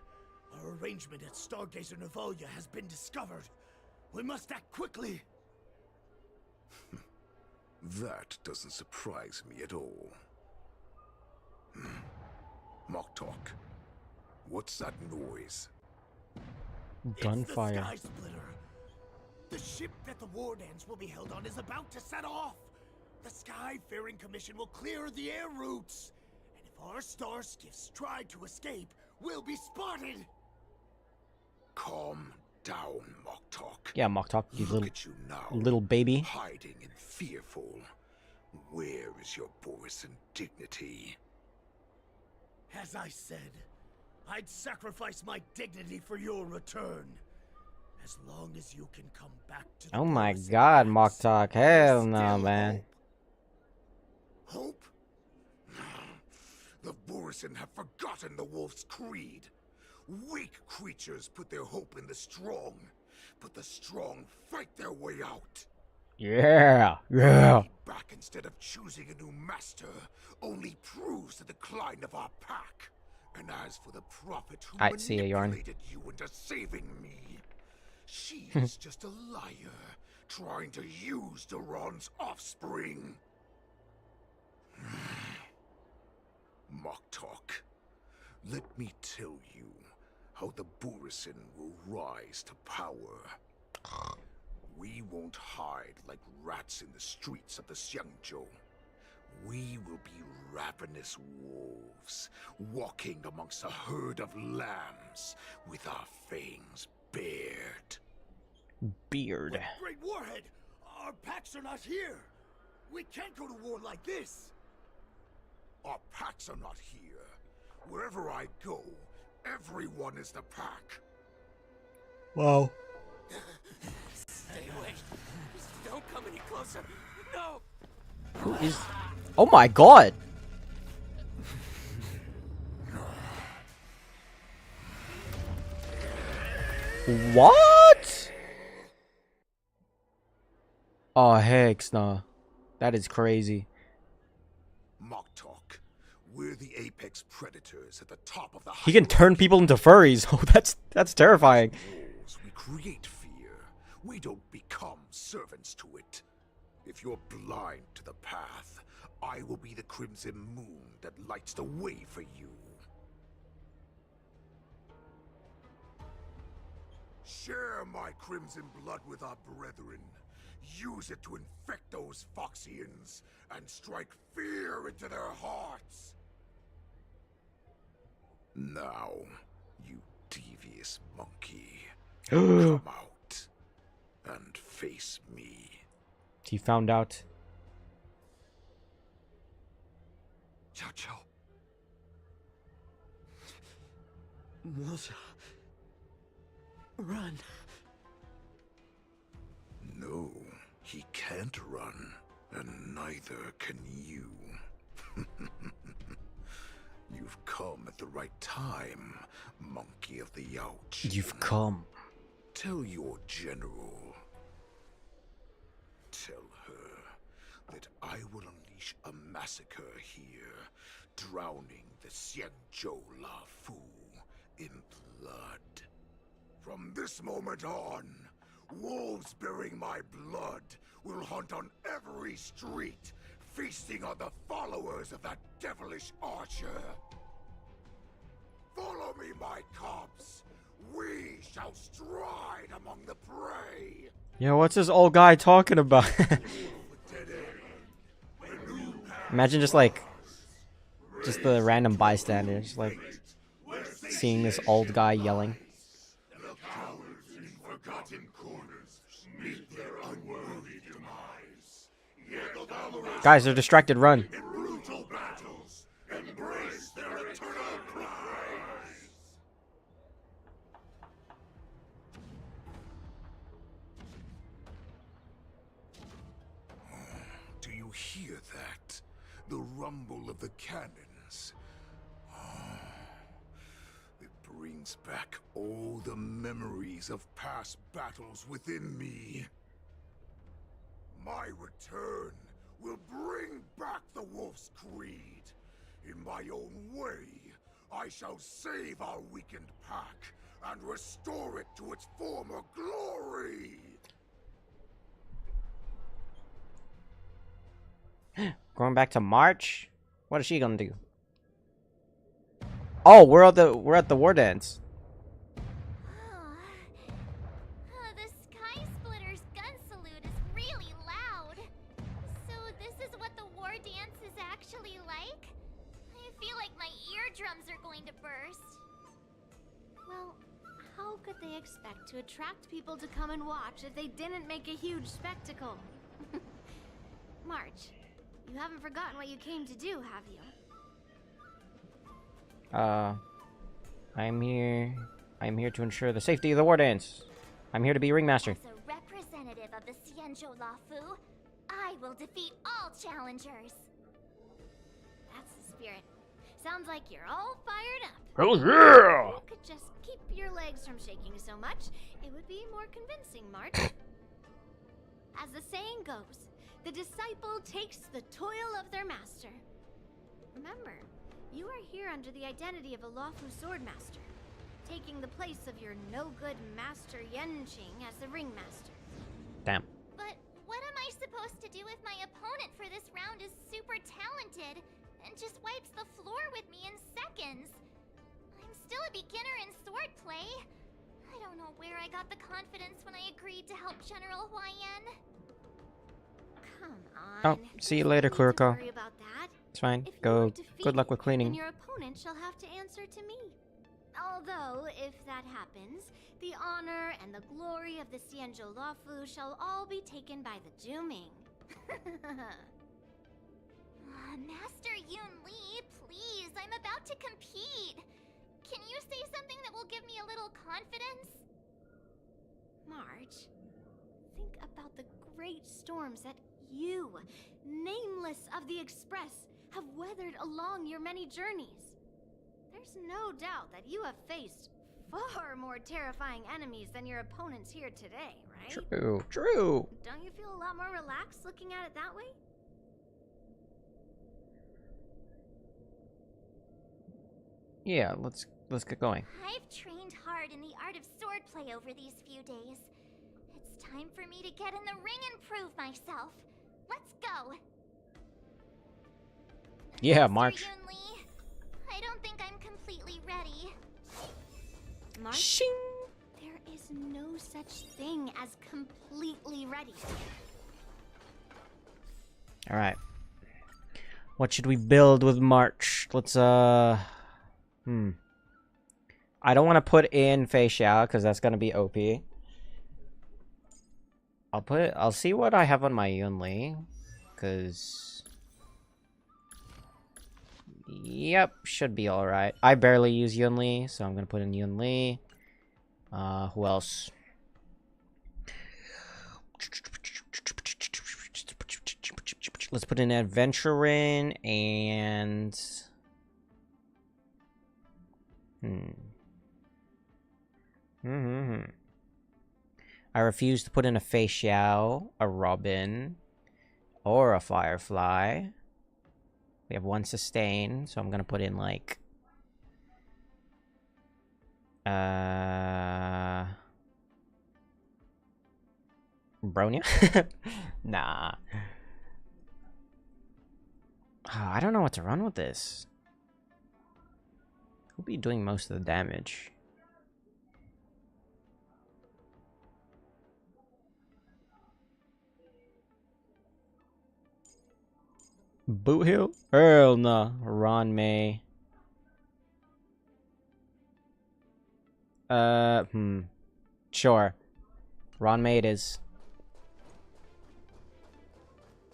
Our arrangement at Stargazer Navalia has been discovered. We must act quickly. That doesn't surprise me at all. Moktok, what's that noise? Gunfire. It's the Sky Splitter. The ship that the Wardans will be held on is about to set off. The Skyfaring Commission will clear the air routes. And if our star skiffs try to escape, we'll be spotted. Calm down, Moktok. Yeah, Moktok, you Look little at you now, little baby. hiding and fearful. Where is your Borisan dignity? As I said, I'd sacrifice my dignity for your return. As long as you can come back to the Oh my god, Moktok. Hell no, man. Hope? The Borisan have forgotten the wolf's creed. Weak creatures put their hope in the strong, but the strong fight their way out. Yeah, yeah. Back instead of choosing a new master only proves the decline of our pack. And as for the prophet who I see a yarn. manipulated you into saving me, she's just a liar trying to use Duran's offspring. Moktok, let me tell you how the Borisan will rise to power. We won't hide like rats in the streets of the Xianzhou. We will be ravenous wolves, walking amongst a herd of lambs with our fangs bared. Beard. Great Warhead! Our packs are not here! We can't go to war like this! Our packs are not here. Wherever I go, everyone is the pack. Wow. Stay away. Don't come any closer. No! Who is... Oh my god! What? Oh, heck, nah. That is crazy. Moktok, we're the apex predators at the top of the He can turn people into furries. Oh, that's terrifying. wolves. We create fear. We don't become servants to it. If you're blind to the path, I will be the crimson moon that lights the way for you. Share my crimson blood with our brethren. Use it to infect those Foxians and strike fear into their hearts. Now, you devious monkey, come out and face me. He found out. Xianzhou. Milsa. Run. No, he can't run, and neither can you. You've come at the right time, monkey of the Ouch. You've come. Tell your general. Tell her that I will unleash a massacre here, drowning the Xianzhou La Fu in blood. From this moment on, wolves bearing my blood will hunt on every street, feasting on the followers of that devilish archer. Follow me, my cubs. We shall stride among the prey. Yeah, what's this old guy talking about? Imagine just the random bystander, just like seeing this old guy yelling. Guys, they're distracted. Run. Do you hear that? The rumble of the cannons. It brings back all the memories of past battles within me. My return will bring back the wolf's creed. In my own way, I shall save our weakened pack and restore it to its former glory! Going back to March? What is she gonna do? Oh, we're at the war dance. The Sky Splitter's gun salute is really loud. So this is what the war dance is actually like? I feel like my eardrums are going to burst. Well, how could they expect to attract people to come and watch if they didn't make a huge spectacle? March, you haven't forgotten what you came to do, have you? I'm here to ensure the safety of the war dance. I'm here to be ringmaster. As a representative of the Xianzhou Lafu, I will defeat all challengers. That's the spirit. Sounds like you're all fired up. Oh yeah! If you could just keep your legs from shaking so much, it would be more convincing, March. As the saying goes, the disciple takes the toil of their master. Remember, you are here under the identity of a Lafu swordmaster, taking the place of your no-good master Yanqing as the ringmaster. Damn. But what am I supposed to do if my opponent for this round is super talented and just wipes the floor with me in seconds? I'm still a beginner in swordplay. I don't know where I got the confidence when I agreed to help General Huayan. Come on. Oh, see you later, Kuriko. Worry about that. It's fine. If you Go. are defeated, Good luck with cleaning. then your opponent shall have to answer to me. Although, if that happens, the honor and the glory of the Xianzhou Lafu shall all be taken by the Juming. Master Yun Li, please, I'm about to compete. Can you say something that will give me a little confidence? March, think about the great storms that you, nameless of the Express, have weathered along your many journeys. There's no doubt that you have faced far more terrifying enemies than your opponents here today, right? True. Don't you feel a lot more relaxed looking at it that way? Yeah, let's get going. I've trained hard in the art of swordplay over these few days. It's time for me to get in the ring and prove myself. Let's go. Yeah, March. Yun Li, I don't think I'm completely ready. March? Shing. There is no such thing as completely ready. All right. What should we build with March? Let's I don't want to put in Fei Xiao because that's gonna be OP. I'll see what I have on my Yunli, because yep, should be all right. I barely use Yunli, so I'm gonna put in Yunli. Who else? Let's put in Adventurin and I refuse to put in a Fei Xiao, a Robin, or a Firefly. We have one sustain, so I'm gonna put in like Bronya? Nah. I don't know what to run with this. Who'll be doing most of the damage? Boot Hill? Hell nah. Ron May. Sure. Ron May it is.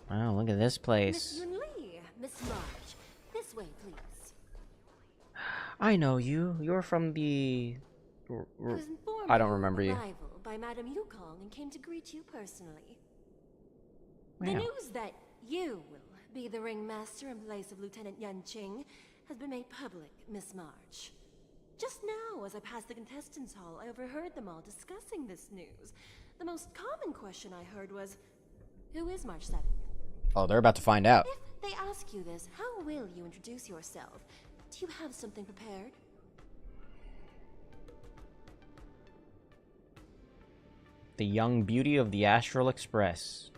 Wow, look at this place. Miss Yun Li, Miss March, this way, please. I know you. You're from the... I don't remember you. Arrival by Madame Yukong and came to greet you personally. Wow. The news that you will be the ringmaster in place of Lieutenant Yanqing has been made public, Miss March. Just now, as I passed the contestants' hall, I overheard them all discussing this news. The most common question I heard was, who is March 7th? Oh, they're about to find out. If they ask you this, how will you introduce yourself? Do you have something prepared? The young beauty of the Astral Express.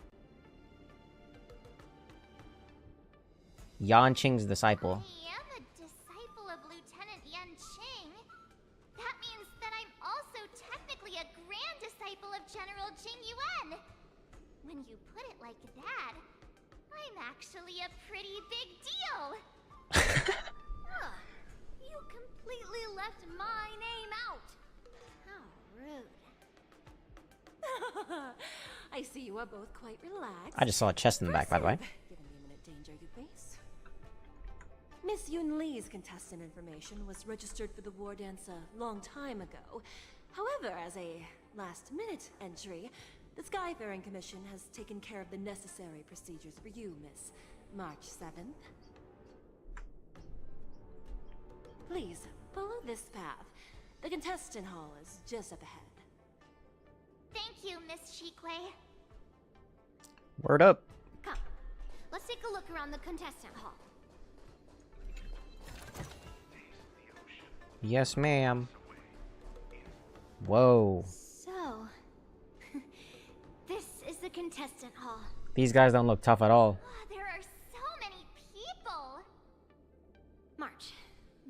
Yanqing's disciple. I am a disciple of Lieutenant Yanqing. That means that I'm also technically a grand disciple of General Jing Yuan. When you put it like that, I'm actually a pretty big deal. Ugh, you completely left my name out. How rude. I see you are both quite relaxed. I just saw a chest in the back, by the way. Give me a minute, danger, you face. Miss Yun Li's contestant information was registered for the war dance a long time ago. However, as a last-minute entry, the Skyfaring Commission has taken care of the necessary procedures for you, Miss. March 7th. Please, follow this path. The contestant hall is just up ahead. Thank you, Miss Shikwe. Word up. Come, let's take a look around the contestant hall. Yes, ma'am. Whoa. So, this is the contestant hall. These guys don't look tough at all. There are so many people. March,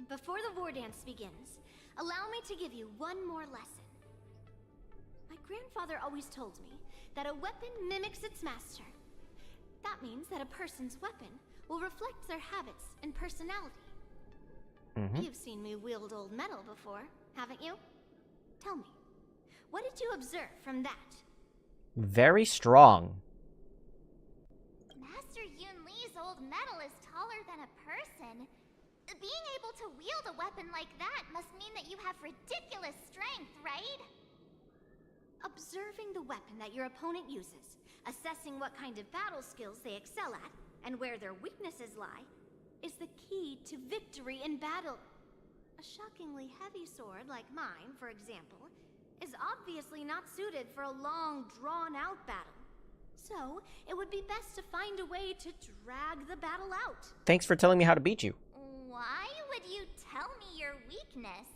before the war dance begins, allow me to give you one more lesson. My grandfather always told me that a weapon mimics its master. That means that a person's weapon will reflect their habits and personality. You've seen me wield old metal before, haven't you? Tell me, what did you observe from that? Very strong. Master Yun Li's old metal is taller than a person. Being able to wield a weapon like that must mean that you have ridiculous strength, right? Observing the weapon that your opponent uses, assessing what kind of battle skills they excel at, and where their weaknesses lie, is the key to victory in battle. A shockingly heavy sword like mine, for example, is obviously not suited for a long, drawn-out battle. So, it would be best to find a way to drag the battle out. Thanks for telling me how to beat you. Why would you tell me your weakness?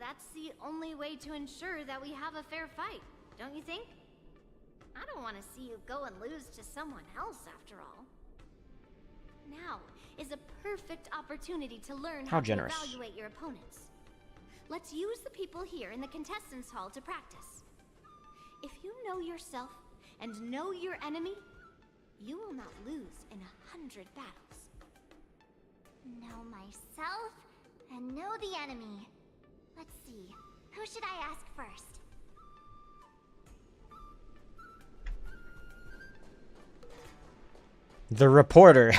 That's the only way to ensure that we have a fair fight, don't you think? I don't want to see you go and lose to someone else, after all. Now is a perfect opportunity to learn how to evaluate your opponents. Let's use the people here in the contestants hall to practice. If you know yourself and know your enemy, you will not lose in 100 battles. Know myself and know the enemy. Let's see, who should I ask first? The reporter.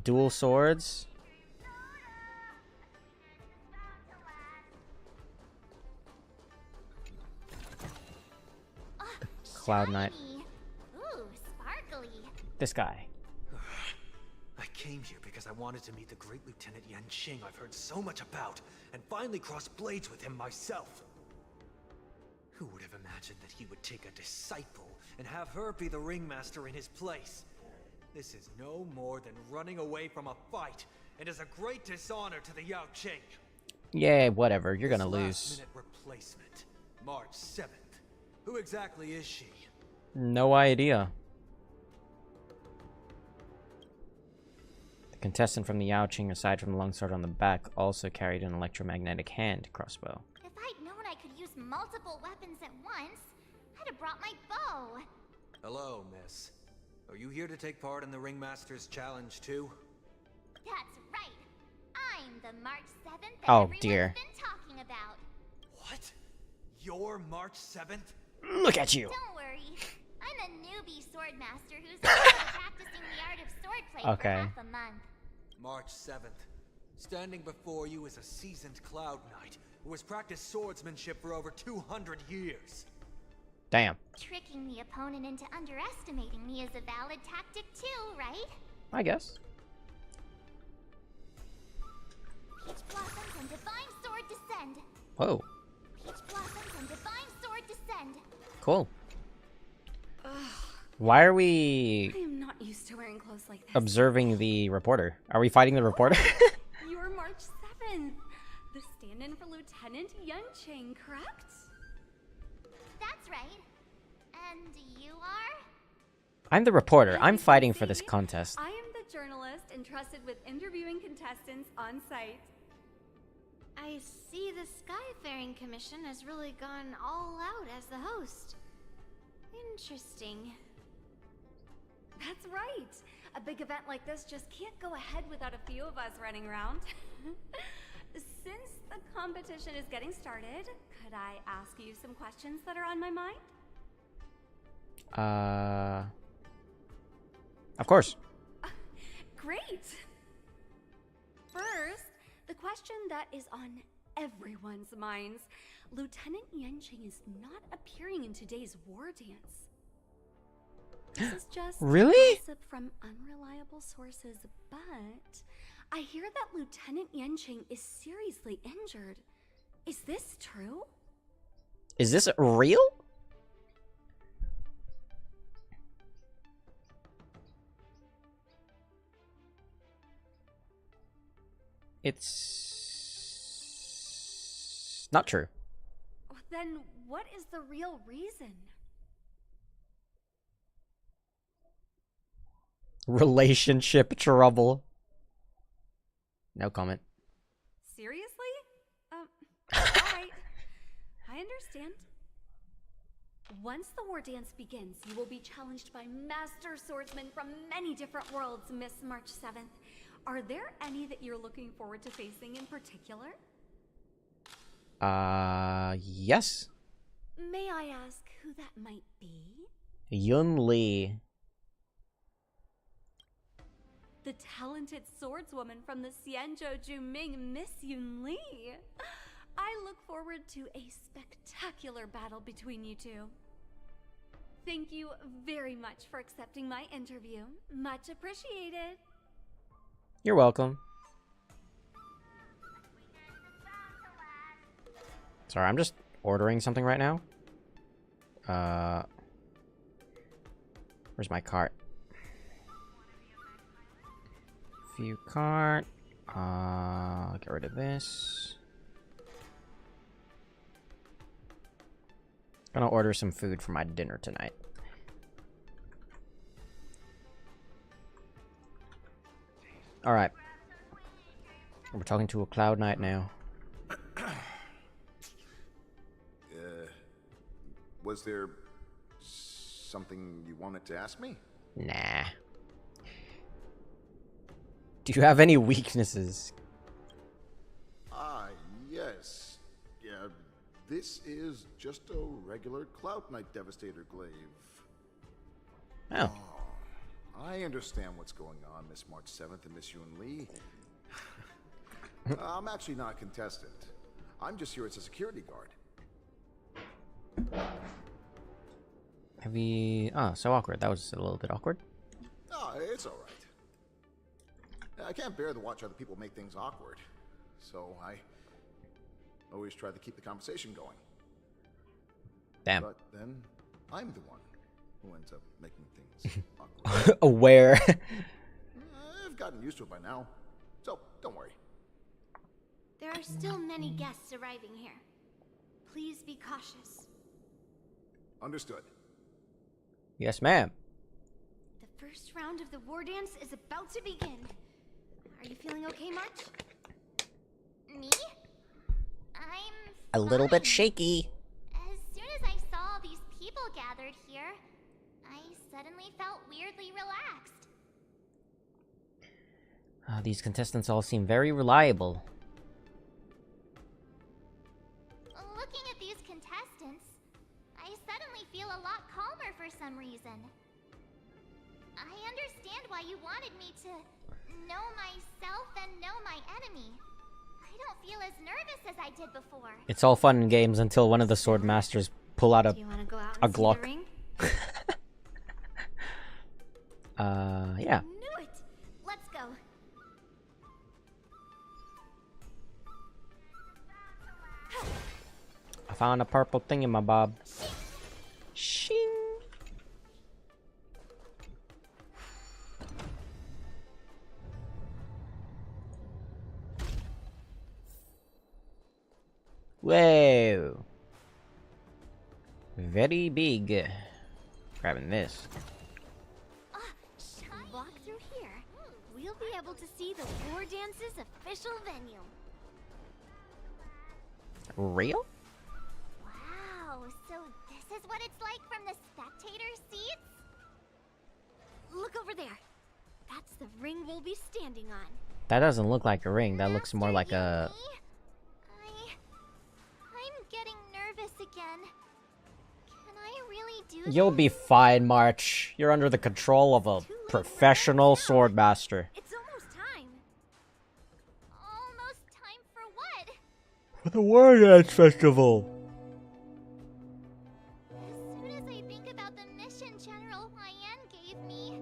Dual swords. Cloud Knight. Ooh, sparkly. This guy. I came here because I wanted to meet the great Lieutenant Yanqing I've heard so much about, and finally cross blades with him myself. Who would have imagined that he would take a disciple and have her be the ringmaster in his place? This is no more than running away from a fight, and is a great dishonor to the Yao Qing. Yeah, whatever. You're gonna lose. Last-minute replacement, March 7th. Who exactly is she? No idea. The contestant from the Yao Qing, aside from the long sword on the back, also carried an electromagnetic hand crossbow. If I'd known I could use multiple weapons at once, I'd have brought my bow. Hello, miss. Are you here to take part in the Ringmaster's Challenge too? That's right. I'm the March 7th that Oh, everyone's dear. been talking about. What? You're March 7th? Look at you. Don't worry. I'm a newbie swordmaster who's been practicing the art of swordplay for half a month. March 7th. Standing before you is a seasoned Cloud Knight who has practiced swordsmanship for over 200 years. Damn. Tricking the opponent into underestimating me is a valid tactic too, right? I guess. Peach blossoms and divine sword descend. Whoa. Peach blossoms and divine sword descend. Cool. Ugh, Why are we I am not used to wearing clothes like this. observing the reporter? Are we fighting the reporter? You're March 7th. The stand-in for Lieutenant Yanqing, correct? That's right. And you are? I'm the reporter. I'm fighting for this contest. I am the journalist entrusted with interviewing contestants on site. I see the Skyfaring Commission has really gone all out as the host. Interesting. That's right. A big event like this just can't go ahead without a few of us running around. Since the competition is getting started, could I ask you some questions that are on my mind? Of course. Great! First, the question that is on everyone's minds. Lieutenant Yanqing is not appearing in today's war dance. This is just Really? gossip from unreliable sources, but I hear that Lieutenant Yanqing is seriously injured. Is this true? Is this real? It's not true. Then what is the real reason? Relationship trouble. No comment. Seriously? Alright. I understand. Once the war dance begins, you will be challenged by master swordsmen from many different worlds, Miss March 7th. Are there any that you're looking forward to facing in particular? Yes. May I ask who that might be? Yun Li. The talented swordswoman from the Xianzhou Juming, Miss Yun Li. I look forward to a spectacular battle between you two. Thank you very much for accepting my interview. Much appreciated. You're welcome. Sorry, I'm just ordering something right now. Where's my cart? View cart. Get rid of this. Gonna order some food for my dinner tonight. Alright. We're talking to a Cloud Knight now. Was there something you wanted to ask me? Nah. Do you have any weaknesses? Yes. Yeah, this is just a regular Cloud Knight Devastator glaive. Oh. I understand what's going on, Miss March 7th and Miss Yun Li. I'm actually not a contestant. I'm just here as a security guard. Have we... Oh, so awkward. That was a little bit awkward. Oh, it's alright. I can't bear to watch other people make things awkward. So I always try to keep the conversation going. Damn. But then I'm the one who ends up making things awkward. Aware. I've gotten used to it by now. So don't worry. There are still many guests arriving here. Please be cautious. Understood. Yes, ma'am. The first round of the war dance is about to begin. Are you feeling okay, March? Me? I'm A little bit shaky. As soon as I saw these people gathered here, I suddenly felt weirdly relaxed. These contestants all seem very reliable. Looking at these contestants, I suddenly feel a lot calmer for some reason. I understand why you wanted me to know myself and know my enemy. I don't feel as nervous as I did before. It's all fun and games until one of the sword masters pull out Do you want to go out a and see the Glock. ring? Yeah. Knew it! Let's go. I found a purple thing in my bob. Shing. Whoa. Very big. Grabbing this. Walk through here. We'll be able to see the War Dance's official venue. Real? Wow, so this is what it's like from the spectator seats? Look over there. That's the ring we'll be standing on. That doesn't look like a ring. That looks more like a... I'm getting nervous again. Can I really do this? You'll be fine, March. You're under the control of a professional sword master. It's almost time. Almost time for what? For the War Dance Festival. As soon as I think about the mission General Huayan gave me,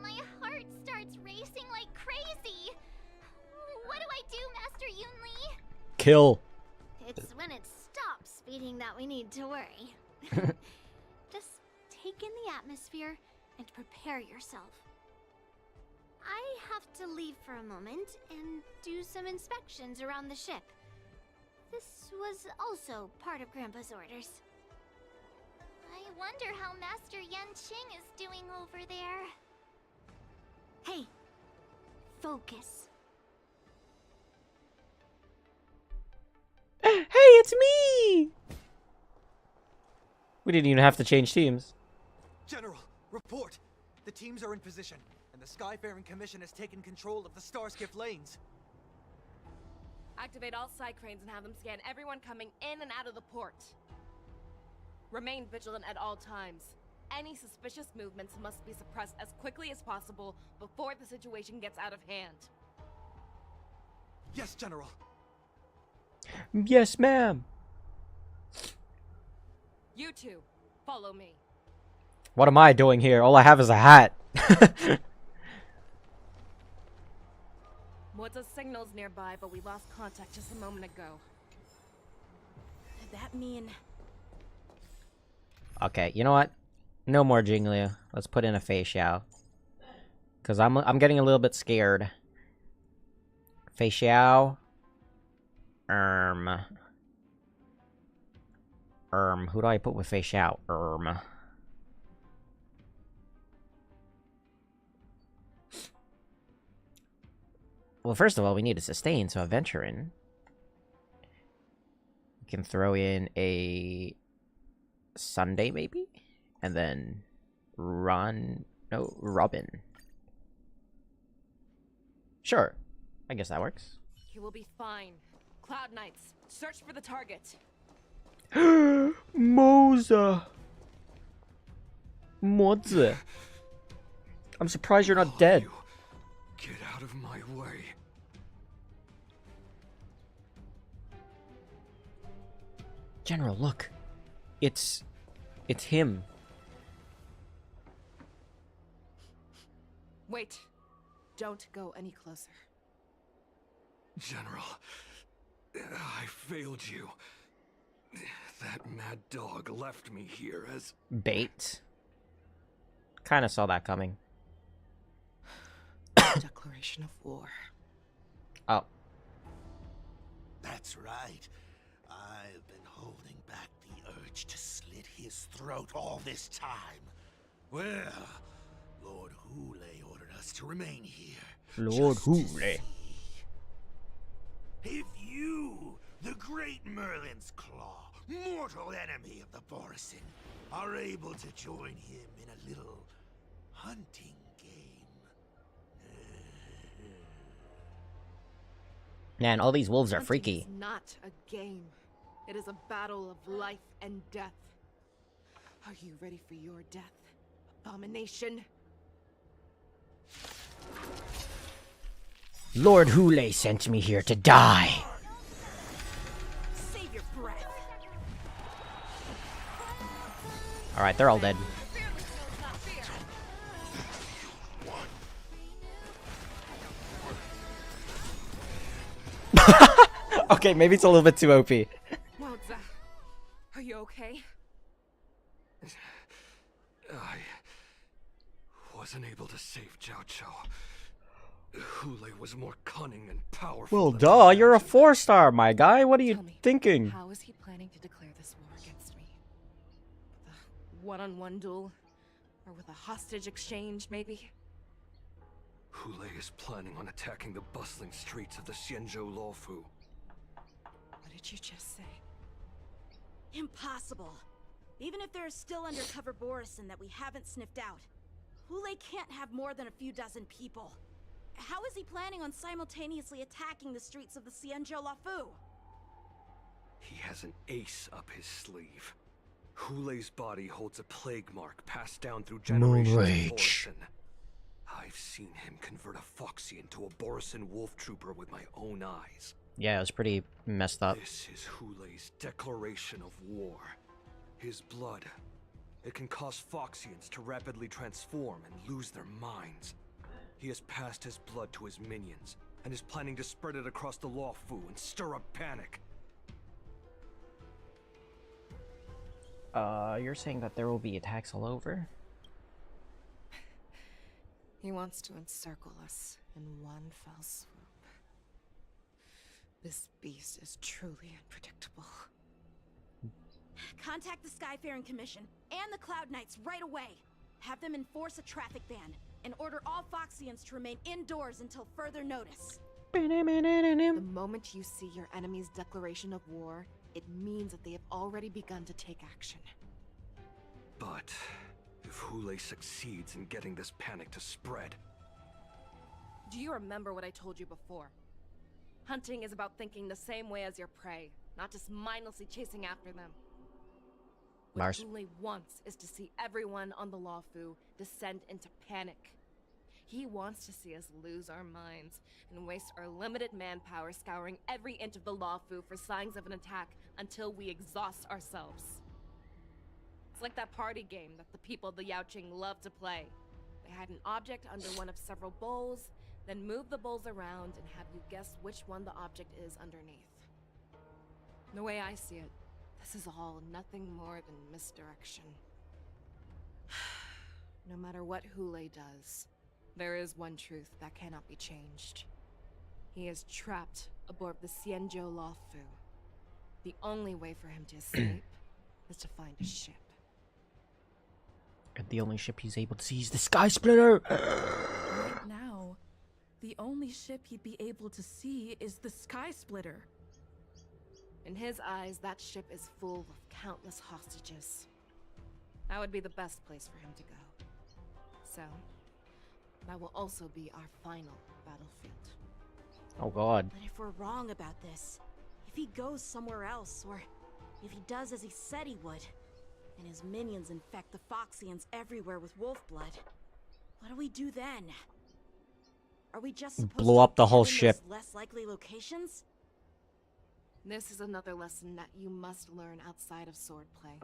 my heart starts racing like crazy. What do I do, Master Yunli? Kill. It's when it stops speeding that we need to worry. Just take in the atmosphere and prepare yourself. I have to leave for a moment and do some inspections around the ship. This was also part of Grandpa's orders. I wonder how Master Yanqing is doing over there. Hey, focus. Hey, it's me! We didn't even have to change teams. General, report! The teams are in position, and the Skyfaring Commission has taken control of the Starskiff lanes. Activate all side cranes and have them scan everyone coming in and out of the port. Remain vigilant at all times. Any suspicious movements must be suppressed as quickly as possible before the situation gets out of hand. Yes, General. Yes, ma'am. You two, follow me. What am I doing here? All I have is a hat. Moza's signal's nearby, but we lost contact just a moment ago. That mean... Okay, you know what? No more Jingliu. Let's put in a Fei Xiao. Cause I'm getting a little bit scared. Fei Xiao. Who do I put with Fei Xiao? Well, first of all, we need a sustain, so a Venturin. We can throw in a Sunday, maybe? And then Robin. Sure. I guess that works. You will be fine. Cloud Knights, search for the target. Moza. Mozi. I'm surprised you're not dead. Get out of my way. General, look. It's him. Wait. Don't go any closer. General, I failed you. That mad dog left me here as... Bait. Kinda saw that coming. Declaration of war. Oh. That's right. I've been holding back the urge to slit his throat all this time. Well, Lord Hule ordered us to remain here. Lord Hule. If you, the great Merlin's Claw, mortal enemy of the Borisin, are able to join him in a little hunting game. Man, all these wolves are Hunting freaky. is not a game. It is a battle of life and death. Are you ready for your death, abomination? Lord Hule sent me here to die. Save your breath. Alright, they're all dead. Okay, maybe it's a little bit too OP. Moza, are you okay? I wasn't able to save Xiao Zhou. Hulei was more cunning and powerful. Well, than duh, you're a 4-star, my guy. What are you thinking? How is he planning to declare this war against me? With a one-on-one duel? Or with a hostage exchange, maybe? Hulei is planning on attacking the bustling streets of the Xianzhou Lawfu. What did you just say? Impossible. Even if there is still undercover Borison that we haven't sniffed out, Hulei can't have more than a few dozen people. How is he planning on simultaneously attacking the streets of the Xianzhou Lawfu? He has an ace up his sleeve. Hulei's body holds a plague mark passed down through generations of Borison. I've seen him convert a Foxy into a Borison wolf trooper with my own eyes. Yeah, it was pretty messed up. This is Hulei's declaration of war. His blood. It can cause Foxians to rapidly transform and lose their minds. He has passed his blood to his minions, and is planning to spread it across the Lawfu and stir up panic. You're saying that there will be attacks all over? He wants to encircle us in one fell swoop. This beast is truly unpredictable. Contact the Skyfaring Commission and the Cloud Knights right away. Have them enforce a traffic ban and order all Foxians to remain indoors until further notice. The moment you see your enemy's declaration of war, it means that they have already begun to take action. But if Hulei succeeds in getting this panic to spread... Do you remember what I told you before? Hunting is about thinking the same way as your prey, not just mindlessly chasing after them. What Hulei wants is to see everyone on the Lawfu descend into panic. He wants to see us lose our minds and waste our limited manpower scouring every inch of the Lawfu for signs of an attack until we exhaust ourselves. It's like that party game that the people of the Yaoqing love to play. They hide an object under one of several bowls, then move the bowls around and have you guess which one the object is underneath. The way I see it, this is all nothing more than misdirection. No matter what Hulei does, there is one truth that cannot be changed. He is trapped aboard the Xianzhou Lawfu. The only way for him to escape is to find a ship. And the only ship he's able to see is the Sky Splitter! Right now, the only ship he'd be able to see is the Sky Splitter. In his eyes, that ship is full of countless hostages. That would be the best place for him to go. So, that will also be our final battlefield. Oh god. But if we're wrong about this, if he goes somewhere else, or if he does as he said he would, and his minions infect the Foxians everywhere with wolf blood, what do we do then? Are we just supposed blow up the whole to ship? Less likely locations? This is another lesson that you must learn outside of swordplay.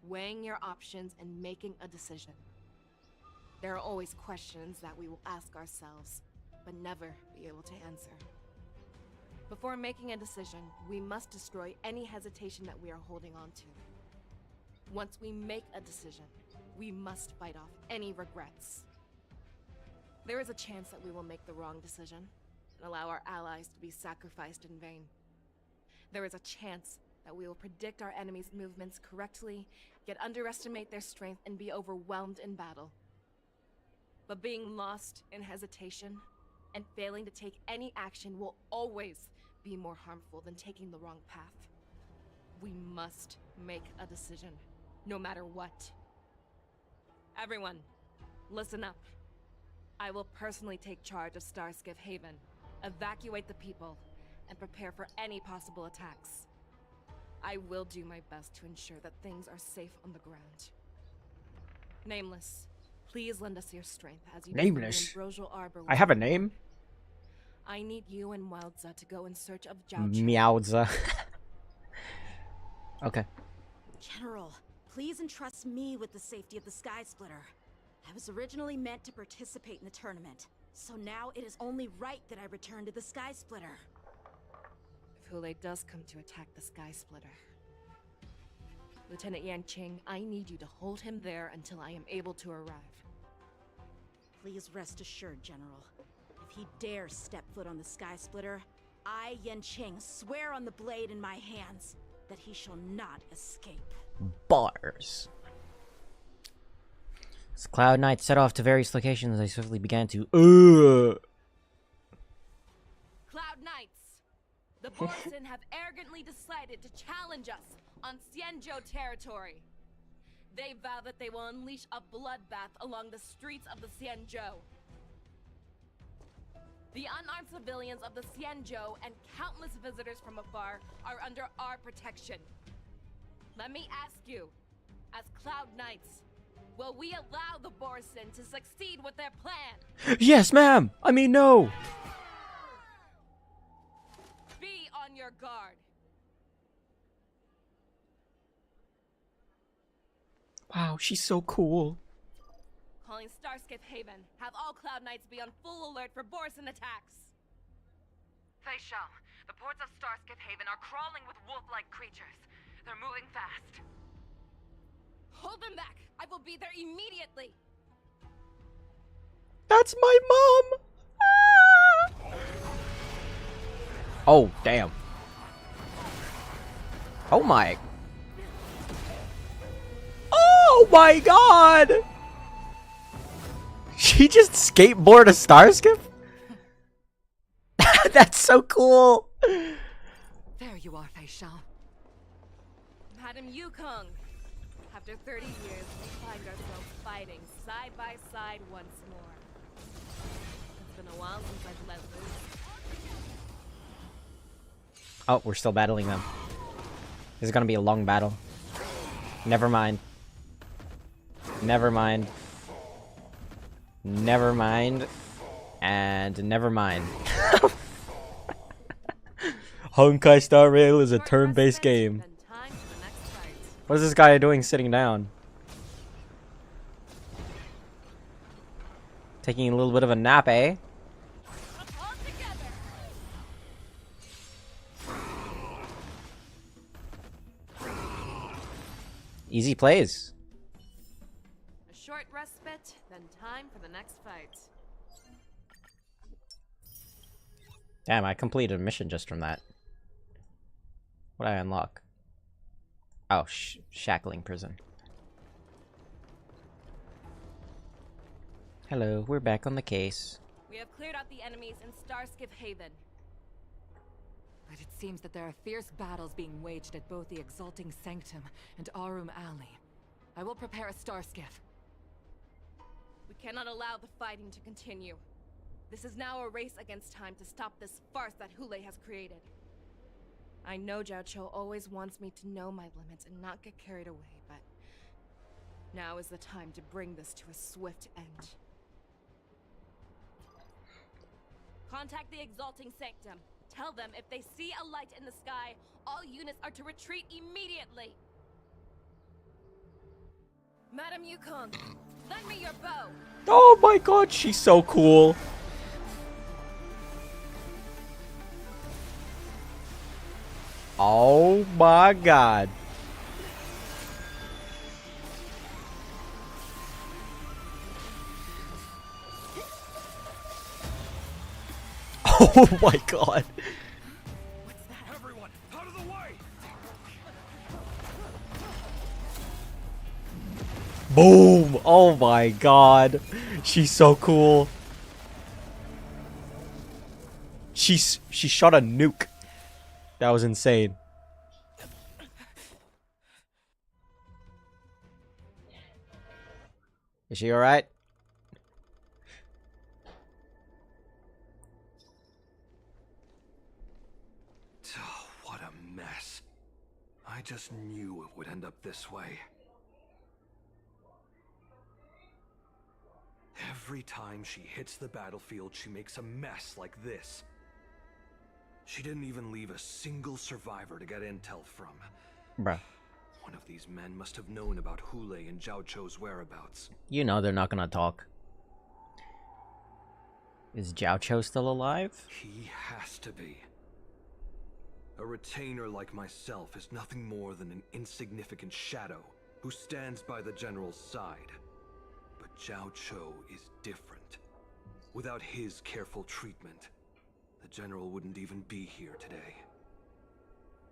Weighing your options and making a decision. There are always questions that we will ask ourselves, but never be able to answer. Before making a decision, we must destroy any hesitation that we are holding on to. Once we make a decision, we must fight off any regrets. There is a chance that we will make the wrong decision and allow our allies to be sacrificed in vain. There is a chance that we will predict our enemy's movements correctly, yet underestimate their strength and be overwhelmed in battle. But being lost in hesitation and failing to take any action will always be more harmful than taking the wrong path. We must make a decision, no matter what. Everyone, listen up. I will personally take charge of Starskiff Haven, evacuate the people, and prepare for any possible attacks. I will do my best to ensure that things are safe on the ground. Nameless, please lend us your strength as you Nameless? defend the Ambrosial Arbor. I have a name? I need you and Wildza to go in search of Jiaoqing. Meowza. Okay. General, please entrust me with the safety of the Sky Splitter. I was originally meant to participate in the tournament, so now it is only right that I return to the Sky Splitter. If Hulei does come to attack the Sky Splitter, Lieutenant Yanqing, I need you to hold him there until I am able to arrive. Please rest assured, General. If he dares step foot on the Sky Splitter, I, Yanqing, swear on the blade in my hands that he shall not escape. Bars. As Cloud Knight set off to various locations, they swiftly began to Cloud Knights, the Borson have arrogantly decided to challenge us on Xianzhou territory. They vow that they will unleash a bloodbath along the streets of the Xianzhou. The unarmed civilians of the Xianzhou and countless visitors from afar are under our protection. Let me ask you, as Cloud Knights, will we allow the Borson to succeed with their plan? Yes, ma'am! I mean, no! Be on your guard. Wow, she's so cool. Calling Starskip Haven. Have all Cloud Knights be on full alert for Borson attacks. Feishao, the ports of Starskip Haven are crawling with wolf-like creatures. They're moving fast. Hold them back. I will be there immediately. That's my mom! Ah! Oh, damn. Oh my. Oh my god! She just skateboard a Starskip? That's so cool! There you are, Feishao. Madam Yukong. After 30 years, we find ourselves fighting side by side once more. It's been a while since I've let loose. Oh, we're still battling them. This is gonna be a long battle. Never mind. Never mind. Never mind. And never mind. Honkai Star Rail is a turn-based game. What is this guy doing sitting down? Taking a little bit of a nap, eh? Easy plays. A short respite, then time for the next fight. Damn, I completed a mission just from that. What did I unlock? Oh, shackling prison. Hello, we're back on the case. We have cleared out the enemies in Starskip Haven. But it seems that there are fierce battles being waged at both the Exalting Sanctum and Arum Alley. I will prepare a Starskiff. We cannot allow the fighting to continue. This is now a race against time to stop this farce that Hulei has created. I know Xianzhou always wants me to know my limits and not get carried away, but now is the time to bring this to a swift end. Contact the Exalting Sanctum. Tell them if they see a light in the sky, all units are to retreat immediately. Madam Yukong, lend me your bow. Oh my god, she's so cool. Oh my god. Oh my god. Everyone, out of the way! Boom! Oh my god. She's so cool. She shot a nuke. That was insane. Is she alright? Oh, what a mess. I just knew it would end up this way. Every time she hits the battlefield, she makes a mess like this. She didn't even leave a single survivor to get intel from. Bruh. One of these men must have known about Hulei and Xianzhou's whereabouts. You know they're not gonna talk. Is Xianzhou still alive? He has to be. A retainer like myself is nothing more than an insignificant shadow who stands by the general's side. But Xianzhou is different. Without his careful treatment, the general wouldn't even be here today.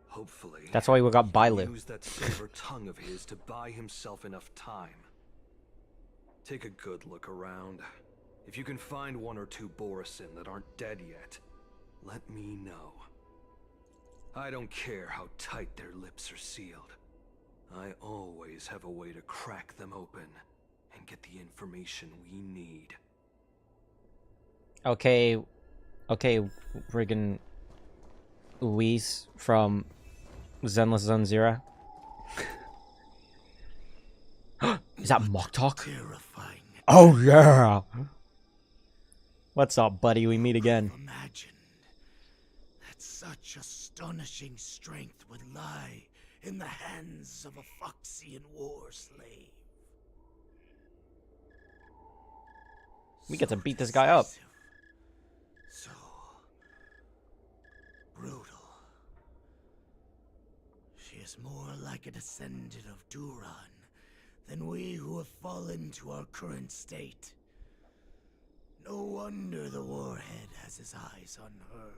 Hopefully, That's why we got Bailu. use that silver tongue of his to buy himself enough time. Take a good look around. If you can find one or two Borisin that aren't dead yet, let me know. I don't care how tight their lips are sealed. I always have a way to crack them open and get the information we need. Okay, friggin' Whis from Zenless Zone Zero. Is that Mock Talk? Oh yeah! What's up, buddy? We meet again. Imagined that such astonishing strength would lie in the hands of a Foxian war slave. We get to beat this guy up. So brutal. She is more like a descendant of Duran than we who have fallen to our current state. No wonder the warhead has his eyes on her.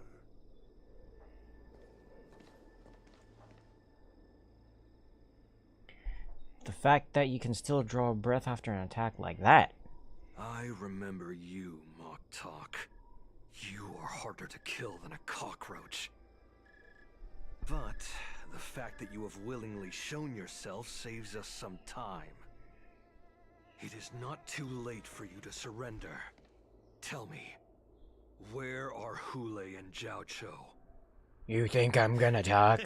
The fact that you can still draw a breath after an attack like that. I remember you, Mock Talk. You are harder to kill than a cockroach. But the fact that you have willingly shown yourself saves us some time. It is not too late for you to surrender. Tell me, where are Hule and Xianzhou? You think I'm gonna talk?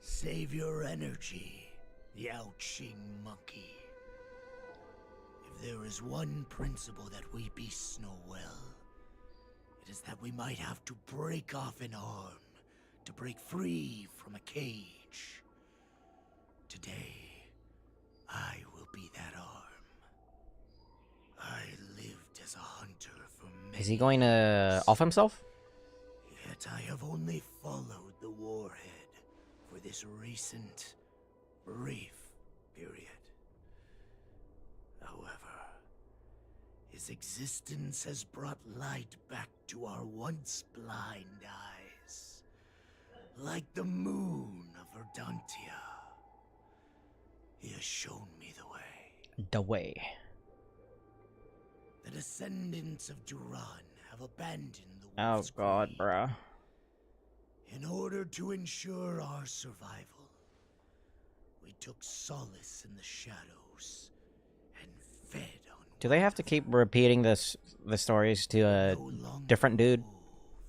Save your energy, Yaoqing monkey. If there is one principle that we beasts know well, it is that we might have to break off an arm to break free from a cage. Today, I will be that arm. I lived as a hunter for many Is he going to off himself? Yet I have only followed the warhead for this recent, brief period. However, his existence has brought light back to our once blind eyes, like the moon of Verdantia. He has shown me the way. The way. The descendants of Duran have abandoned the Oh Wolf's god, Creed. bruh. In order to ensure our survival, we took solace in the shadows and fed on. Do they have to keep repeating the stories to a different dude?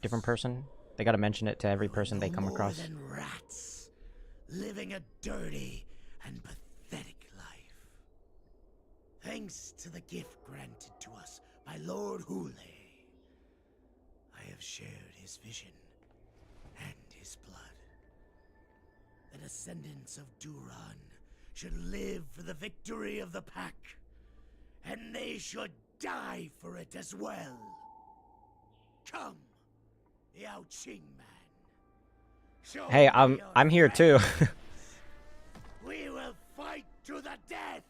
Different person? They gotta mention it to every person they come More across. than rats, living a dirty and pathetic life. Thanks to the gift granted to us by Lord Hule, I have shared his vision and his blood. The descendants of Duran should live for the victory of the pack, and they should die for it as well. Come, Yaoqing man. Show Hey, me your I'm here too. We will fight to the death.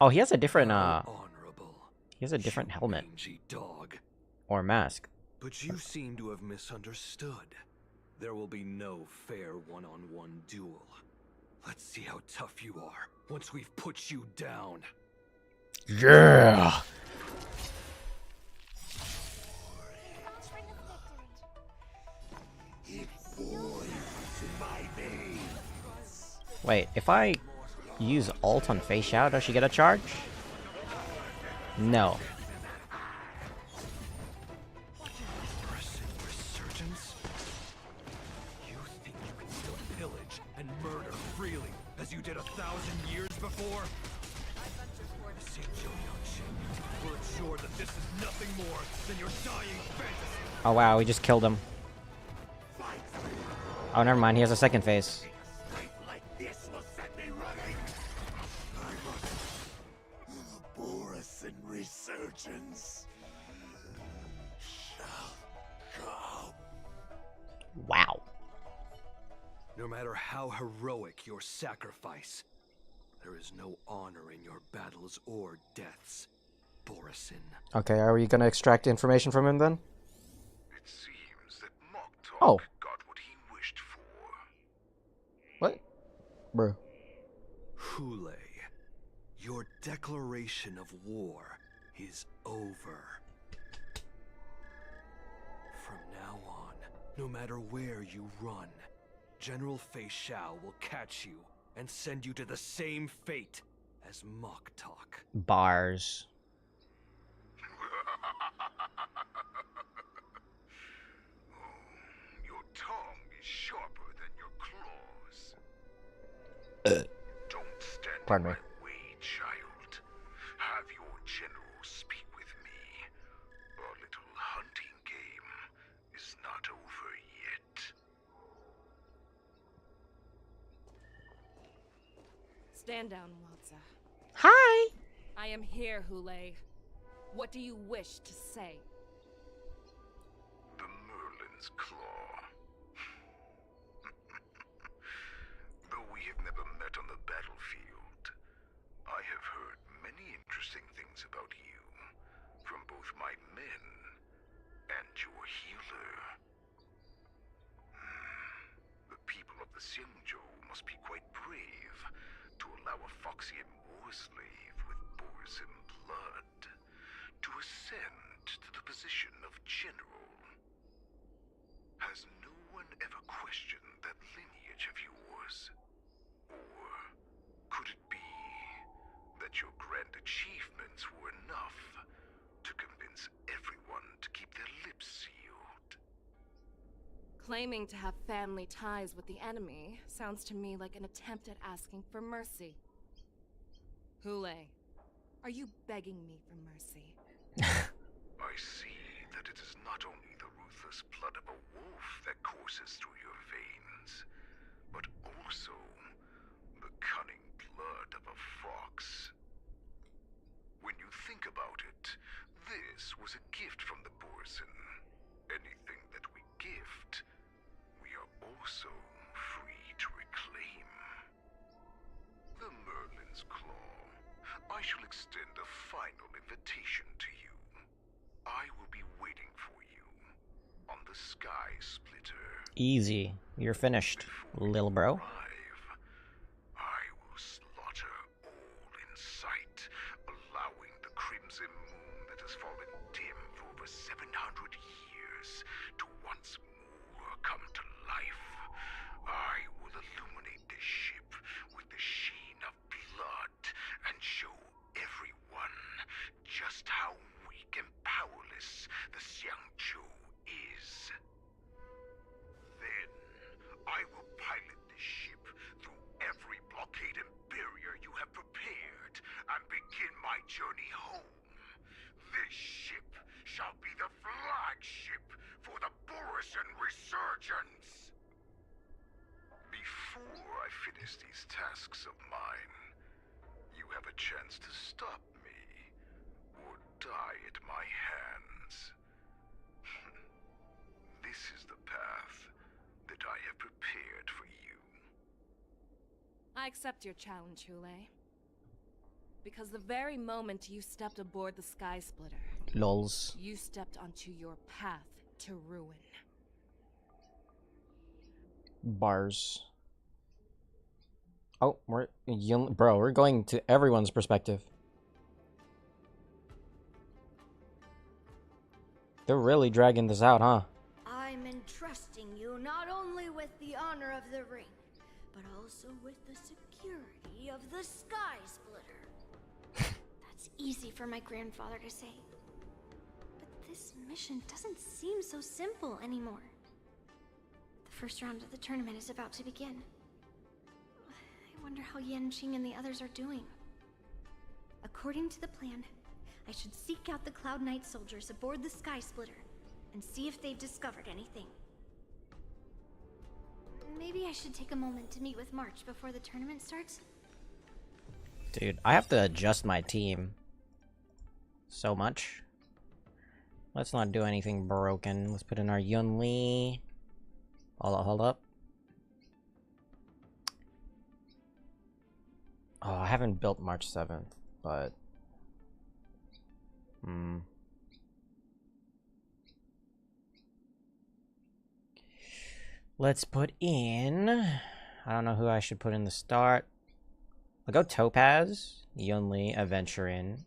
Oh, he has a different he has a different helmet Dog. or mask. But you seem to have misunderstood. There will be no fair one-on-one duel. Let's see how tough you are once we've put you down. Yeah. Wait, if I use alt on Fei Xiao, does she get a charge? No. Resurgence? You think you can still pillage and murder freely as you did 1,000 years before? We'll ensure that this is nothing more than your dying fantasy. Oh wow, we just killed him. Oh, never mind, he has a second phase. Borisin resurgence shall come. Wow. No matter how heroic your sacrifice, There is no honor in your battles or deaths, Borisin. Okay, are we gonna extract information from him then? It seems that Moktok Oh. got what he wished for. What? Bro. Hule, your declaration of war is over. From now on, no matter where you run, General Fei Xiao will catch you and send you to the same fate as Moktok. Bars. Your tongue is sharper than your claws. Don't stand Pardon in me. my way, child. Have your general speak with me. Our little hunting game is not over yet. Stand down, Walza. Hi! I am here, Hule. What do you wish to say? The Merlin's Claw. Though we have never met on the battlefield, I have heard many interesting things about you from both my men and your healer. The people of the Xianzhou must be quite brave to allow a Foxian war slave with Borisin blood to ascend to the position of general. Has no one ever questioned that lineage of yours? Or could it be that your grand achievements were enough to convince everyone to keep their lips sealed? Claiming to have family ties with the enemy sounds to me like an attempt at asking for mercy. Hule, are you begging me for mercy? I see that it is not only the ruthless blood of a wolf that courses through your veins, but also the cunning blood of a fox. When you think about it, this was a gift from the Borisin. Anything that we gift, we are also free to reclaim. The Merlin's Claw. I shall extend a final invitation to you. I will be waiting for you on the Sky Splitter. Easy. You're finished, lil bro. I will slaughter all in sight, allowing the crimson moon that has fallen dim for over 700 years to once more come to life. I will illuminate this ship with the sheen of blood and show everyone just how weak and powerless the Xianzhou is. Then, I will pilot this ship through every blockade and barrier you have prepared and begin my journey home. This ship shall be the flagship for the Borisin Resurgence. Before I finish these tasks of mine, you have a chance to stop me or die at my hands. This is the path that I have prepared for you. I accept your challenge, Hule. Because the very moment you stepped aboard the Sky Splitter, Lols. you stepped onto your path to ruin. Bars. Oh, bro, we're going to everyone's perspective. They're really dragging this out, huh? I'm entrusting you not only with the honor of the ring, but also with the security of the Sky Splitter. That's easy for my grandfather to say. But this mission doesn't seem so simple anymore. The first round of the tournament is about to begin. I wonder how Yanqing and the others are doing. According to the plan, I should seek out the Cloud Knight soldiers aboard the Sky Splitter and see if they've discovered anything. Maybe I should take a moment to meet with March before the tournament starts. Dude, I have to adjust my team so much. Let's not do anything broken. Let's put in our Yun Li. Hold up. Oh, I haven't built March 7th, but... Let's put in... I don't know who I should put in the start. I'll go Topaz, Yunli, Adventurin.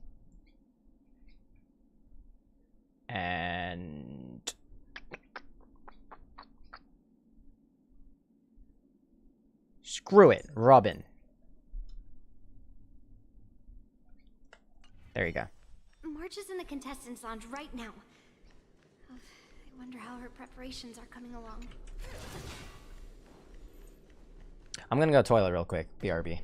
And... Screw it, Robin. There you go. March is in the contestants' lounge right now. I wonder how her preparations are coming along. I'm gonna go toilet real quick. BRB.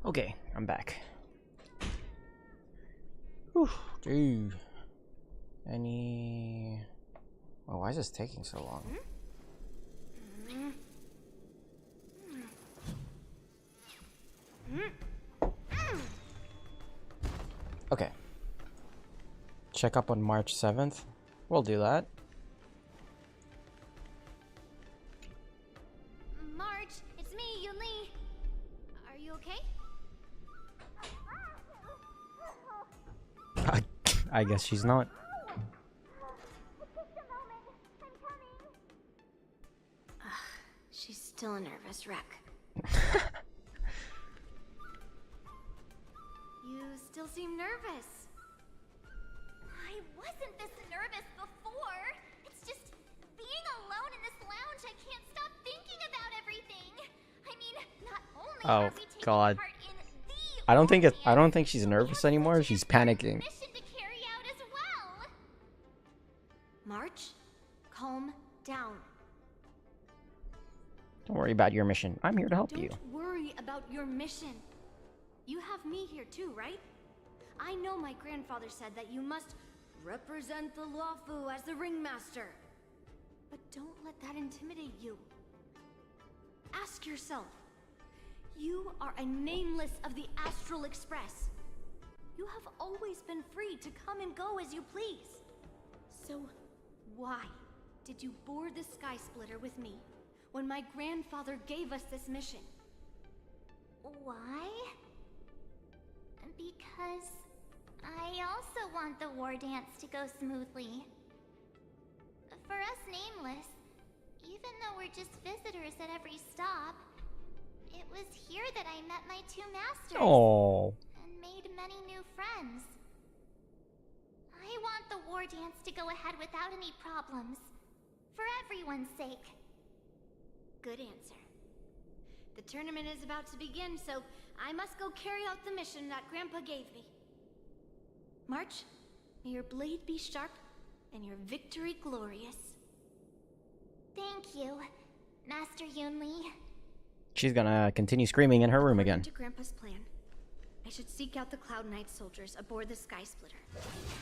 Okay, I'm back. Whew, dude. Any... Oh, why is this taking so long? Okay. Check up on March 7th. We'll do that. March, it's me, Yunli. Are you okay? I guess she's not. She's still a nervous wreck. You still seem nervous. I wasn't this nervous before. It's just being alone in this lounge. I can't stop thinking about everything. I mean, not only are we taking God. part in the I don't think she's nervous anymore. She's panicking. mission to carry out as well. March, calm down. Don't worry about your mission. I'm here to help Don't you. worry about your mission. You have me here too, right? I know my grandfather said that you must represent the Luofu as the ringmaster. But don't let that intimidate you. Ask yourself. You are a nameless of the Astral Express. You have always been free to come and go as you please. So why did you board the Sky Splitter with me when my grandfather gave us this mission? Why? Because I also want the war dance to go smoothly. For us Nameless, even though we're just visitors at every stop, it was here that I met my two masters. Oh. And made many new friends. I want the war dance to go ahead without any problems. For everyone's sake. Good answer. The tournament is about to begin, so I must go carry out the mission that Grandpa gave me. March, may your blade be sharp and your victory glorious. Thank you, Master Yunli. She's gonna continue screaming in her room again. To Grandpa's plan, I should seek out the Cloud Knight soldiers aboard the Sky Splitter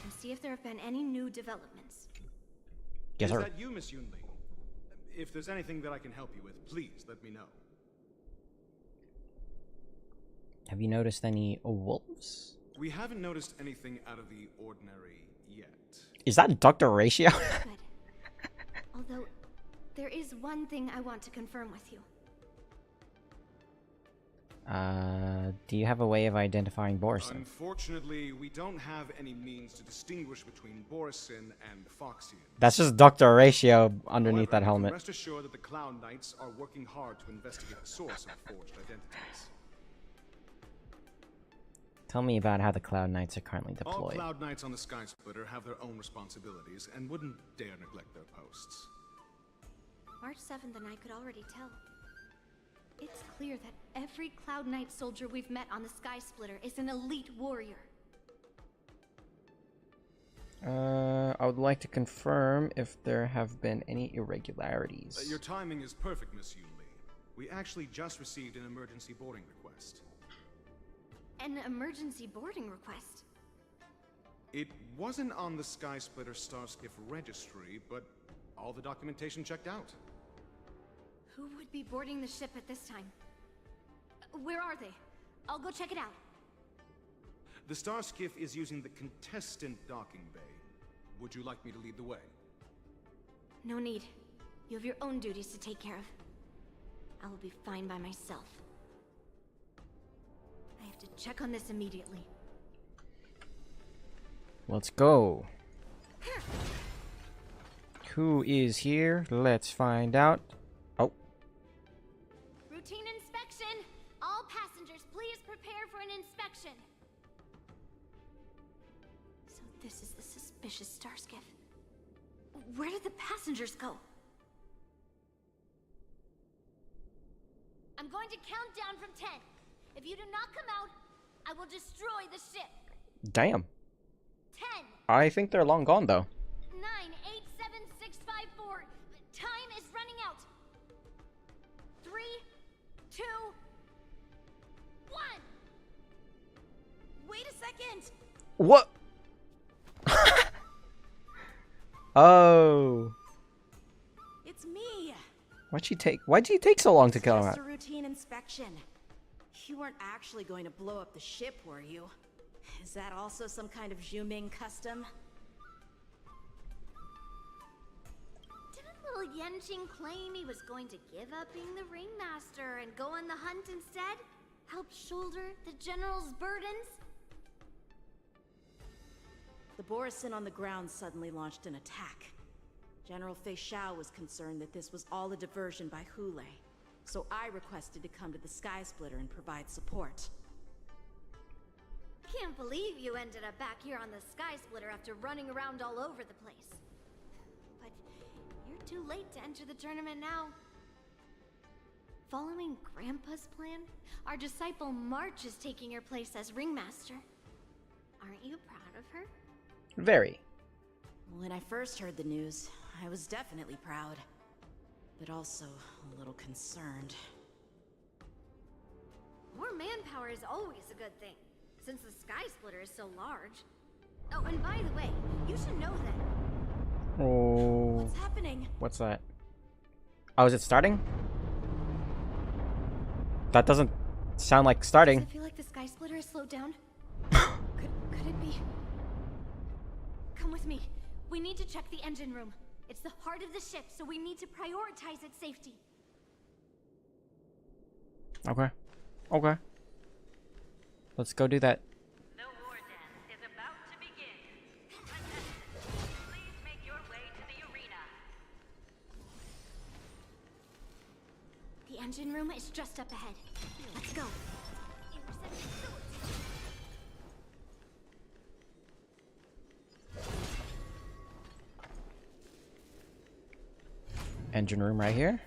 and see if there have been any new developments. Yes, sir. Is that you, Miss Yunli? If there's anything that I can help you with, please let me know. Have you noticed any wolves? We haven't noticed anything out of the ordinary yet. Is that Dr. Ratio? Although, there is one thing I want to confirm with you. Do you have a way of identifying Borison? Unfortunately, we don't have any means to distinguish between Borison and Foxian. That's just Dr. Ratio underneath that However, helmet. rest assured that the Cloud Knights are working hard to investigate the source of forged identities. Tell me about how the Cloud Knights are currently All deployed. Cloud Knights on the Sky Splitter have their own responsibilities and wouldn't dare neglect their posts. March 7th and I could already tell. It's clear that every Cloud Knight soldier we've met on the Sky Splitter is an elite warrior. I would like to confirm if there have been any irregularities. Your timing is perfect, Miss Yunli. We actually just received an emergency boarding request. An emergency boarding request? It wasn't on the Sky Splitter Starskiff registry, but all the documentation checked out. Who would be boarding the ship at this time? Where are they? I'll go check it out. The Starskiff is using the contestant docking bay. Would you like me to lead the way? No need. You have your own duties to take care of. I will be fine by myself. I have to check on this immediately. Let's go. Who is here? Let's find out. Oh. Routine inspection! All passengers, please prepare for an inspection. So this is the suspicious Starskiff. Where did the passengers go? I'm going to count down from 10. If you do not come out, I will destroy the ship. Damn. 10, I think they're long gone, though. 9, 8, 7, 6, 5, 4. Time is running out. 3, 2, 1. Wait a second. What? Oh. It's me. Why'd you take so long to kill him Just out? a routine inspection. You weren't actually going to blow up the ship, were you? Is that also some kind of Zhuming custom? Didn't little Yanqing claim he was going to give up being the ringmaster and go on the hunt instead? Help shoulder the general's burdens? The Borison on the ground suddenly launched an attack. General Fei Xiao was concerned that this was all a diversion by Hule, so I requested to come to the Sky Splitter and provide support. Can't believe you ended up back here on the Sky Splitter after running around all over the place. But you're too late to enter the tournament now. Following Grandpa's plan, our disciple March is taking your place as ringmaster. Aren't you proud of her? Very. When I first heard the news, I was definitely proud, but also a little concerned. More manpower is always a good thing, since the Sky Splitter is so large. Oh, and by the way, you should know that. Oh. What's happening? What's that? Oh, is it starting? That doesn't sound like starting. Does it feel like the Sky Splitter is slowed down? Could it be? Come with me. We need to check the engine room. It's the heart of the ship, so we need to prioritize its safety. Okay. Okay. Let's go do that. The war dance is about to begin. Contestants, please make your way to the arena. The engine room is just up ahead. Let's go. Intercepting swords. Engine room right here.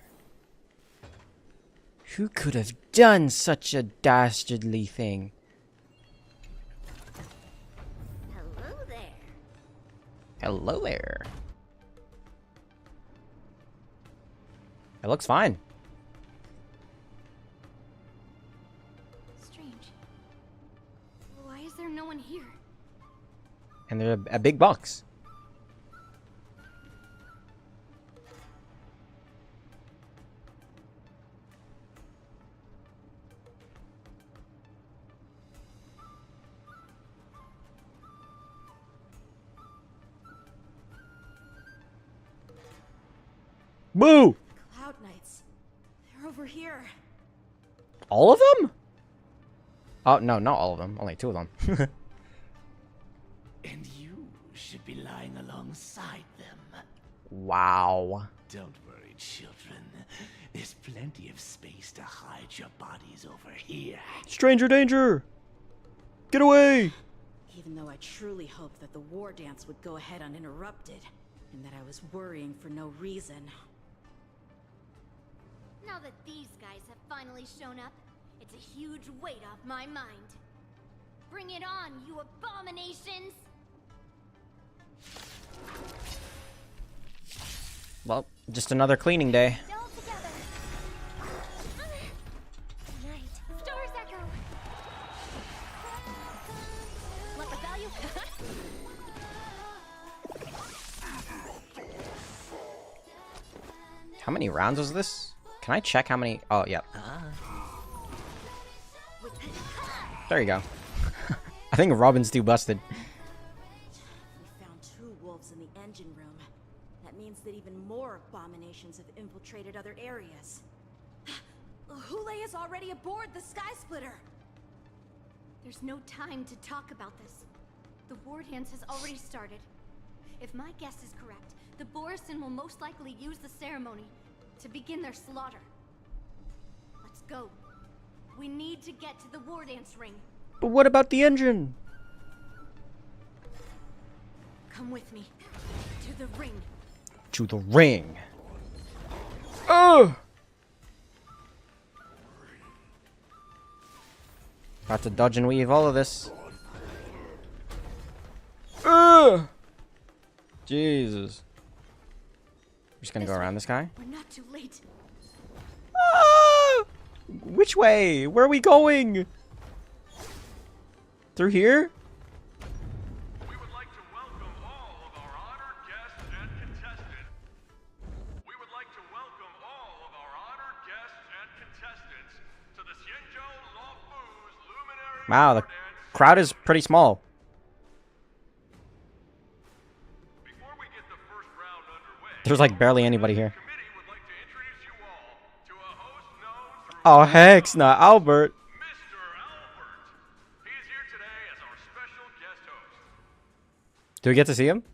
Who could have done such a dastardly thing? Hello there. Hello there. It looks fine. Strange. Why is there no one here? And they're a big box. Boo! Cloud Knights. They're over here. All of them? Oh, no, not all of them. Only 2 of them. And you should be lying alongside them. Wow. Don't worry, children. There's plenty of space to hide your bodies over here. Stranger danger! Get away! Even though I truly hoped that the war dance would go ahead uninterrupted, and that I was worrying for no reason. Now that these guys have finally shown up, it's a huge weight off my mind. Bring it on, you abominations! Well, just another cleaning day. All together. Night. Stars echo. Let the value. How many rounds was this? Can I check how many? Oh, yep. There you go. I think Robin's too busted. We found 2 wolves in the engine room. That means that even more abominations have infiltrated other areas. Hule is already aboard the Sky Splitter. There's no time to talk about this. The war dance has already started. If my guess is correct, the Borison will most likely use the ceremony to begin their slaughter. Let's go. We need to get to the war dance ring. But what about the engine? Come with me. To the ring. To the ring. Ugh! About to dodge and weave all of this. Ugh! Jesus. We're just gonna go around this guy. We're not too late. Ah! Which way? Where are we going? Through here? We would like to welcome all of our honored guests and contestants. We would like to welcome all of our honored guests and contestants to the Xianzhou Lawfu's Luminary Wow, the crowd is pretty small. There's like barely anybody here. Oh, heck, not Albert. Do we get to see him?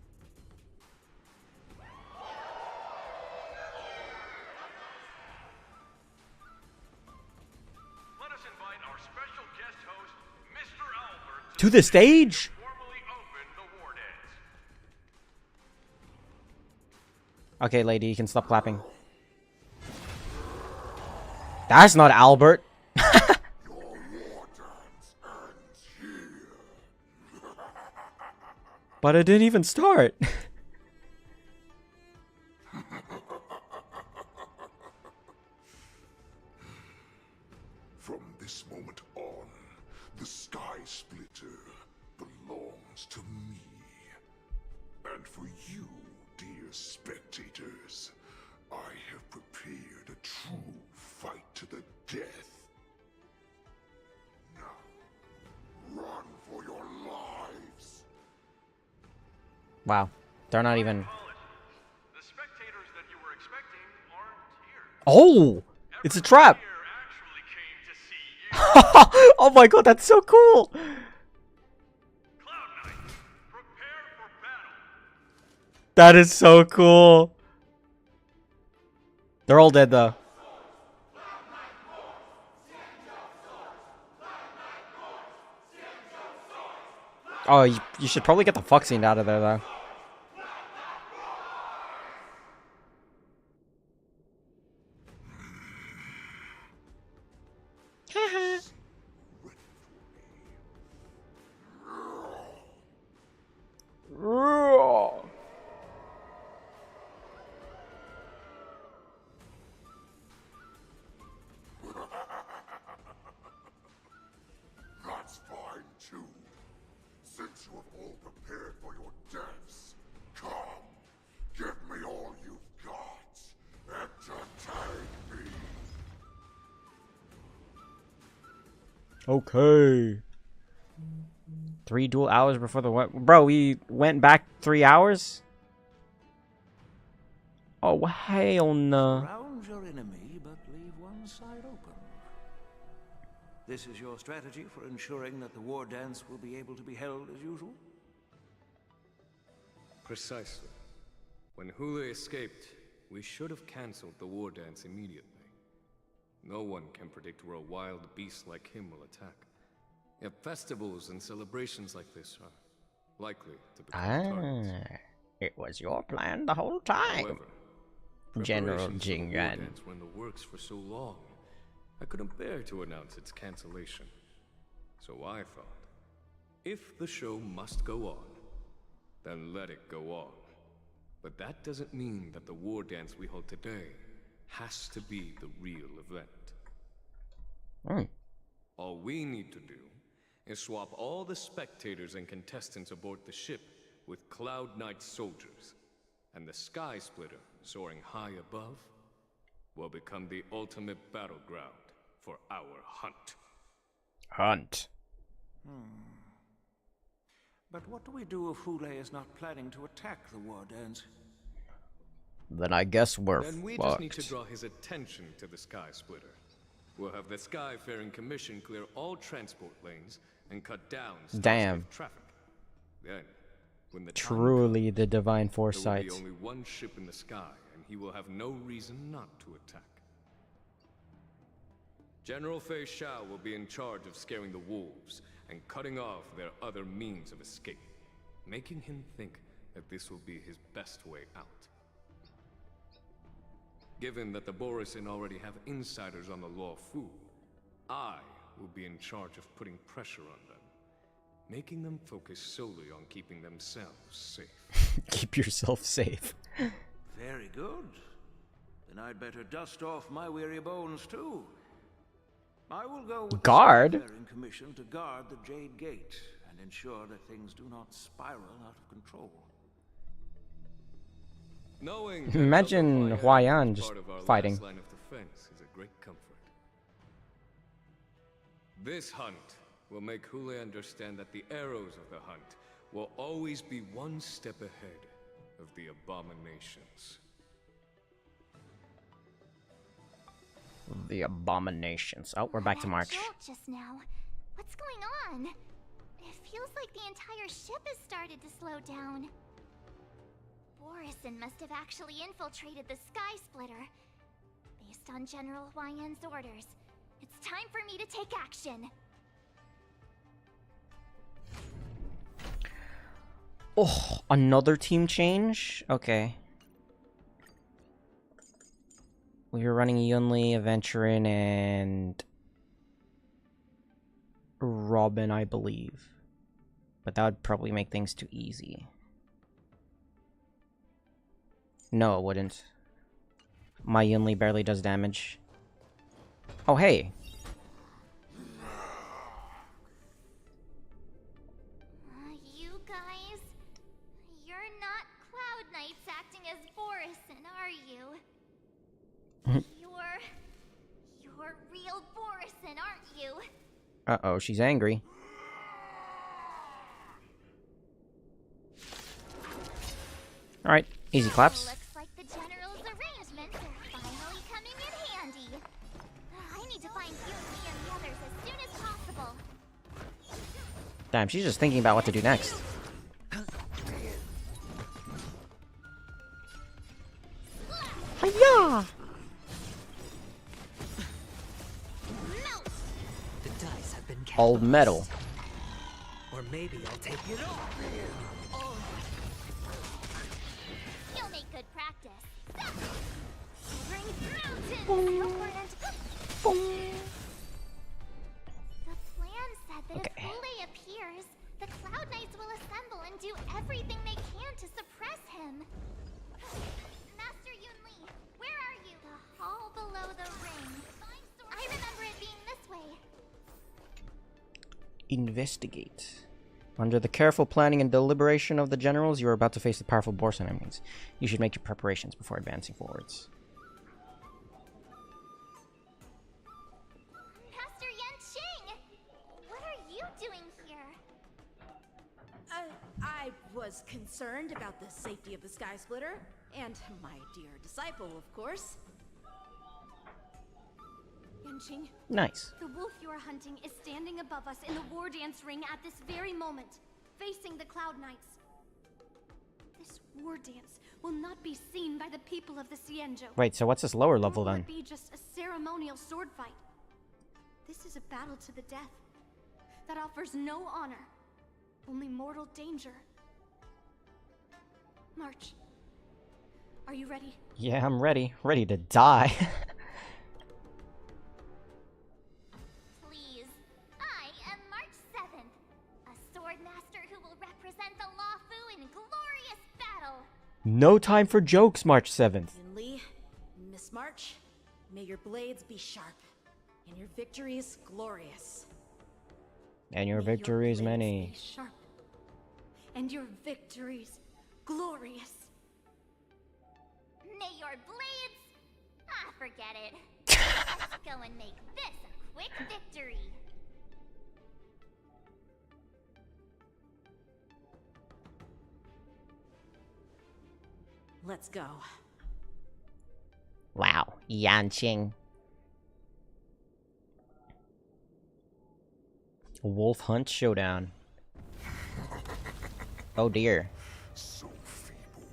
Let us invite our special guest host, Mr. Albert, To the stage? formally open the war dance. Okay, lady, you can stop clapping. That's not Albert. But it didn't even start. From this moment on, the Sky Splitter belongs to me. And for you, dear spectators, I have prepared a true fight to the death. Now, run for your lives. Wow, they're not even. The spectators that you were expecting aren't here. Oh, it's a trap. Oh my god, that's so cool. That is so cool. They're all dead though. Oh, you should probably get the fuck scene out of there though. Okay. 3 dual hours before the what? Bro, we went back 3 hours? Oh, hell no. Surround your enemy, but leave one side open. This is your strategy for ensuring that the war dance will be able to be held as usual? Precisely. When Hule escaped, we should have cancelled the war dance immediately. No one can predict where a wild beast like him will attack. Yet festivals and celebrations like this are likely to become targets. It was your plan the whole time. However, General preparations for the war Jingan. dance were in the works for so long, I couldn't bear to announce its cancellation. So I thought, if the show must go on, then let it go on. But that doesn't mean that the war dance we hold today has to be the real event. All we need to do is swap all the spectators and contestants aboard the ship with Cloud Knight soldiers, and the Sky Splitter, soaring high above, will become the ultimate battleground for our hunt. Hunt. But what do we do if Hule is not planning to attack the war dance? Then I guess we're Then we fucked. just need to draw his attention to the Sky Splitter. We'll have the Skyfaring Commission clear all transport lanes and cut down Damn. traffic. Then, when the time Truly the divine comes, foresight. there will be only one ship in the sky, and he will have no reason not to attack. General Fei Shao will be in charge of scaring the wolves and cutting off their other means of escape, making him think that this will be his best way out. Given that the Borisin already have insiders on the Law Fu, I will be in charge of putting pressure on them, making them focus solely on keeping themselves safe. Keep yourself safe. Very good. Then I'd better dust off my weary bones too. I will go with Guard? the Skyfaring Commission to guard the Jade Gate and ensure that things do not spiral out of control. Knowing that Imagine Elder Hua Huayan Yan is just part of our fighting. last line of defense is a great comfort. This hunt will make Hule understand that the arrows of the hunt will always be one step ahead of the abominations. The abominations. Oh, we're back to March. Jolt just now. What's going on? It feels like the entire ship has started to slow down. Borisin must have actually infiltrated the Sky Splitter. Based on General Huayan's orders, it's time for me to take action. Oh, another team change? Okay. We were running Yunli, Aventurin, and Robin, I believe. But that would probably make things too easy. No, it wouldn't. My Yunli barely does damage. Oh, hey. You guys, you're not Cloud Knights acting as Borisin, are you? You're real Borisin, aren't you? Uh-oh, she's angry. Alright, easy claps. Looks like the General's arrangements are finally coming in handy. I need to find Yunli and the others as soon as possible. Damn, she's just thinking about what to do next. Hiya! The dice have been cast. All metal. Or maybe I'll take it off. You'll make good practice. Bring mountains! The plan said that if Hule appears, the Cloud Knights will assemble and do everything they can to suppress him. Master Yunli, where are you? The hall below the ring. I remember it being this way. Investigate. Under the careful planning and deliberation of the generals, you are about to face the powerful Borisin enemies. You should make your preparations before advancing forwards. Master Yanqing! was concerned about the safety of the Sky Splitter, and my dear disciple, of course. Yanqing, Nice. the wolf you are hunting is standing above us in the war dance ring at this very moment, facing the Cloud Knights. This war dance will not be seen by the people of the Xianzhou. Wait, so what's this lower level Nor will then? it be just a ceremonial sword fight. This is a battle to the death that offers no honor, only mortal danger. March, are you ready? Yeah, I'm ready. Ready to die. Please, I am March 7th, a sword master who will represent the Lawfu in glorious battle. No time for jokes, March 7th. Yinli, Miss March, may your blades be sharp, and your victories glorious. And your victories many. Be sharp, and your victories glorious. May your blades... Ah, forget it. Let's go and make this a quick victory. Let's go. Wow, Yanqing. Wolf Hunt Showdown. Oh dear. So feeble.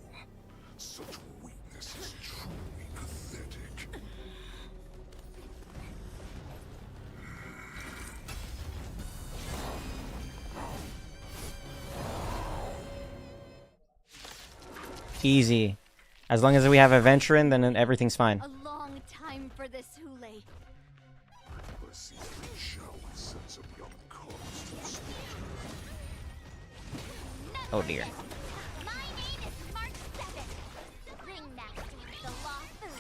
Such weakness is truly pathetic. Easy. As long as we have a veteran, then everything's fine. A long time for this Hule. I see that Xiao has sent some young cubs to slaughter. Oh dear. My name is March 7th, ringmaster of the Lawfu.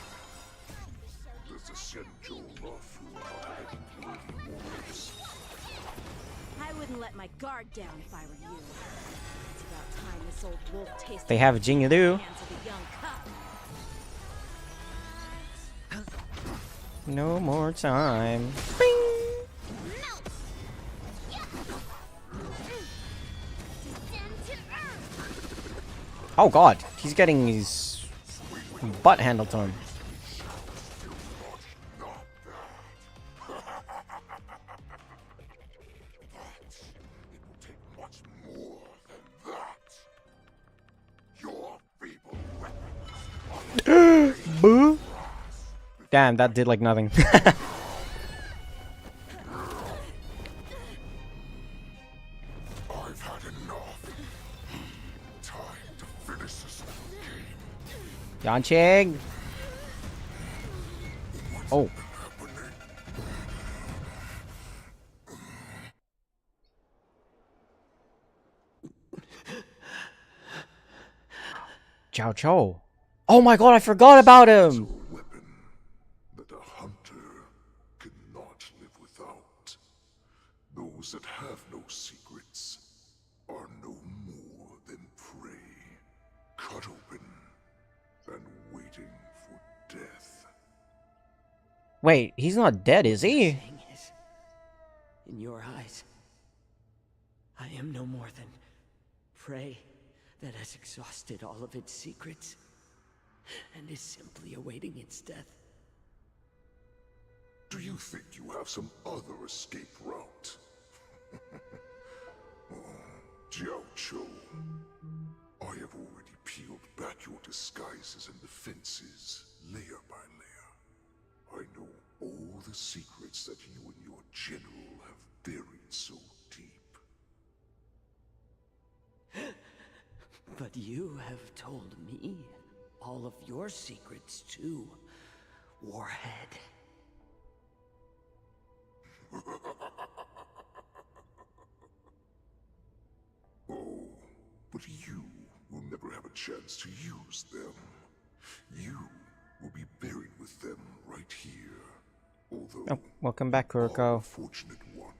Does the Xianzhou Lawfu not have any worthy warriors? I wouldn't let my guard down if I were you. It's about time this old wolf tasted They have Jingyu. the hands of a young cub. No more time. Oh god, he's getting his butt handled to him. Boo! Damn, that did like nothing. I've had enough. Time to finish this game. Yanqing! Oh. Zhao Chou. Oh my god, I forgot about him! That a hunter cannot live without. Those that have no secrets are no more than prey, cut open and waiting for death. Wait, he's not dead, is he? Thing is, in your eyes, I am no more than prey that has exhausted all of its secrets and is simply awaiting its death. Do you think you have some other escape route? Oh, Jiao Chou, I have already peeled back your disguises and defenses, layer by layer. I know all the secrets that you and your general have buried so deep. But you have told me all of your secrets too, Warhead. Oh, but you will never have a chance to use them. You will be buried with them right here. Although, Oh, welcome back, Kuroko. fortunate one.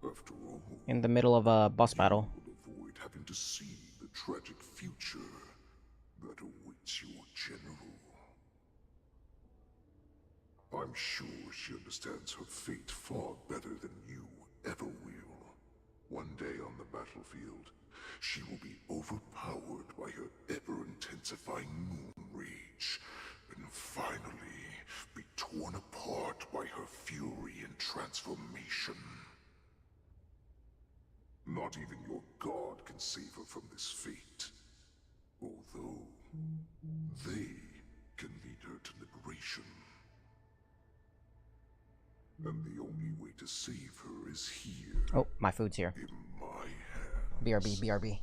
After all, In the middle of a boss battle. avoid having to see the tragic future that awaits your general. I'm sure she understands her fate far better than you ever will. One day on the battlefield, she will be overpowered by her ever-intensifying moon rage, and finally be torn apart by her fury and transformation. Not even your god can save her from this fate, although they can lead her to liberation. And the only way to save her is here. Oh, my food's here. In my hands. BRB, BRB.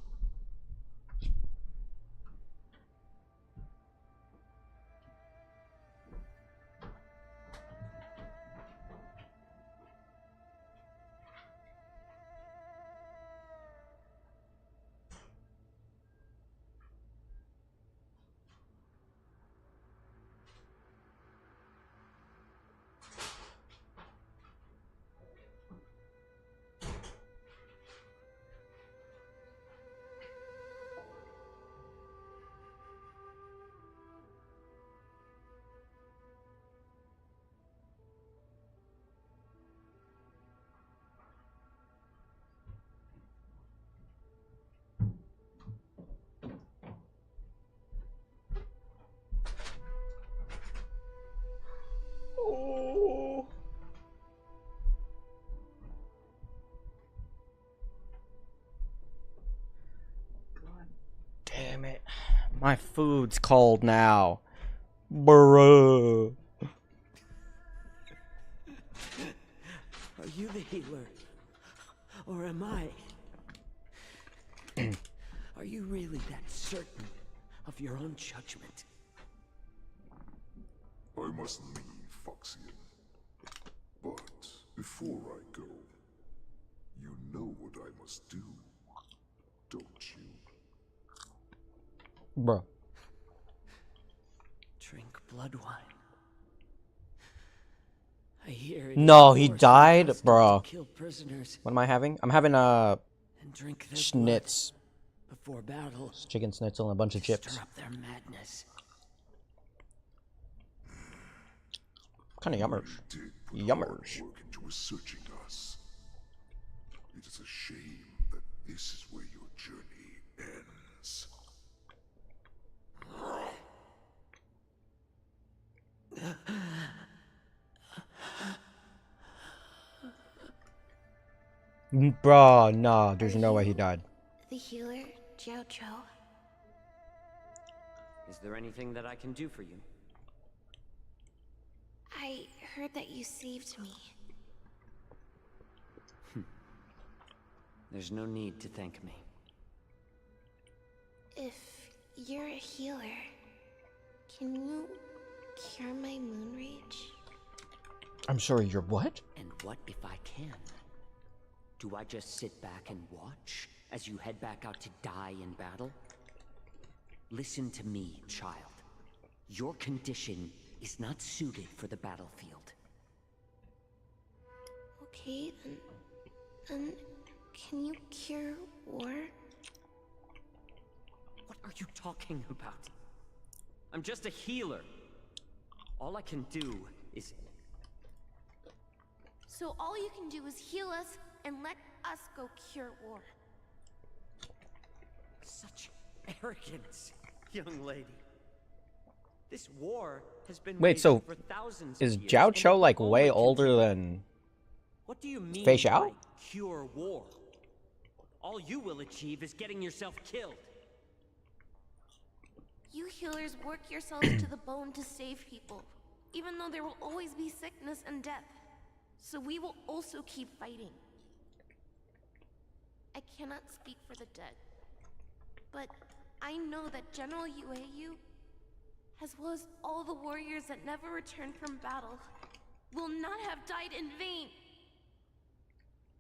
Damn it. My food's cold now. Bruh. Are you the healer? Or am I? Are you really that certain of your own judgment? I must leave, Foxian. But before I go, you know what I must do, don't you? Bro. Drink blood wine. I hear it. No, he died, to bro. kill prisoners What am I having? I'm having and drink their schnitz, blood before battle. chicken schnitzel, and a bunch of chips. Stir up their madness. Kind of yummers. Yummers. Work into researching us. It is a shame that this is where your journey ends. Bro, nah, there's no way he died. The healer, Xianzhou. Is there anything that I can do for you? I heard that you saved me. There's no need to thank me. If you're a healer, can you cure my moon rage? I'm sorry, you're what? And what if I can? Do I just sit back and watch as you head back out to die in battle? Listen to me, child. Your condition is not suited for the battlefield. Okay, then can you cure war? What are you talking about? I'm just a healer. All I can do is... So all you can do is heal us and let us go cure war. Such arrogance, young lady. This war has been Wait, so for thousands is of years, Zhao and Cho it like will way only older continue. than What do you mean Fei Xiao? by cure war? All you will achieve is getting yourself killed. You healers work yourselves to the bone to save people, even though there will always be sickness and death. So we will also keep fighting. I cannot speak for the dead, but I know that General Yueyu, as well as all the warriors that never returned from battle, will not have died in vain.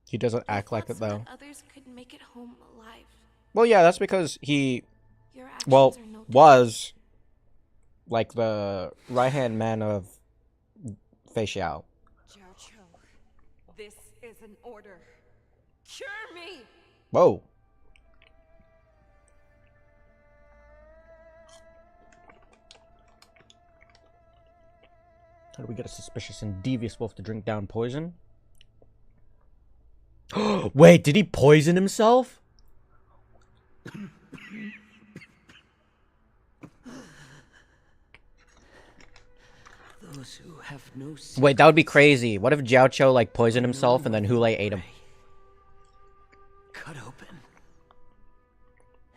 he doesn't act like it So though. that others could make it home alive. Well, yeah, that's because he, Your actions well, are no was like the right-hand man of Fei Xiao. Xianzhou, this is an order. Cure me! Whoa. How do we get a suspicious and devious wolf to drink down poison? Wait, did he poison himself? Those who have no Wait, that would be crazy. What if Jiao Cho like poisoned himself and then Hule ate him? cut open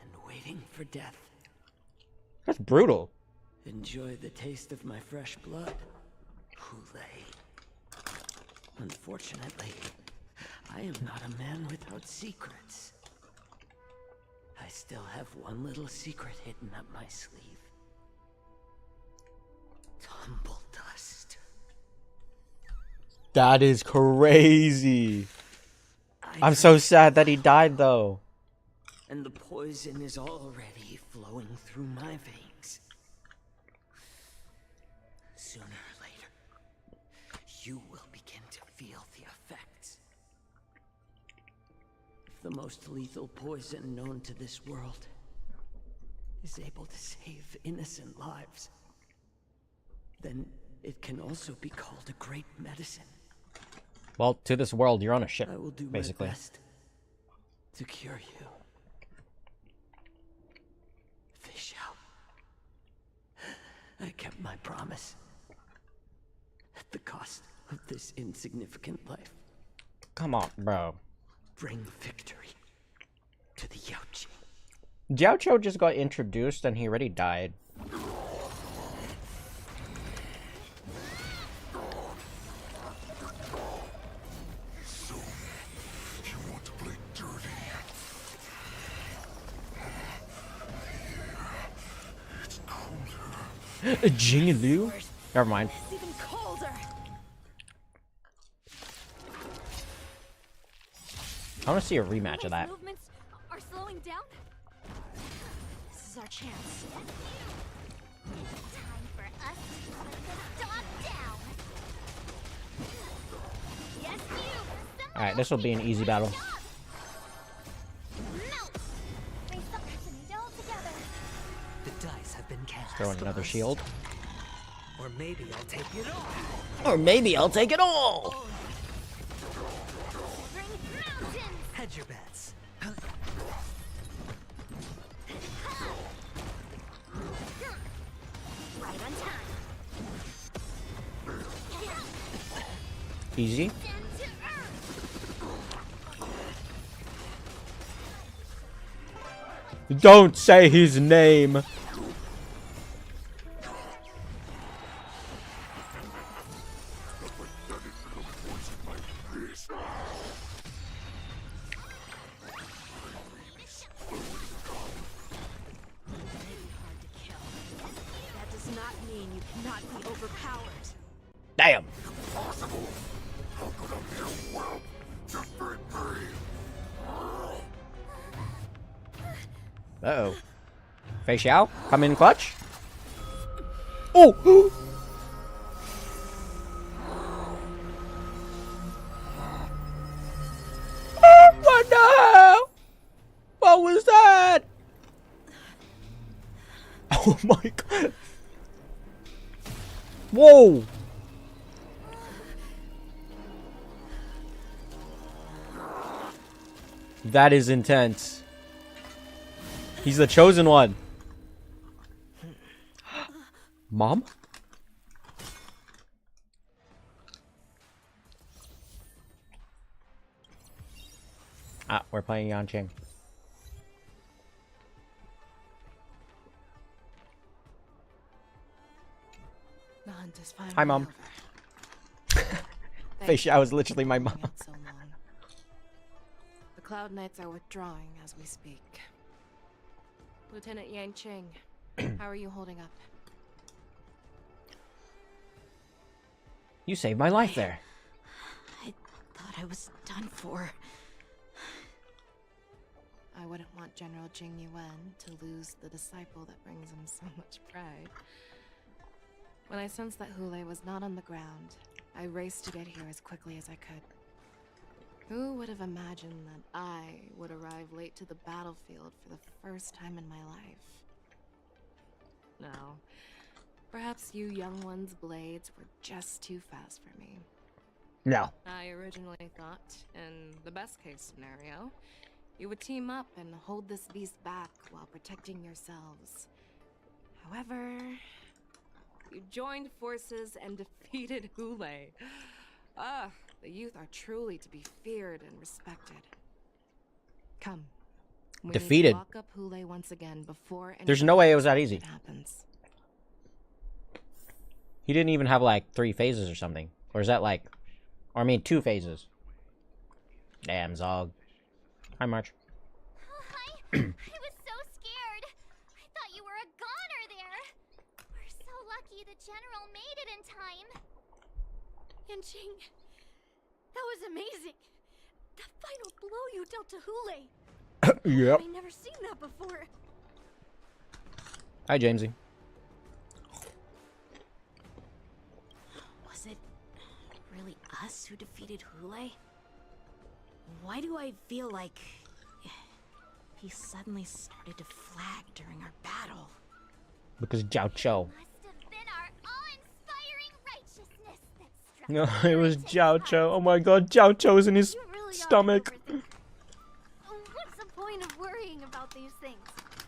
and waiting for death. That's brutal. Enjoy the taste of my fresh blood, Hule. Unfortunately, I am not a man without secrets. I still have one little secret hidden up my sleeve. Tumble dust. That is crazy. I'm so sad that he died, though. And the poison is already flowing through my veins. Sooner or later, you will begin to feel the effects. If the most lethal poison known to this world is able to save innocent lives, then it can also be called a great medicine. Well, to this world, you're on a ship, I will do basically. my best to cure you. Fish out. I kept my promise. At the cost of this insignificant life. Come on, bro. Bring victory to the Yaoqing. Jiao Cho just got introduced and he already died. Jing Liu? Never mind. It's even colder. I want to see a rematch of that. Movements are slowing down. This is our chance. Time for us to put the dog down. Yes, you. Alright, this will be an easy battle. Melt. They succinate all together. The dice have been cast. Throw in another shield. Or maybe I'll take it all. Or maybe I'll take it all! Bring mountains. Hedge your bets. Right on time. Easy. Don't say his name! That does not mean you cannot be overpowered. Damn! Impossible! How could a mere whelp defeat me? Uh-oh. Fei Xiao, come in clutch. Oh! Oh, what the hell? What was that? Oh my god. Whoa! That is intense. He's the chosen one. Mom? Ah, we're playing Yanqing. The hunt is finally Hi, Mom. over. Fei Xiao is literally my mom. So long. The Cloud Knights are withdrawing as we speak. Lieutenant Yanqing, how are you holding up? You saved my life there. I thought I was done for. I wouldn't want General Jing Yuan to lose the disciple that brings him so much pride. When I sensed that Hule was not on the ground, I raced to get here as quickly as I could. Who would have imagined that I would arrive late to the battlefield for the first time in my life? No. Perhaps you young ones' blades were just too fast for me. No. I originally thought, in the best case scenario, you would team up and hold this beast back while protecting yourselves. However, you joined forces and defeated Hule. Ah, the youth are truly to be feared and respected. Come. We Defeated. Need to lock up Hule once again before There's no way it was that anything easy. Happens. He didn't even have like 3 phases or something. Or is that like, or I mean 2 phases. Damn, Zog. Hi, March. I was so scared. I thought you were a goner there. We're so lucky the general made it in time. Yanqing, that was amazing. The final blow you dealt to Hule. Yep. I've never seen that before. Hi, Jamesy. Was it really us who defeated Hule? Why do I feel like he suddenly started to flag during our battle? Because Jiao Cho. Must have been our awe-inspiring righteousness that struck No, it was Jiao Cho. Oh my god, Jiao Cho's in his stomach. What's the point of worrying about these things?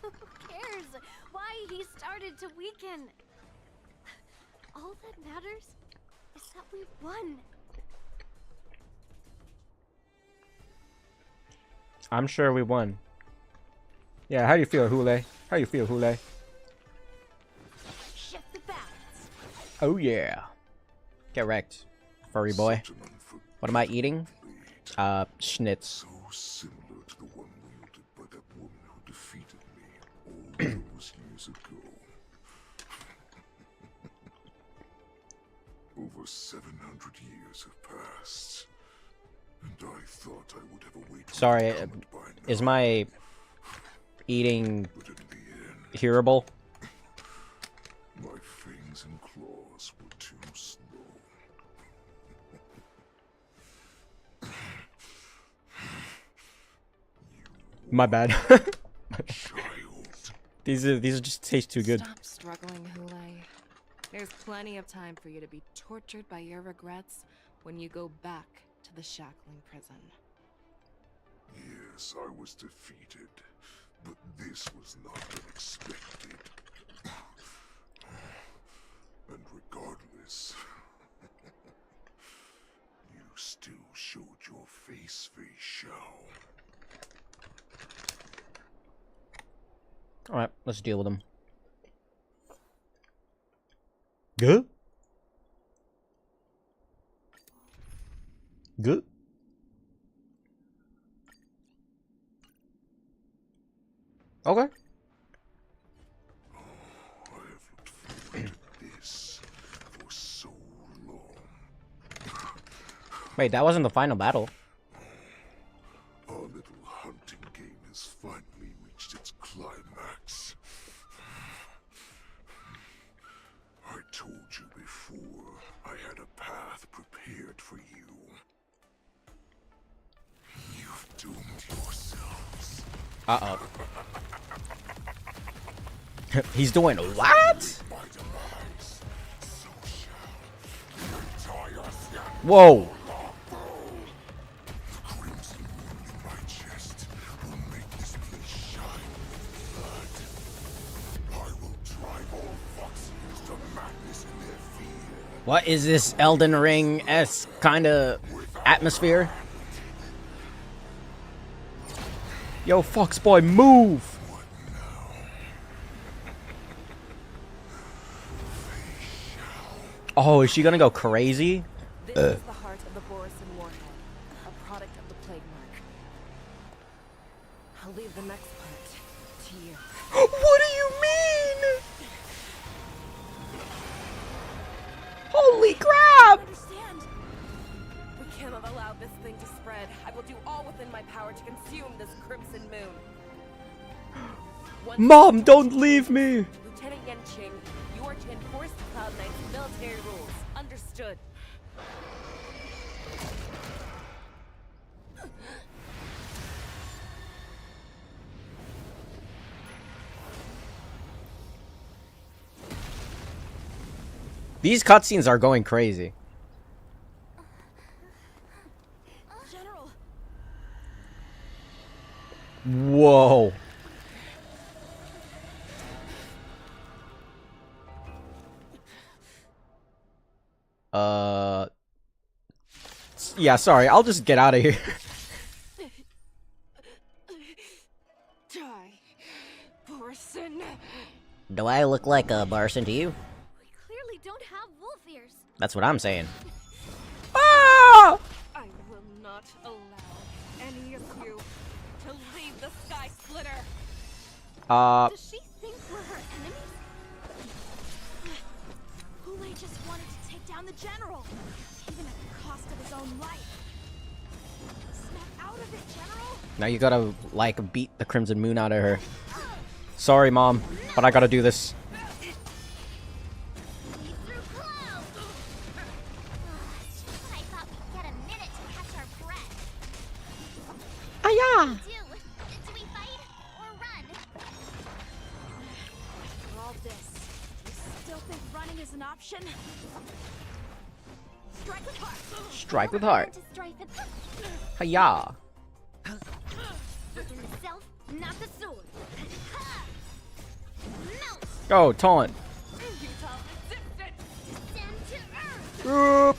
Who cares why he started to weaken? All that matters is that we won. I'm sure we won. Yeah, how do you feel, Hule? How you feel, Hule? Shift the balance. Oh yeah. Get wrecked, furry boy. What am I eating? Schnitz. So similar to the one wielded by that woman who defeated me all those years ago. Over 700 years have passed, and I thought I would have a way to Sorry, overcome it by now. is my eating hearable? My fangs and claws were too slow. My bad. These just taste too good. Stop struggling, Hule. There's plenty of time for you to be tortured by your regrets when you go back to the shackling prison. Yes, I was defeated, but this was not unexpected. And regardless, you still showed your face, Fei Xiao. Alright, let's deal with them. Good? Good? Okay. This for so long. Wait, that wasn't the final battle. Our little hunting game has finally reached its climax. I told you before, I had a path prepared for you. You've doomed yourselves. Uh-oh. He's doing what? Whoa. What is this Elden Ring-esque kind of atmosphere? Yo, Fox boy, move! Oh, is she gonna go crazy? This is the heart of the Borisin warhead, a product of the plague mark. I'll leave the next part to you. What do you mean? Holy crap! We cannot allow this thing to spread. I will do all within my power to consume this crimson moon. Mom, don't leave me! Lieutenant Yanqing, you are to enforce the Cloud Knight's military rules. Understood. These cutscenes are going crazy. Yeah, sorry. I'll just get out of here. Do I look like a Barson to you? We clearly don't have wolf ears. That's what I'm saying. I will not allow any of you to leave the Sky Splitter. Does she think we're her enemies? Hule just wanted to take down the general, even at the cost of his own life. Snap out of it, General. Now you gotta, like, beat the Crimson Moon out of her. Sorry, Mom, but I gotta do this. Aya! Do we fight or run? For all this, you still think running is an option? Strike with heart. Strike with heart. Hiya. Within the self, not the sword. Melt. Go, taunt. Oop.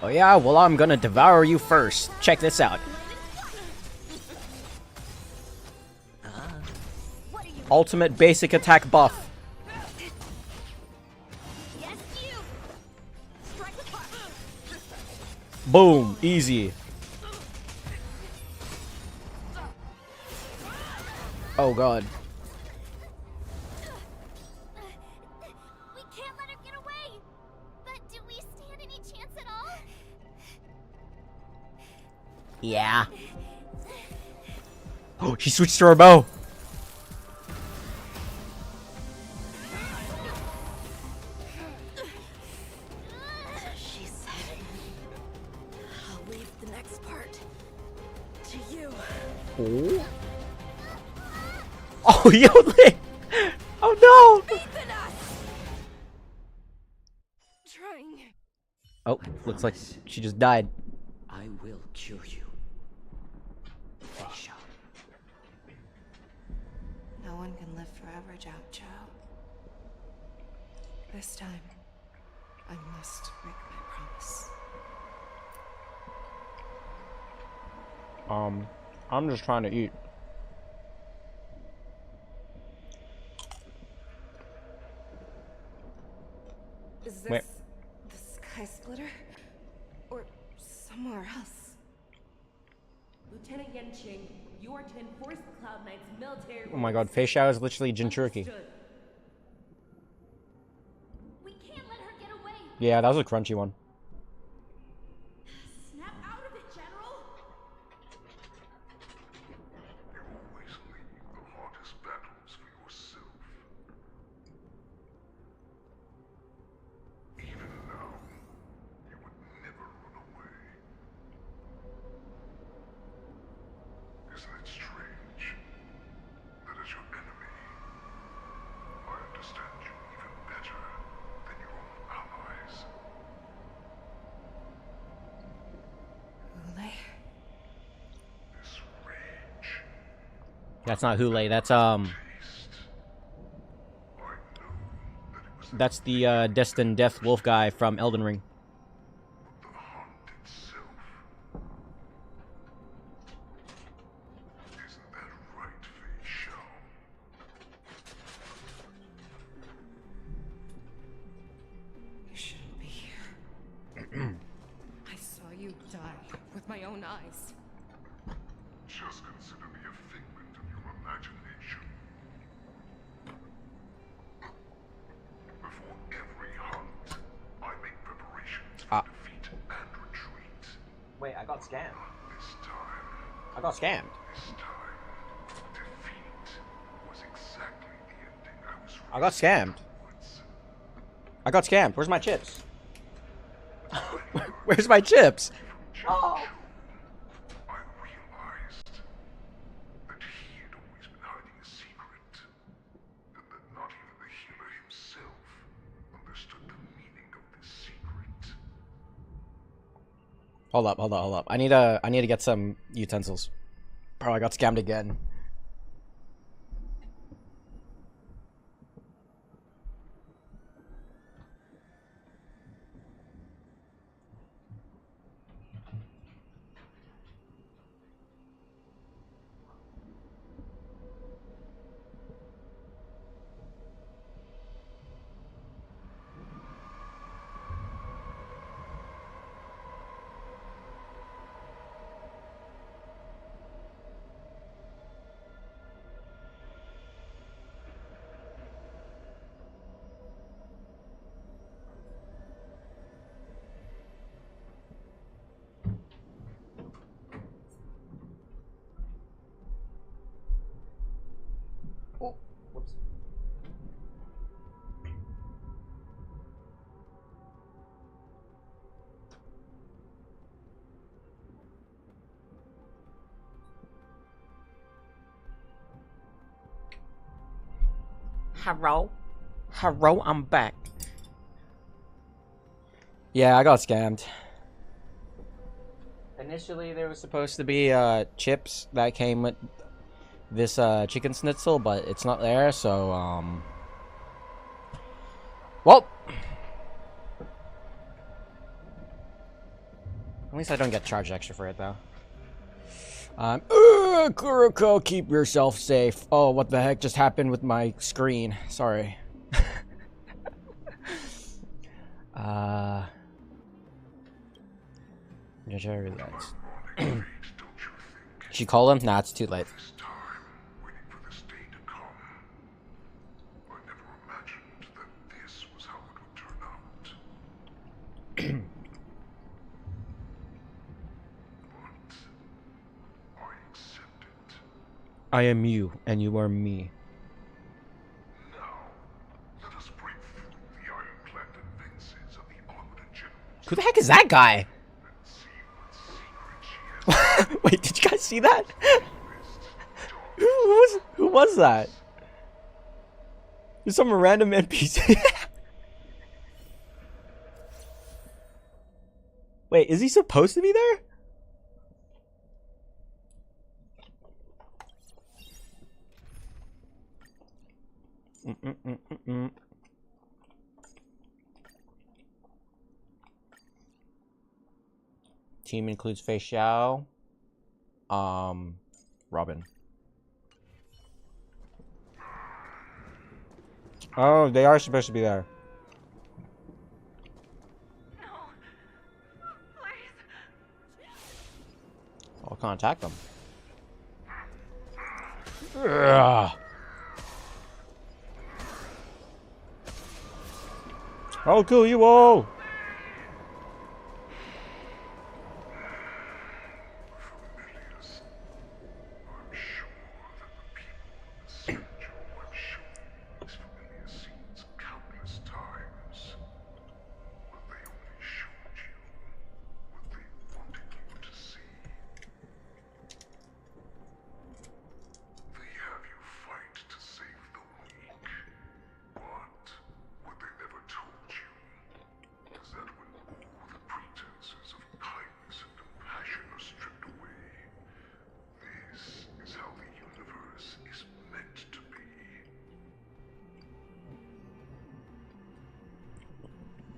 Oh yeah, well I'm gonna devour you first. Check this out. Ultimate basic attack buff. Boom, easy. Oh god. We can't let her get away. But do we stand any chance at all? Yeah. Oh, she switched to her bow. She said, I'll leave the next part to you. Oh. Oh, Yodeling! Oh no! Oh, looks like she just died. I will cure you. Feisha. No one can live forever, Xianzhou. This time, I must break my promise. I'm just trying to eat. Is this Wait. the Sky Splitter? Or somewhere else? Lieutenant Yanqing, you are to enforce the Cloud Knight's military. Oh my god, Feisha is literally Jinchuriki. We can't let her get away. Yeah, that was a crunchy one. Snap out of it, General. You always leave the hardest battles for yourself. Even now, you would never run away. Isn't it strange that as your enemy, I understand you even better than your own allies? Hule? This rage, That's not Hule, that's the Destined Death Wolf guy from Elden Ring. the hunt itself. Isn't that right, Feisha? You shouldn't be here. I saw you die with my own eyes. Just consider me a figment of your imagination. Before every hunt, I make preparations for defeat and retreat. Wait, I got scammed. This time, I got scammed. defeat was exactly the ending I was I got scammed. I got scammed. Where's my chips? Where's my chips? Oh. I realized that he had always been hiding a secret, and that not even the healer himself understood the meaning of this secret. Hold up. I need to get some utensils. Bro, I got scammed again. Oh, whoops. Hello? Hello, I'm back. Yeah, I got scammed. Initially, there was supposed to be chips that came with this chicken schnitzel, but it's not there, so well, at least I don't get charged extra for it though. Kuroko, keep yourself safe. Oh, what the heck just happened with my screen? Sorry. Relax. She call him? Nah, it's too late. I am you, and you are me. Who the heck is that guy? Wait, did you guys see that? Who was that? There's some random NPC. Wait, is he supposed to be there? Team includes Fei Xiao, Robin. Oh, they are supposed to be there. No. Please. I'll contact them. Ugh. I'll kill you all.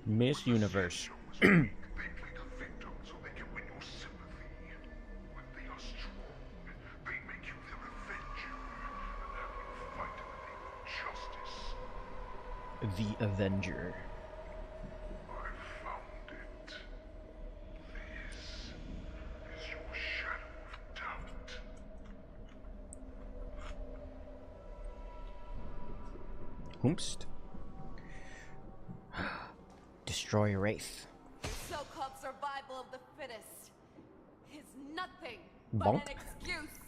Miss Universe. The Avenger. Hoomst. Destroy Wraith. So-called survival of the fittest is nothing Bonk. but an excuse.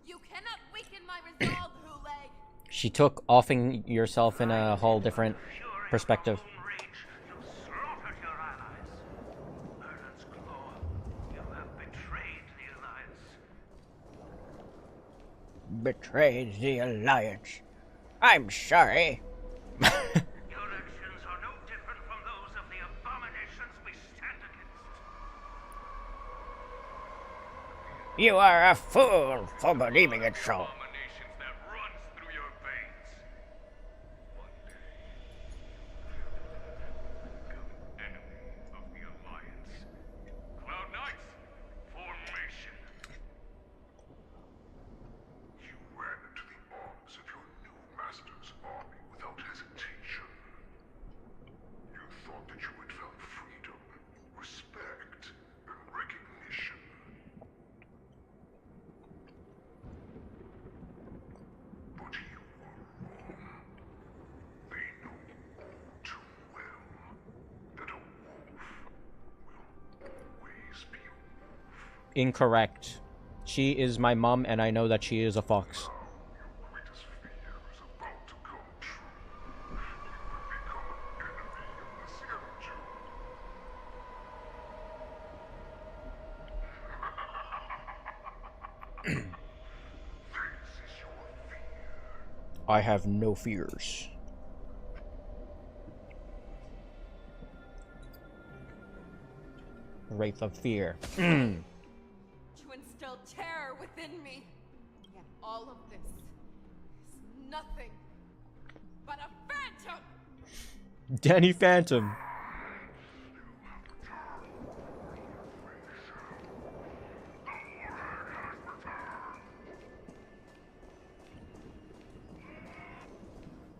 You cannot weaken my resolve, Huleg. She took offing yourself in a whole different perspective. Betrayed the Alliance. I'm sorry. Your actions are no different from those of the abominations we stand against. You are a fool for believing it so. Abominations that runs through your veins. One day, become enemy of the Alliance. Cloud Knights, formation. You ran into the arms of your new master's army without hesitation. You thought that you had found freedom, respect, and recognition. But you were wrong. They know all too well that a wolf will always be a wolf. Incorrect. She is my mom, and I know that she is a fox. Your greatest fear I have no fears. Wraith of Fear. To instill terror within me. Yet all of this is nothing but a phantom! Danny Phantom.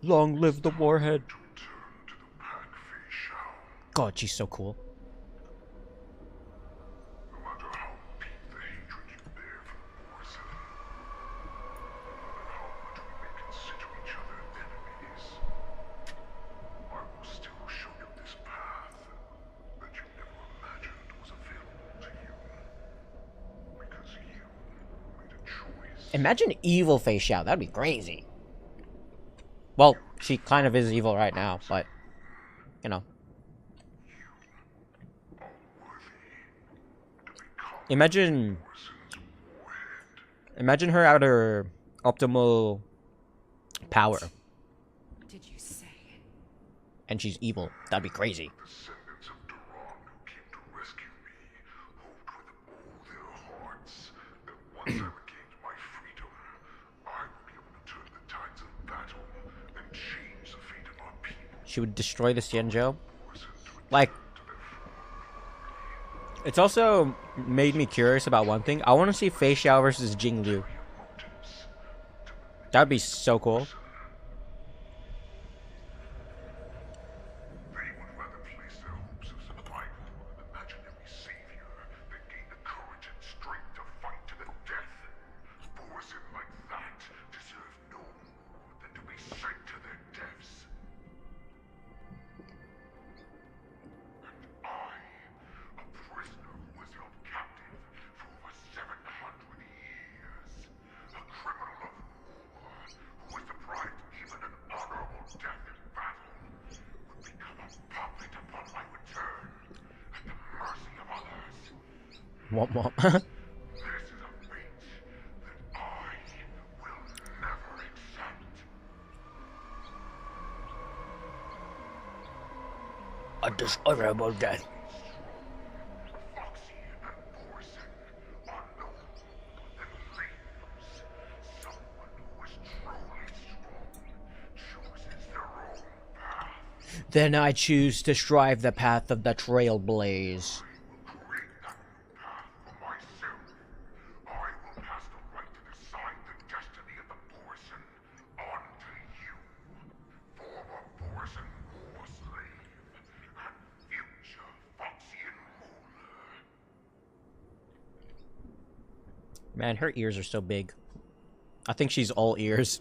Long live the warhead. God, she's so cool. Imagine evil Fei Xiao. That'd be crazy. Well, she kind of is evil right now, but, you know. Imagine her at her optimal power. Did you say? And she's evil. That'd be crazy. She would destroy the Xianzhou. Like, it's also made me curious about one thing. I want to see Fei Xiao versus Jing Liu. That would be so cool. Womp womp. A dishonorable death. Then I choose to strive the path of the trailblaze. Man, her ears are so big. I think she's all ears.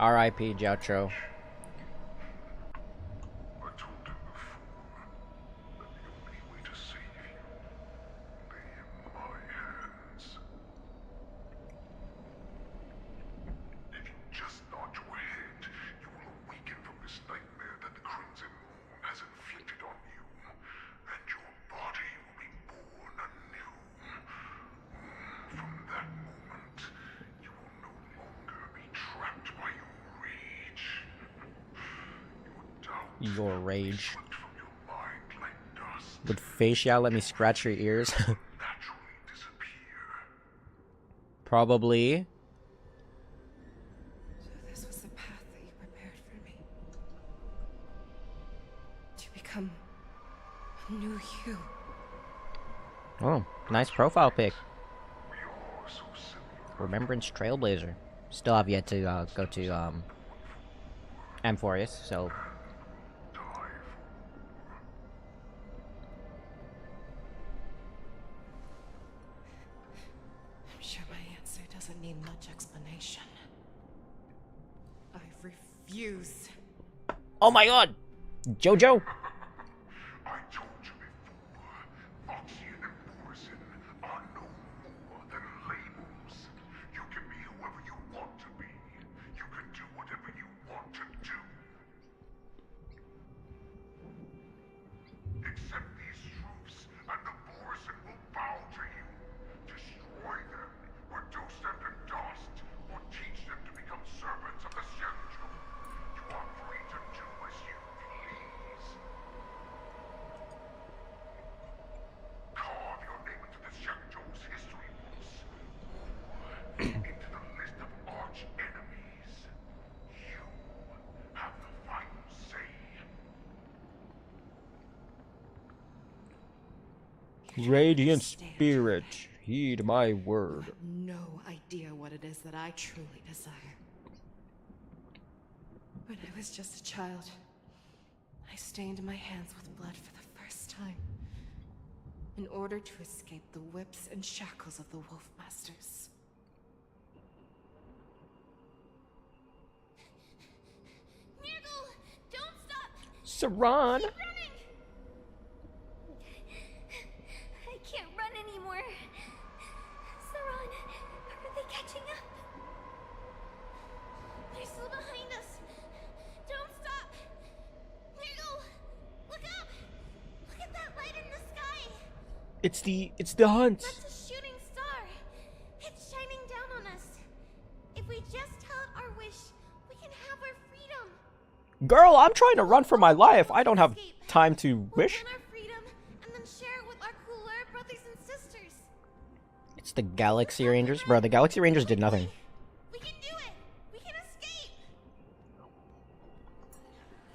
R.I.P. Jiaocho. Your rage. Would Fei Xiao let me scratch your ears? Probably. So this was the path that you prepared for me. To become a new you. Oh, nice profile pic. Remembrance Trailblazer. Still have yet to go to amphoreus, so. I'm sure my answer doesn't need much explanation. I refuse. Oh my god! Jojo! Radiant spirit, heed my word. You have no idea what it is that I truly desire. When I was just a child, I stained my hands with blood for the first time, in order to escape the whips and shackles of the Wolf Masters. Nirgal, don't stop! Saran! Keep running! I can't run anymore. Saran, are they catching up? They're still behind us. Don't stop! Nirgal, look up! Look at that light in the sky! It's the hunt. That's a shooting star. It's shining down on us. If we just tell it our wish, we can have our freedom. Girl, I'm trying to run for my life. I don't have time to wish. Our freedom, and then share it with our cooler brothers and sisters. It's the Galaxy Rangers. Bro, the Galaxy Rangers did nothing. We can do it. We can escape.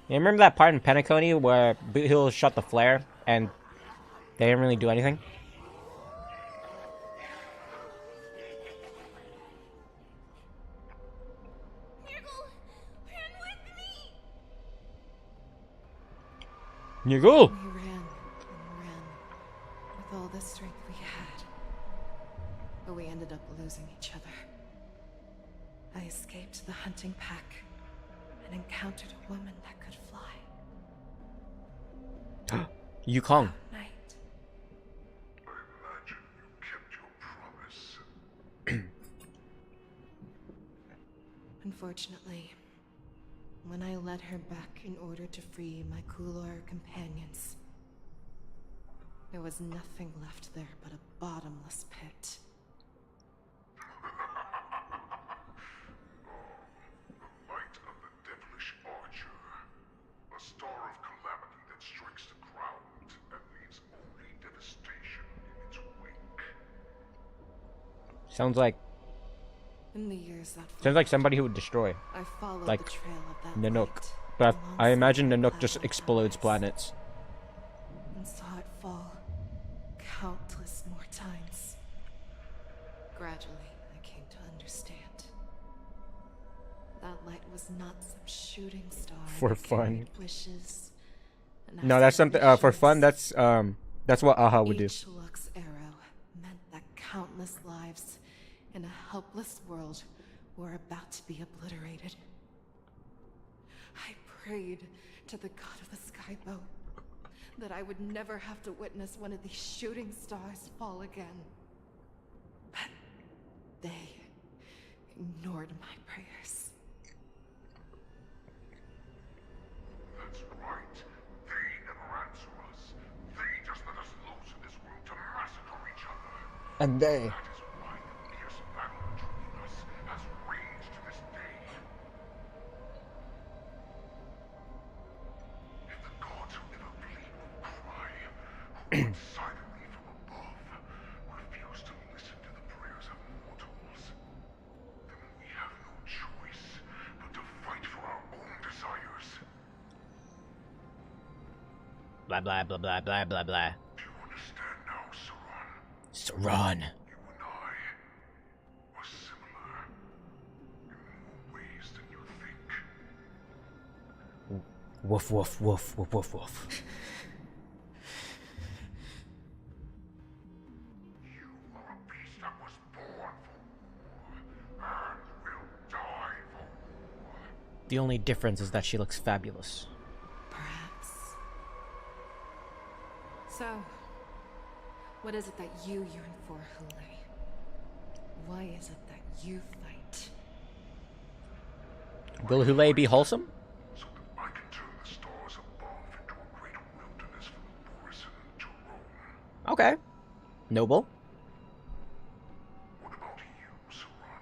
You remember that part in Penacony where Boot Hill shot the flare and they didn't really do anything? Nirgal! We ran and ran with all the strength we had, but we ended up losing each other. I escaped the hunting pack and encountered a woman that could fly. Yukong. Night. I imagine you kept your promise. Unfortunately, when I led her back in order to free my Kulor companions, there was nothing left there but a bottomless pit. The light of the devilish archer. A star of calamity that strikes the ground and leaves only devastation in its wake. Sounds like In the years that sounds like somebody who would destroy. I followed Like the trail of that Nanook. light But I imagine alongside Nanook just explodes planets. and saw it fall countless more times. Gradually, I came to understand. That light was not some shooting star For that fun. carried wishes and No, that's something for fun. aspirations. That's what Aha would do. Each Luck's arrow meant that countless lives in a helpless world were about to be obliterated. I prayed to the god of the skyboat that I would never have to witness one of these shooting stars fall again. But they ignored my prayers. That's right. They never answer us. They just let us loose in this world to massacre each other. And they. That is why the fierce battle between us has raged to this day. If the gods who never plead nor cry, who watch silently from above, refuse to listen to the prayers of mortals, then we have no choice but to fight for our own desires. Blah blah blah blah blah blah blah. Do you understand now, Saran? Saran. You and I are similar in more ways than you think. Woof woof woof woof woof woof. You are a beast that was born for war and will die for war. The only difference is that she looks fabulous. Perhaps. So, what is it that you yearn for, Hule? Why is it that you fight? Will Hule be wholesome? So that I can turn the stars above into a great wilderness for the Borisin to roam. Okay. Noble. What about you, Saran?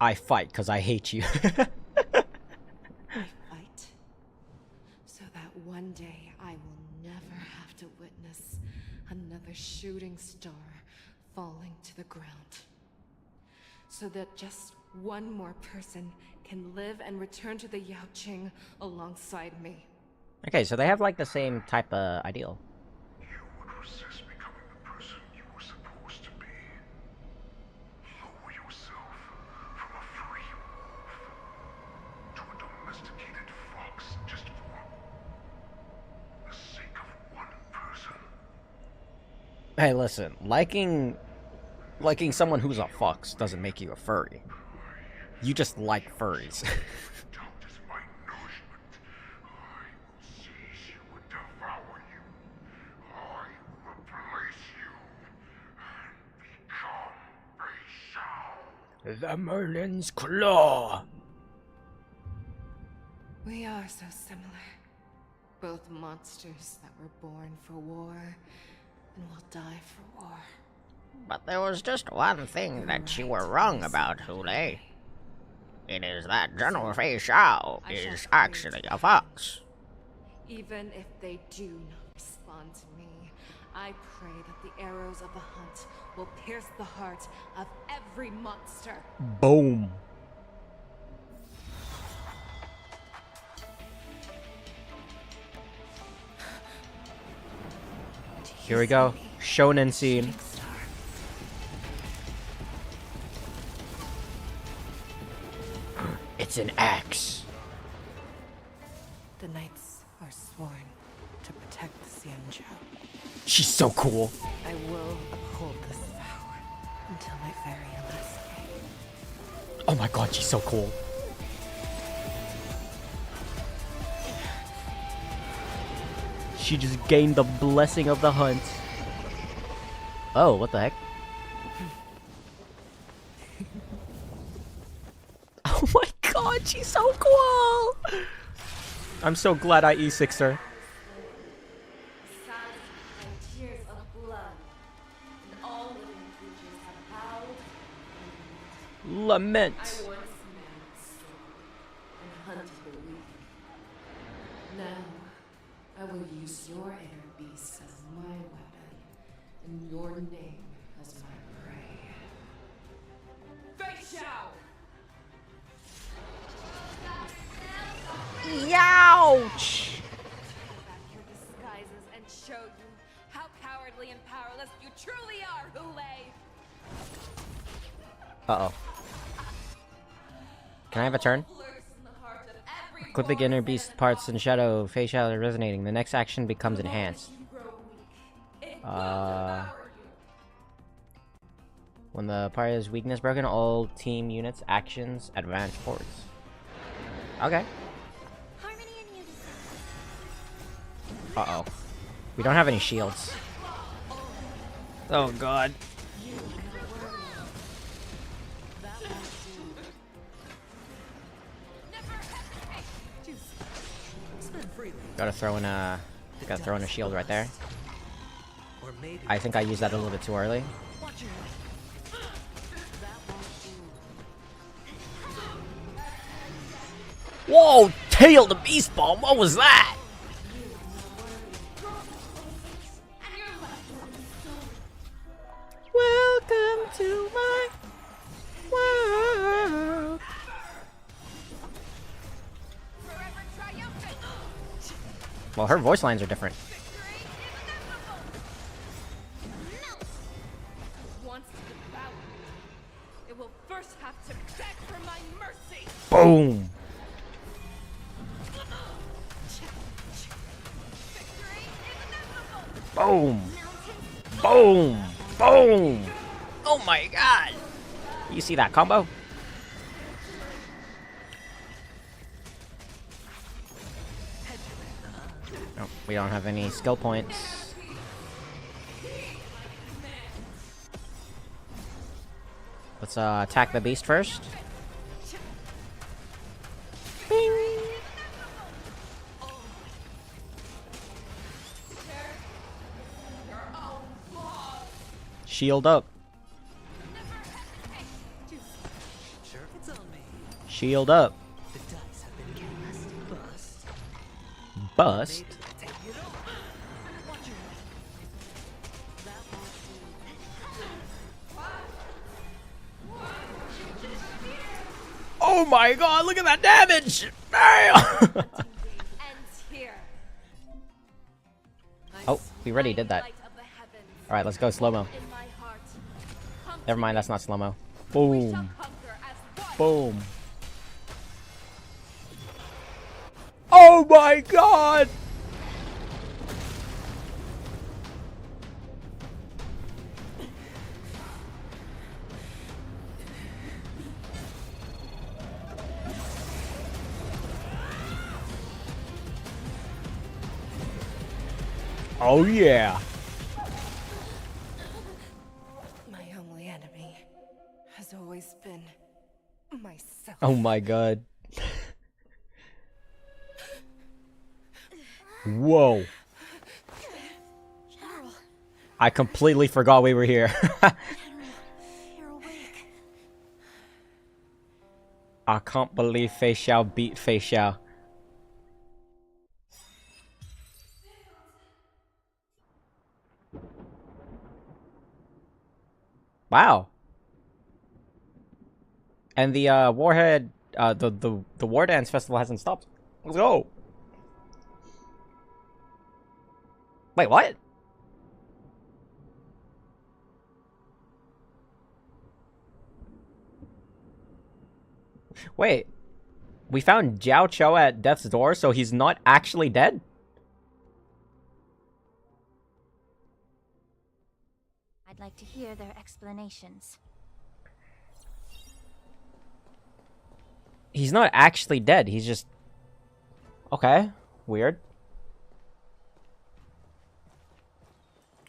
I fight because I hate you. I fight so that one day I will never have to witness another shooting star falling to the ground. So that just one more person can live and return to the Yaoqing alongside me. Okay, so they have like the same type of ideal. You would resist becoming Hey, listen, liking someone who's a fox doesn't make you a furry. You just like furries. The Merlin's Claw! We are so similar. Both monsters that were born for war and will die for war. But there was just one thing that you were wrong about, Hule. It is that General Fei Xiao is actually a fox. Even if they do not respond to me, I pray that the arrows of the hunt will pierce the heart of every monster. Boom. Here we go. Shonen scene. It's an axe. The knights are sworn to protect the Xianzhou. She's so cool. I will uphold this vow until my very last day. Oh my god, she's so cool. She just gained the blessing of the hunt. Oh, what the heck? Oh my god, she's so cool! I'm so glad I E6'd her. Tears of blood, and all living creatures have howled. Lament. I once man strong and hunted the weak. Now, I will use your inner beast as my weapon, and your name as my prey. Fei Xiao! Youch! Take back your disguises and show you how cowardly and powerless you truly are, Hule! Uh-oh. Can I have a turn? Clip the inner beast parts in shadow. Fei Xiao resonating. The next action becomes enhanced. When the party's weakness broken, all team units actions advance forwards. Okay. Uh-oh. We don't have any shields. Oh god. Gotta throw in a shield right there. I think I used that a little bit too early. Whoa! Tail the beast bomb! What was that? Welcome to my world. Well, her voice lines are different. Wants to devour me. It will first have to beg for my mercy. Boom. Boom. Boom. Boom. Oh my god. You see that combo? Oh, we don't have any skill points. Let's attack the beast first. Bing. Shield up. Shield up. Bust. Oh my god, look at that damage! Damn! Oh, we already did that. Alright, let's go slow-mo. Never mind, that's not slow-mo. Boom. Boom. Oh my god! Oh yeah. My only enemy has always been myself. Oh my god. Whoa. I completely forgot we were here. I can't believe Fei Xiao beat Fei Xiao. Wow. And the Warhead, the War Dance Festival hasn't stopped. Let's go. Wait, what? Wait. We found Jiao Chou at death's door, so he's not actually dead? I'd like to hear their explanations. He's not actually dead. He's just... Okay. Weird.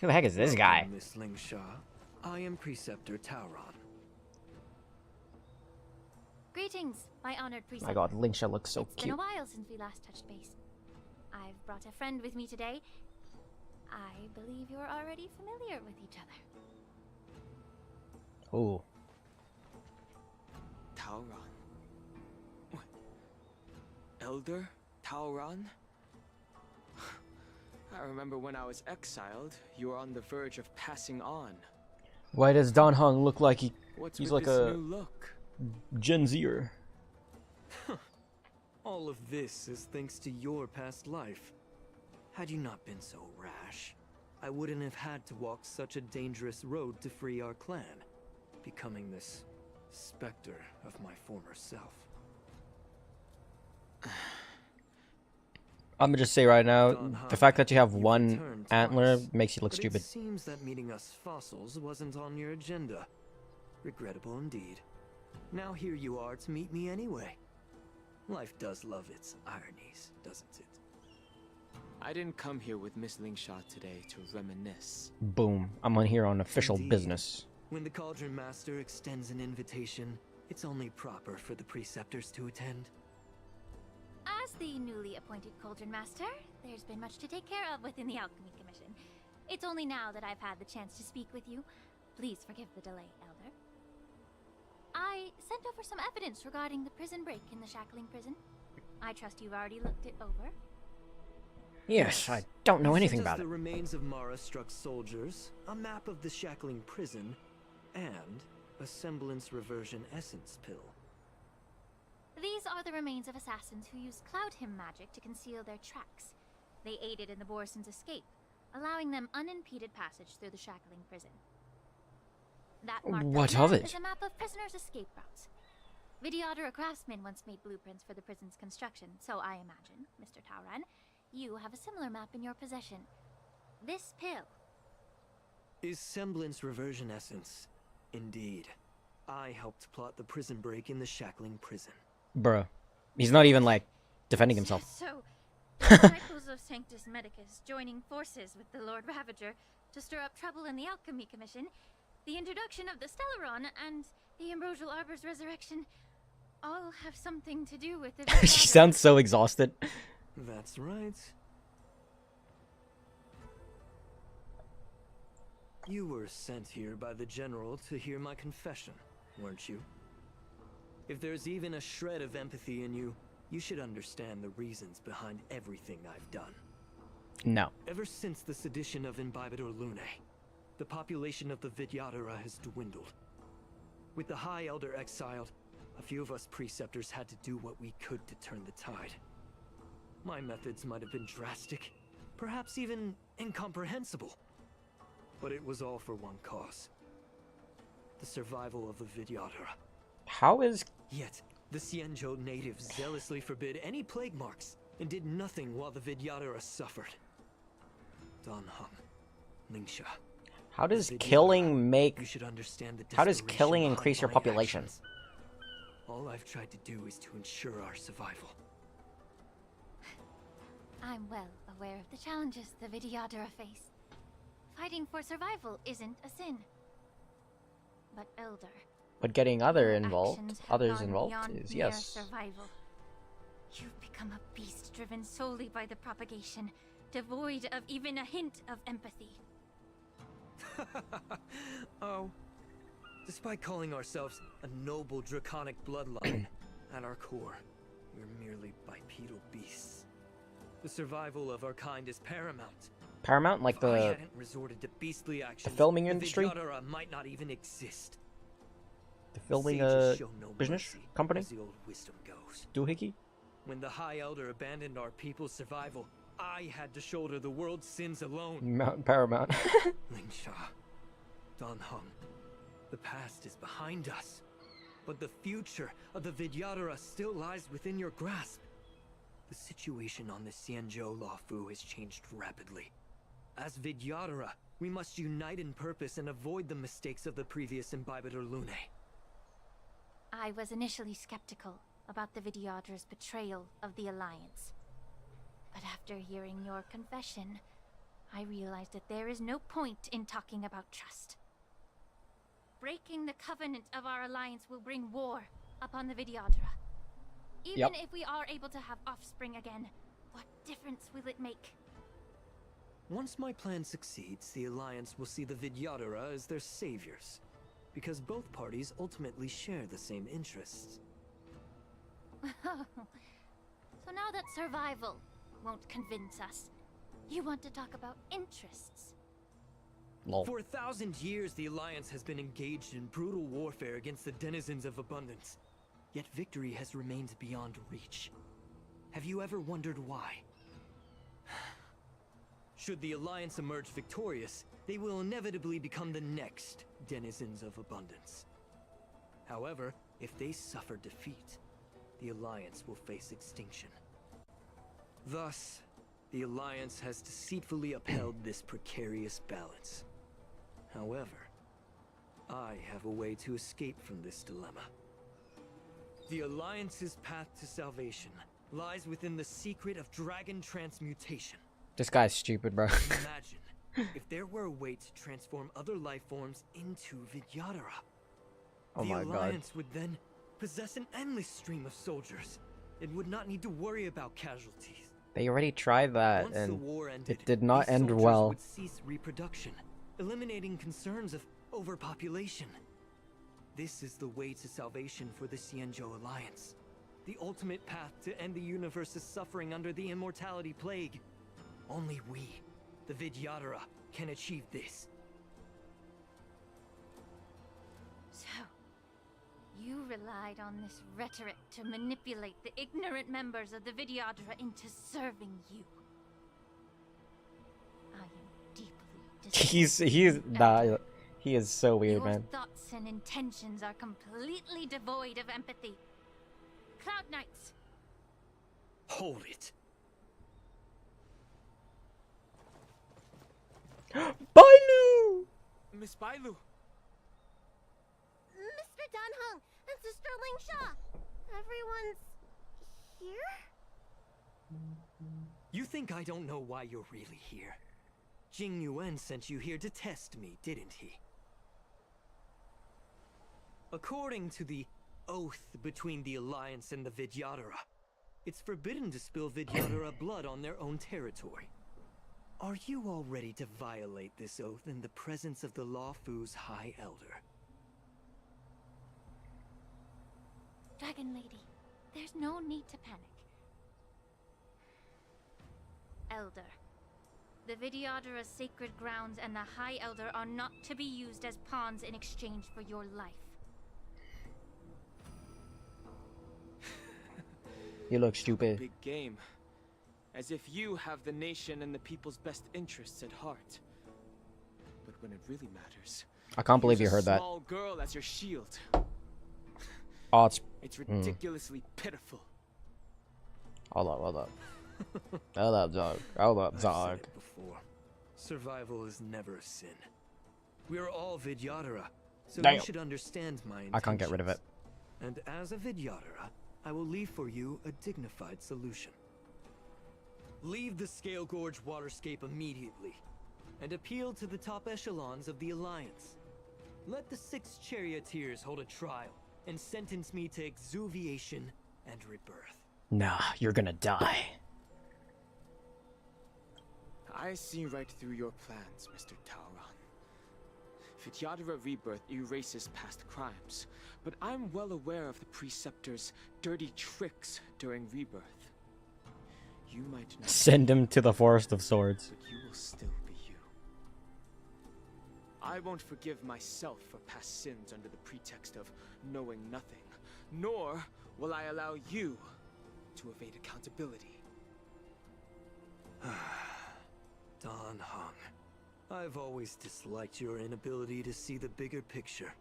Who the heck is this guy? Miss Lingsha, I am Preceptor Tauron. Greetings, my honored preceptor. My god, Lingsha looks so It's cute. been a while since we last touched base. I've brought a friend with me today. I believe you're already familiar with each other. Ooh. Tauron. What? Elder Tauron? I remember when I was exiled, you were on the verge of passing on. Why does Dan Heng look like What's he's with like this a new look? Gen Zer? All of this is thanks to your past life. Had you not been so rash, I wouldn't have had to walk such a dangerous road to free our clan, becoming this specter of my former self. I'm gonna just say right now, the fact that you have one antler makes you look But stupid. It seems that meeting us fossils wasn't on your agenda. Regrettable indeed. Now here you are to meet me anyway. Life does love its ironies, doesn't it? I didn't come here with Miss Lingsha today to reminisce. Boom. I'm on here on official Indeed. business. When the Cauldron Master extends an invitation, it's only proper for the Preceptors to attend. As the newly appointed Cauldron Master, there's been much to take care of within the Alchemy Commission. It's only now that I've had the chance to speak with you. Please forgive the delay, Elder. I sent over some evidence regarding the prison break in the Shackling prison. I trust you've already looked it over. Yes, I don't know anything Such as about the it. remains of Mara-struck soldiers, a map of the Shackling prison, and a semblance reversion essence pill. These are the remains of assassins who used Cloud Hymn magic to conceal their tracks. They aided in the Borison's escape, allowing them unimpeded passage through the Shackling prison. That marked What up of map it? is a map of prisoners' escape routes. Vidyadhara craftsmen once made blueprints for the prison's construction, so I imagine, Mr. Tauran, you have a similar map in your possession. This pill. Is semblance reversion essence. Indeed. I helped plot the prison break in the Shackling prison. Bruh. He's not even, like, defending himself. So, the disciples of Sanctus Medicus joining forces with the Lord Ravager to stir up trouble in the Alchemy Commission, the introduction of the Stellaron, and the Ambrosial Arbor's resurrection all have something to do with the... She sounds so exhausted. That's right. You were sent here by the General to hear my confession, weren't you? If there's even a shred of empathy in you, you should understand the reasons behind everything I've done. No. Ever since the sedition of Imbibitor Lunae, the population of the Vidyadhara has dwindled. With the High Elder exiled, a few of us Preceptors had to do what we could to turn the tide. My methods might have been drastic, perhaps even incomprehensible. But it was all for one cause. The survival of the Vidyadhara. How is... Yet, the Xianzhou natives zealously forbid any plague marks and did nothing while the Vidyadhara suffered. Dan Heng, Lingsha. How does killing make... You should understand the How does desperation killing behind increase your my population? actions. All I've tried to do is to ensure our survival. I'm well aware of the challenges the Vidyadhara face. Fighting for survival isn't a sin. But Elder, But getting others involved beyond is mere yes. survival. You've become a beast driven solely by the propagation, devoid of even a hint of empathy. Oh. Despite calling ourselves a noble draconic bloodline, at our core, we're merely bipedal beasts. The survival of our kind is paramount. Paramount, like If I the hadn't resorted to beastly actions, filming the industry? Vidyadhara might not even exist. The filming Sages show no business mercy, company? as the old wisdom goes. Doohickey? When the High Elder abandoned our people's survival, I had to shoulder the world's sins alone. Paramount. Lingsha, Danheng, the past is behind us, but the future of the Vidyadhara still lies within your grasp. The situation on the Xianzhou Luofu has changed rapidly. As Vidyadhara, we must unite in purpose and avoid the mistakes of the previous Imbibitor Lunae. I was initially skeptical about the Vidyadhara's betrayal of the Alliance. But after hearing your confession, I realized that there is no point in talking about trust. Breaking the covenant of our alliance will bring war upon the Vidyadhara. Even if we are able to have offspring again, what difference will it make? Once my plan succeeds, the Alliance will see the Vidyadhara as their saviors, because both parties ultimately share the same interests. So now that survival won't convince us, you want to talk about interests? Lol. For 1,000 years, the Alliance has been engaged in brutal warfare against the denizens of abundance. Yet victory has remained beyond reach. Have you ever wondered why? Should the Alliance emerge victorious, they will inevitably become the next denizens of abundance. However, if they suffer defeat, the Alliance will face extinction. Thus, the Alliance has deceitfully upheld this precarious balance. However, I have a way to escape from this dilemma. The Alliance's path to salvation lies within the secret of dragon transmutation. This guy's stupid, bro. Imagine if there were a way to transform other life forms into Vidyadhara. Oh my god. The Alliance would then possess an endless stream of soldiers. It would not need to worry about casualties. They already tried that, Once the and war ended, it did not these end soldiers well. would cease reproduction, eliminating concerns of overpopulation. This is the way to salvation for the Xianzhou Alliance. The ultimate path to end the universe's suffering under the immortality plague. Only we, the Vidyadhara, can achieve this. So, you relied on this rhetoric to manipulate the ignorant members of the Vidyadhara into serving you. I am deeply he is so weird, Your man. thoughts and intentions are completely devoid of empathy. Cloud Knights! Hold it. Bailu! Miss Bailu! Mr. Danheng and Sister Lingsha! Everyone's here? You think I don't know why you're really here? Jing Yuan sent you here to test me, didn't he? According to the oath between the Alliance and the Vidyadhara, it's forbidden to spill Vidyadhara blood on their own territory. Are you all ready to violate this oath in the presence of the Luofu's High Elder? Dragon Lady, there's no need to panic. Elder, the Vidyadhara's sacred grounds and the High Elder are not to be used as pawns in exchange for your life. You look stupid. Big game. As if you have the nation and the people's best interests at heart. But when it really matters, I can't believe you use a heard that. small girl as your shield. Oh, It's ridiculously pitiful. Hold up. Hold up, dog. Hold up, I've dog. said it before. Survival is never a sin. We're all Vidyadhara, so Damn. you should understand my intentions. I can't get rid of it. And as a Vidyadhara, I will leave for you a dignified solution. Leave the Scale Gorge waterscape immediately, and appeal to the top echelons of the Alliance. Let the 6 charioteers hold a trial, and sentence me to exuviation and rebirth. Nah, you're gonna die. I see right through your plans, Mr. Tauron. Vidyadhara Rebirth erases past crimes, but I'm well aware of the Preceptor's dirty tricks during Rebirth. You might not Send him to the Forest of Swords. but you will still be you. I won't forgive myself for past sins under the pretext of knowing nothing, nor will I allow you to evade accountability. Dan Heng, I've always disliked your inability to see the bigger picture.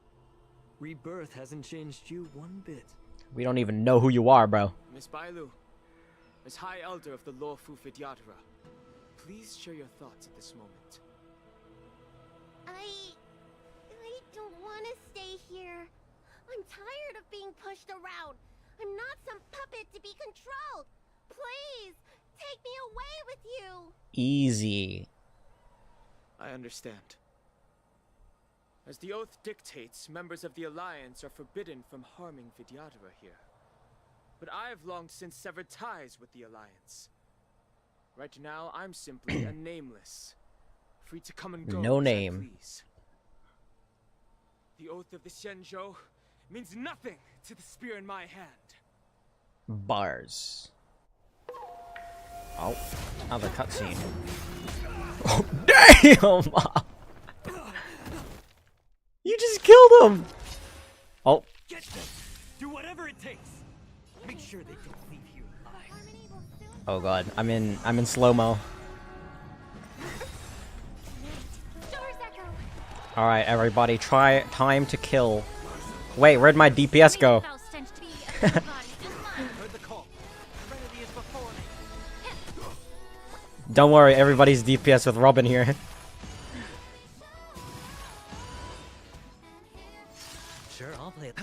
Rebirth hasn't changed you one bit. We don't even know who you are, bro. Miss Bailu, as High Elder of the Lawfu Vidyadhara, please share your thoughts at this moment. I don't want to stay here. I'm tired of being pushed around. I'm not some puppet to be controlled. Please, take me away with you. Easy. I understand. As the oath dictates, members of the Alliance are forbidden from harming Vidyadhara here. But I've long since severed ties with the Alliance. Right now, I'm simply a nameless, free to come and go No as I name. please. The oath of the Xianzhou means nothing to the spear in my hand. Bars. Oh, another cutscene. Oh, damn! You just killed him! Oh. Get them! Do whatever it takes! Make sure they don't leave here alive. Oh god, I'm in slow-mo. Alright, everybody, time to kill. Wait, where'd my DPS go? Don't worry, everybody's DPS with Robin here. Sure, I'll play it.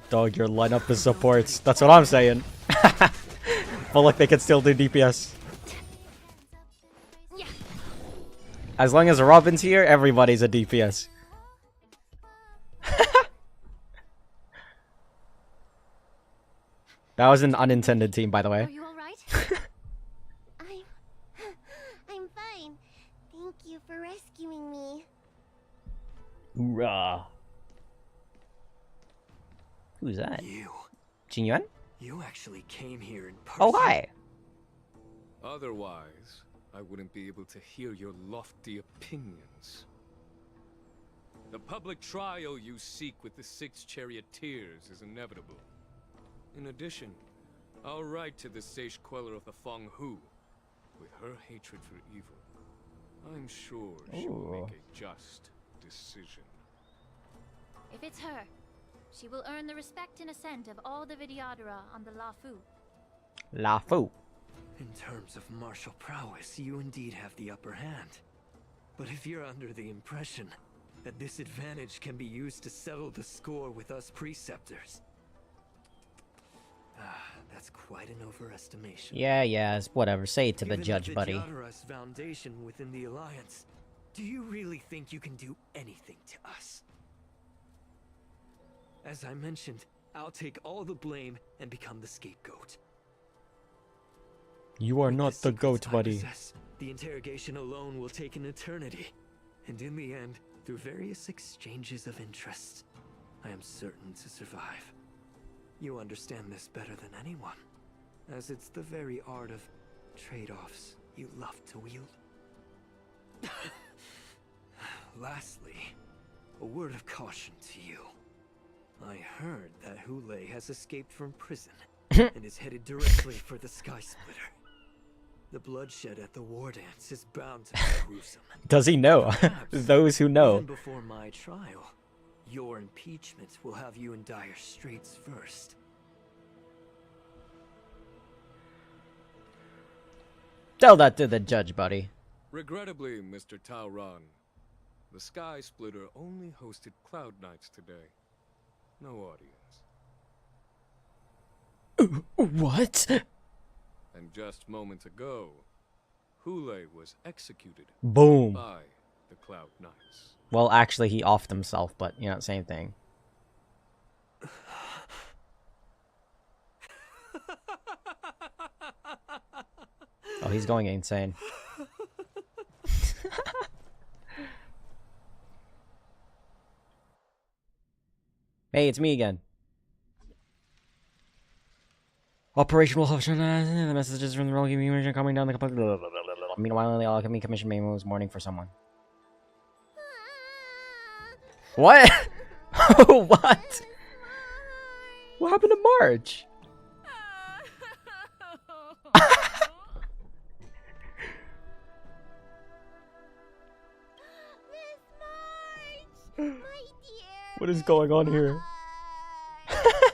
Dog, your lineup is supports. That's what I'm saying. But look, they can still do DPS. As long as Robin's here, everybody's a DPS. That was an unintended team, by the way. Are you all right? I'm fine. Thank you for rescuing me. Hoorah. Who's that? You. Jingyuan? You actually came here in person. Oh, hi. Otherwise, I wouldn't be able to hear your lofty opinions. The public trial you seek with the 6 charioteers is inevitable. In addition, I'll write to the Sage Queller of the Feng Hu. With her hatred for evil, I'm sure she will make a just decision. If it's her, she will earn the respect and assent of all the Vidyadhara on the Lawfu. Lawfu. In terms of martial prowess, you indeed have the upper hand. But if you're under the impression that this advantage can be used to settle the score with us preceptors, that's quite an overestimation. Yeah, it's whatever. Say it to the Given judge, buddy. Vidyadhara's foundation within the Alliance, do you really think you can do anything to us? As I mentioned, I'll take all the blame and become the scapegoat. You are not the goat, I buddy. possess, the interrogation alone will take an eternity. And in the end, through various exchanges of interest, I am certain to survive. You understand this better than anyone, as it's the very art of trade-offs you love to wield. Lastly, a word of caution to you. I heard that Hule has escaped from prison and is headed directly for the Sky Splitter. The bloodshed at the war dance is bound to be gruesome. Does he know? Those who know. Even before my trial, your impeachment will have you in dire straits first. Tell that to the judge, buddy. Regrettably, Mr. Tauron, the Sky Splitter only hosted Cloud Knights today. No audience. What? And just moments ago, Hule was executed Boom. by the Cloud Knights. Well, actually, he offed himself, but, you know, same thing. Oh, he's going insane. Hey, it's me again. Operational the messages from the Royal Commission coming down the meanwhile, the Alchemy Commission Meimo is mourning for someone. What? What? What happened to March? What is going on here? I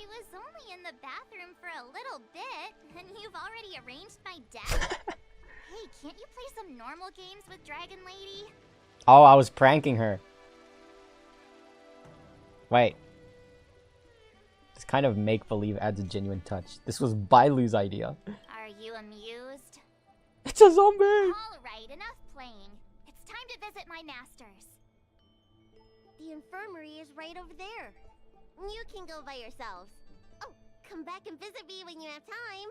was only in the bathroom for a little bit, and you've already arranged my death? Hey, can't you play some normal games with Dragon Lady? Oh, I was pranking her. Wait. This kind of make-believe adds a genuine touch. This was Bailu's idea. Are you amused? It's a zombie! Alright, enough playing. It's time to visit my masters. The infirmary is right over there. You can go by yourselves. Oh, come back and visit me when you have time.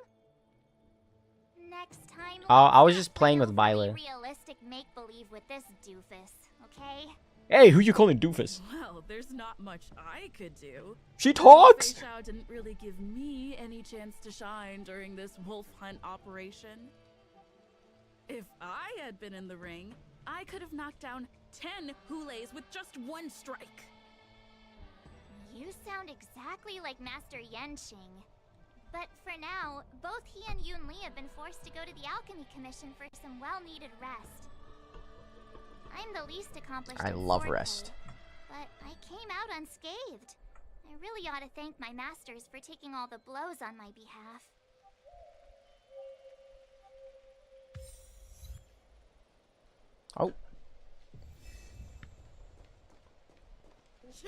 Next time. I was just playing with Violet. Realistic make-believe with this doofus, okay? Hey, who you calling doofus? Well, there's not much I could do. She talks! Xianzhou didn't really give me any chance to shine during this wolf hunt operation. If I had been in the ring, I could have knocked down 10 Hules with just one strike. You sound exactly like Master Yanqing. But for now, both he and Yun Li have been forced to go to the Alchemy Commission for some well-needed rest. I'm the least accomplished. I in love sword rest. play, but I came out unscathed. I really ought to thank my masters for taking all the blows on my behalf. Oh.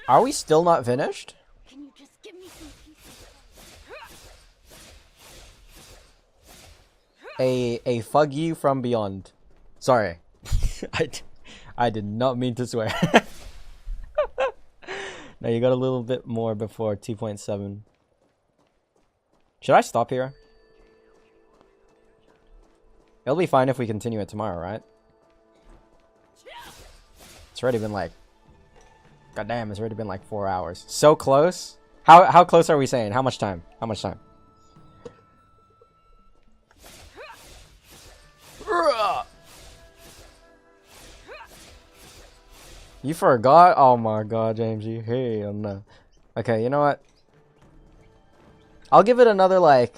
Are we still not finished? Can you just give me some pieces? A fug you from beyond. Sorry. I did not mean to swear. No, you got a little bit more before 2.7. Should I stop here? It'll be fine if we continue it tomorrow, right? It's already been like... God damn, it's already been like 4 hours. So close? How close are we saying? How much time? How much time? You forgot? Oh my god, James, you hell no. Okay, you know what? I'll give it another, like...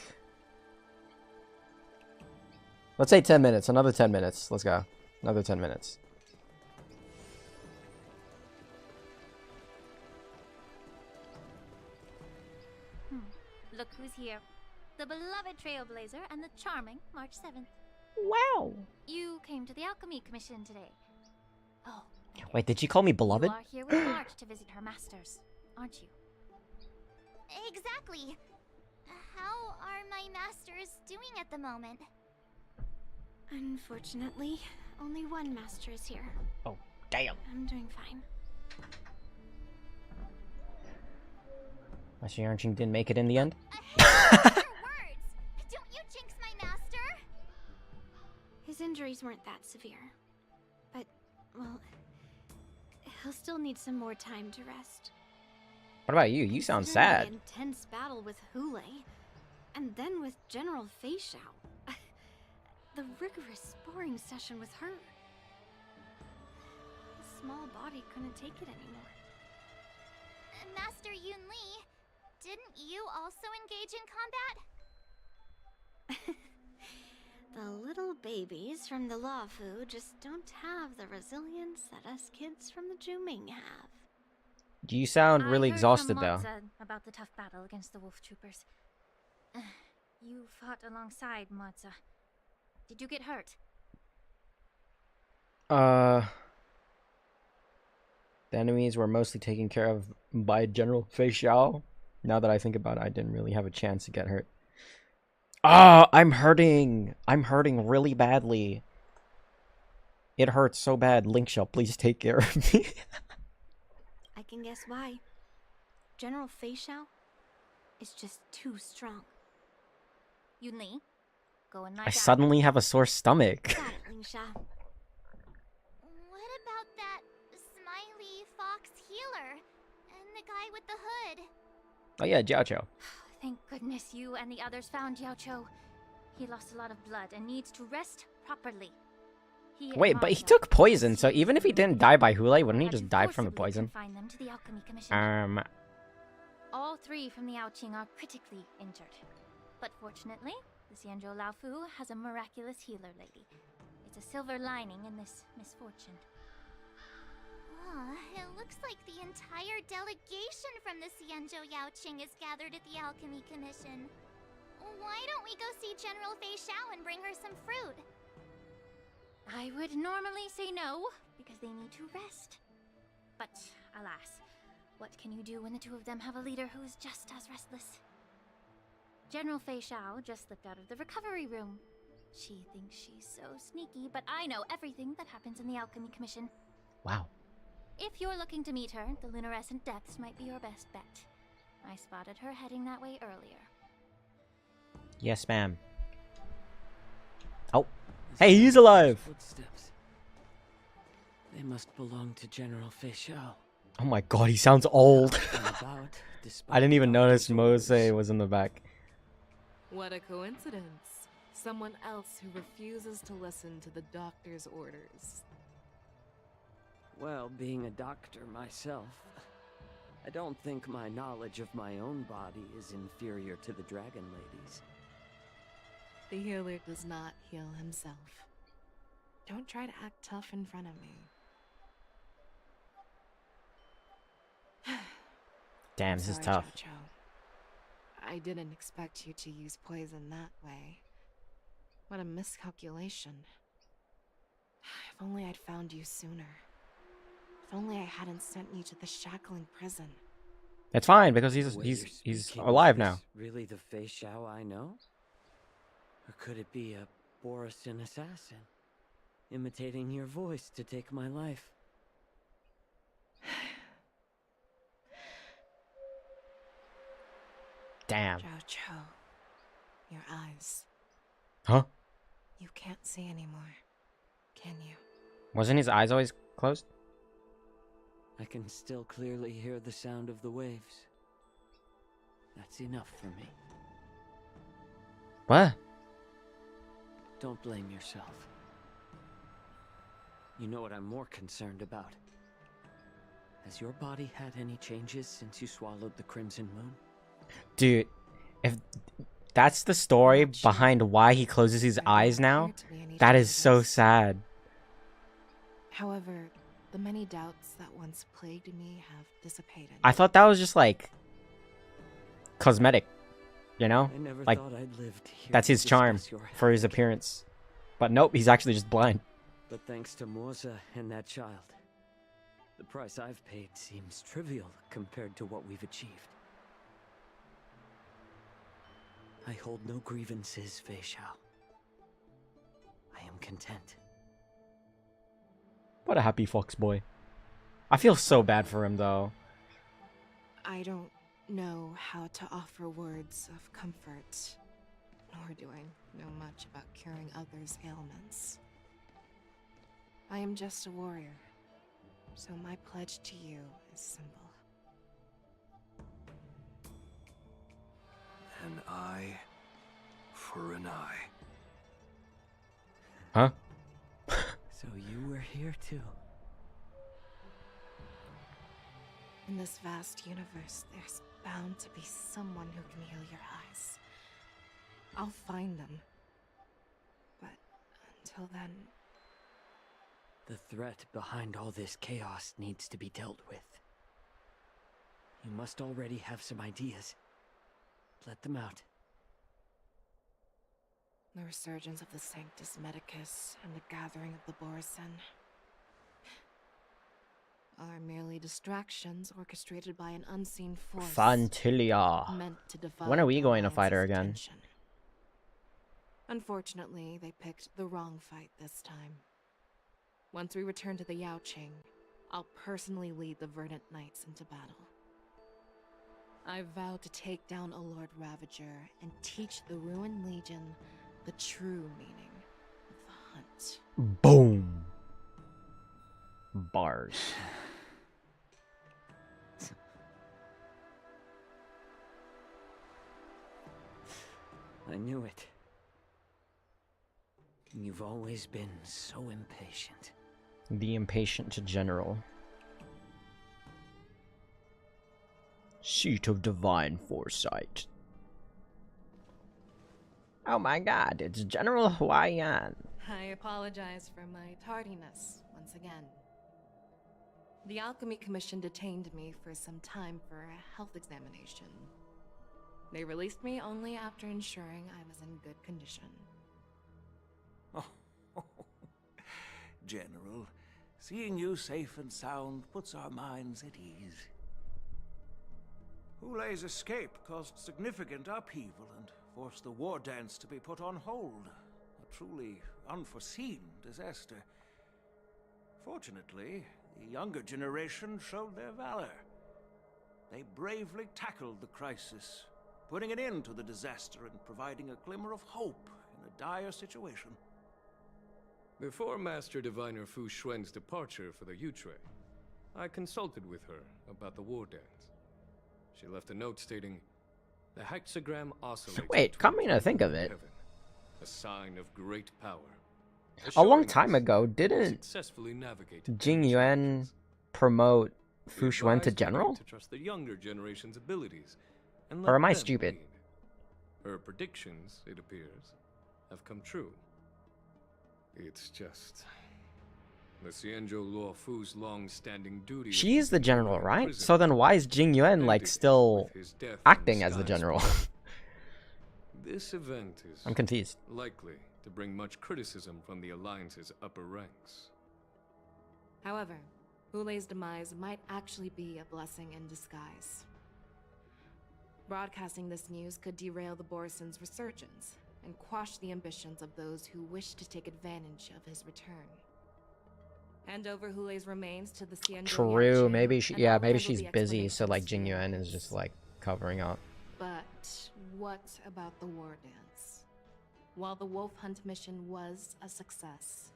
Let's say 10 minutes. Another 10 minutes. Let's go. Another 10 minutes. Look who's here. The beloved Trailblazer and the charming March 7th. Wow. You came to the Alchemy Commission today. Oh. Wait, did you call me beloved? You are here with March to visit her masters, aren't you? Exactly. How are my masters doing at the moment? Unfortunately, only one master is here. Oh, damn. I'm doing fine. Master Yanqing didn't make it in the end? Don't you jinx my master! His injuries weren't that severe. But, well, he'll still need some more time to rest. What about you? You sound Considering sad. the intense battle with Hule, and then with General Xianzhou. The rigorous sparring session with her. His small body couldn't take it anymore. Master Yun Li, didn't you also engage in combat? The little babies from the Luofu just don't have the resilience that us kids from the Juming have. You sound really I heard exhausted, from though. Moza about the tough battle against the wolf troopers. You fought alongside Moza. Did you get hurt? The enemies were mostly taken care of by General Xianzhou. Now that I think about it, I didn't really have a chance to get hurt. Oh, I'm hurting. I'm hurting really badly. It hurts so bad. Link Shell, please take care of me. I can guess why. General Fei Xiao is just too strong. Yun Li, go and lie I down. suddenly have a sore stomach. Got it, Ling Sha. What about that smiley fox healer and the guy with the hood? Oh yeah, Jiao. Thank goodness you and the others found Xianzhou. He lost a lot of blood and needs to rest properly. Wait, but he took poison, so even if he didn't die by Hule, wouldn't he just die from the poison? Confine them to the Alchemy Commission. All 3 from the Yaoqing are critically injured. But fortunately, the Xianzhou Laofu has a miraculous healer lady. It's a silver lining in this misfortune. It looks like the entire delegation from the Xianzhou Yaoqing is gathered at the Alchemy Commission. Why don't we go see General Fei Xiao and bring her some fruit? I would normally say no, because they need to rest. But, alas, what can you do when the 2 of them have a leader who is just as restless? General Fei Xiao just slipped out of the recovery room. She thinks she's so sneaky, but I know everything that happens in the Alchemy Commission. Wow. If you're looking to meet her, the luminescent depths might be your best bet. I spotted her heading that way earlier. Yes, ma'am. Oh. Hey, he's alive! Footsteps. They must belong to General Fei Xiao. Oh my god, he sounds old. About, I didn't even notice Mose was in the back. What a coincidence. Someone else who refuses to listen to the doctor's orders. Well, being a doctor myself, I don't think my knowledge of my own body is inferior to the Dragon Lady's. The healer does not heal himself. Don't try to act tough in front of me. Damn, this is Sorry, tough. Xianzhou. I didn't expect you to use poison that way. What a miscalculation. If only I'd found you sooner. If only I hadn't sent you to the shackling prison. It's fine because he's alive now. Really the Fei Xiao I know? Or could it be a Borisin assassin, imitating your voice to take my life? Damn. Xianzhou, your eyes. Huh? You can't see anymore, can you? Wasn't his eyes always closed? I can still clearly hear the sound of the waves. That's enough for me. What? Don't blame yourself. You know what I'm more concerned about? Has your body had any changes since you swallowed the Crimson Moon? Dude, if that's the story behind why he closes his eyes now, that is so sad. However, the many doubts that once plagued me have dissipated. I thought that was just like cosmetic, you know? I never Like thought I'd lived here that's to his charm discuss your for his appearance. But nope, he's actually just blind. But thanks to Moza and that child, the price I've paid seems trivial compared to what we've achieved. I hold no grievances, Fei Xiao. I am content. What a happy fox boy. I feel so bad for him though. I don't know how to offer words of comfort, nor do I know much about curing others' ailments. I am just a warrior, so my pledge to you is simple. An eye for an eye. Huh? So you were here too. In this vast universe, there's bound to be someone who can heal your eyes. I'll find them. But until then... The threat behind all this chaos needs to be dealt with. You must already have some ideas. Let them out. The resurgence of the Sanctus Medicus and the gathering of the Borisin. are merely distractions orchestrated by an unseen force. Fantilia. Meant to defy When are we the going to fight her Alliance's again? attention. Unfortunately, they picked the wrong fight this time. Once we return to the Yaoqing, I'll personally lead the Verdant Knights into battle. I vow to take down a Lord Ravager and teach the Ruined Legion the true meaning of the hunt. Boom. Bars. I knew it. You've always been so impatient. The impatient general. Seat of divine foresight. Oh my god, it's General Huaiyan. I apologize for my tardiness once again. The Alchemy Commission detained me for some time for a health examination. They released me only after ensuring I was in good condition. Oh, General, seeing you safe and sound puts our minds at ease. Hulei's escape caused significant upheaval and forced the war dance to be put on hold. A truly unforeseen disaster. Fortunately, the younger generation showed their valor. They bravely tackled the crisis, putting an end to the disaster and providing a glimmer of hope in a dire situation. Before Master Diviner Fu Xuan's departure for the Yutre, I consulted with her about the war dance. She left a note stating, "The hexagram oscillates." Wait, coming to think of it, heaven, a sign of great power. a long time ago, didn't Successfully navigate Jing Yuan promote Fu Xuan to advised general? me to trust the younger generation's abilities, and Or let am I them stupid? lead. Her predictions, it appears, have come true. It's just the Xianzhou Luo Fu's long-standing duty. of She's the keeping general, her in right? prison So then why is Jing Yuan like ended still with his death on acting as the Sky general? Spire. This event is I'm confused. likely to bring much criticism from the Alliance's upper ranks. However, Hulei's demise might actually be a blessing in disguise. Broadcasting this news could derail the Borison's resurgence and quash the ambitions of those who wish to take advantage of his return. Hand over Hulei's remains to the Xianzhou True, Yaoqing, maybe she, and yeah, I'll maybe handle she's the busy, so like explanations Jing here. Yuan is just like covering up. But what about the war dance? While the Wolf Hunt mission was a success,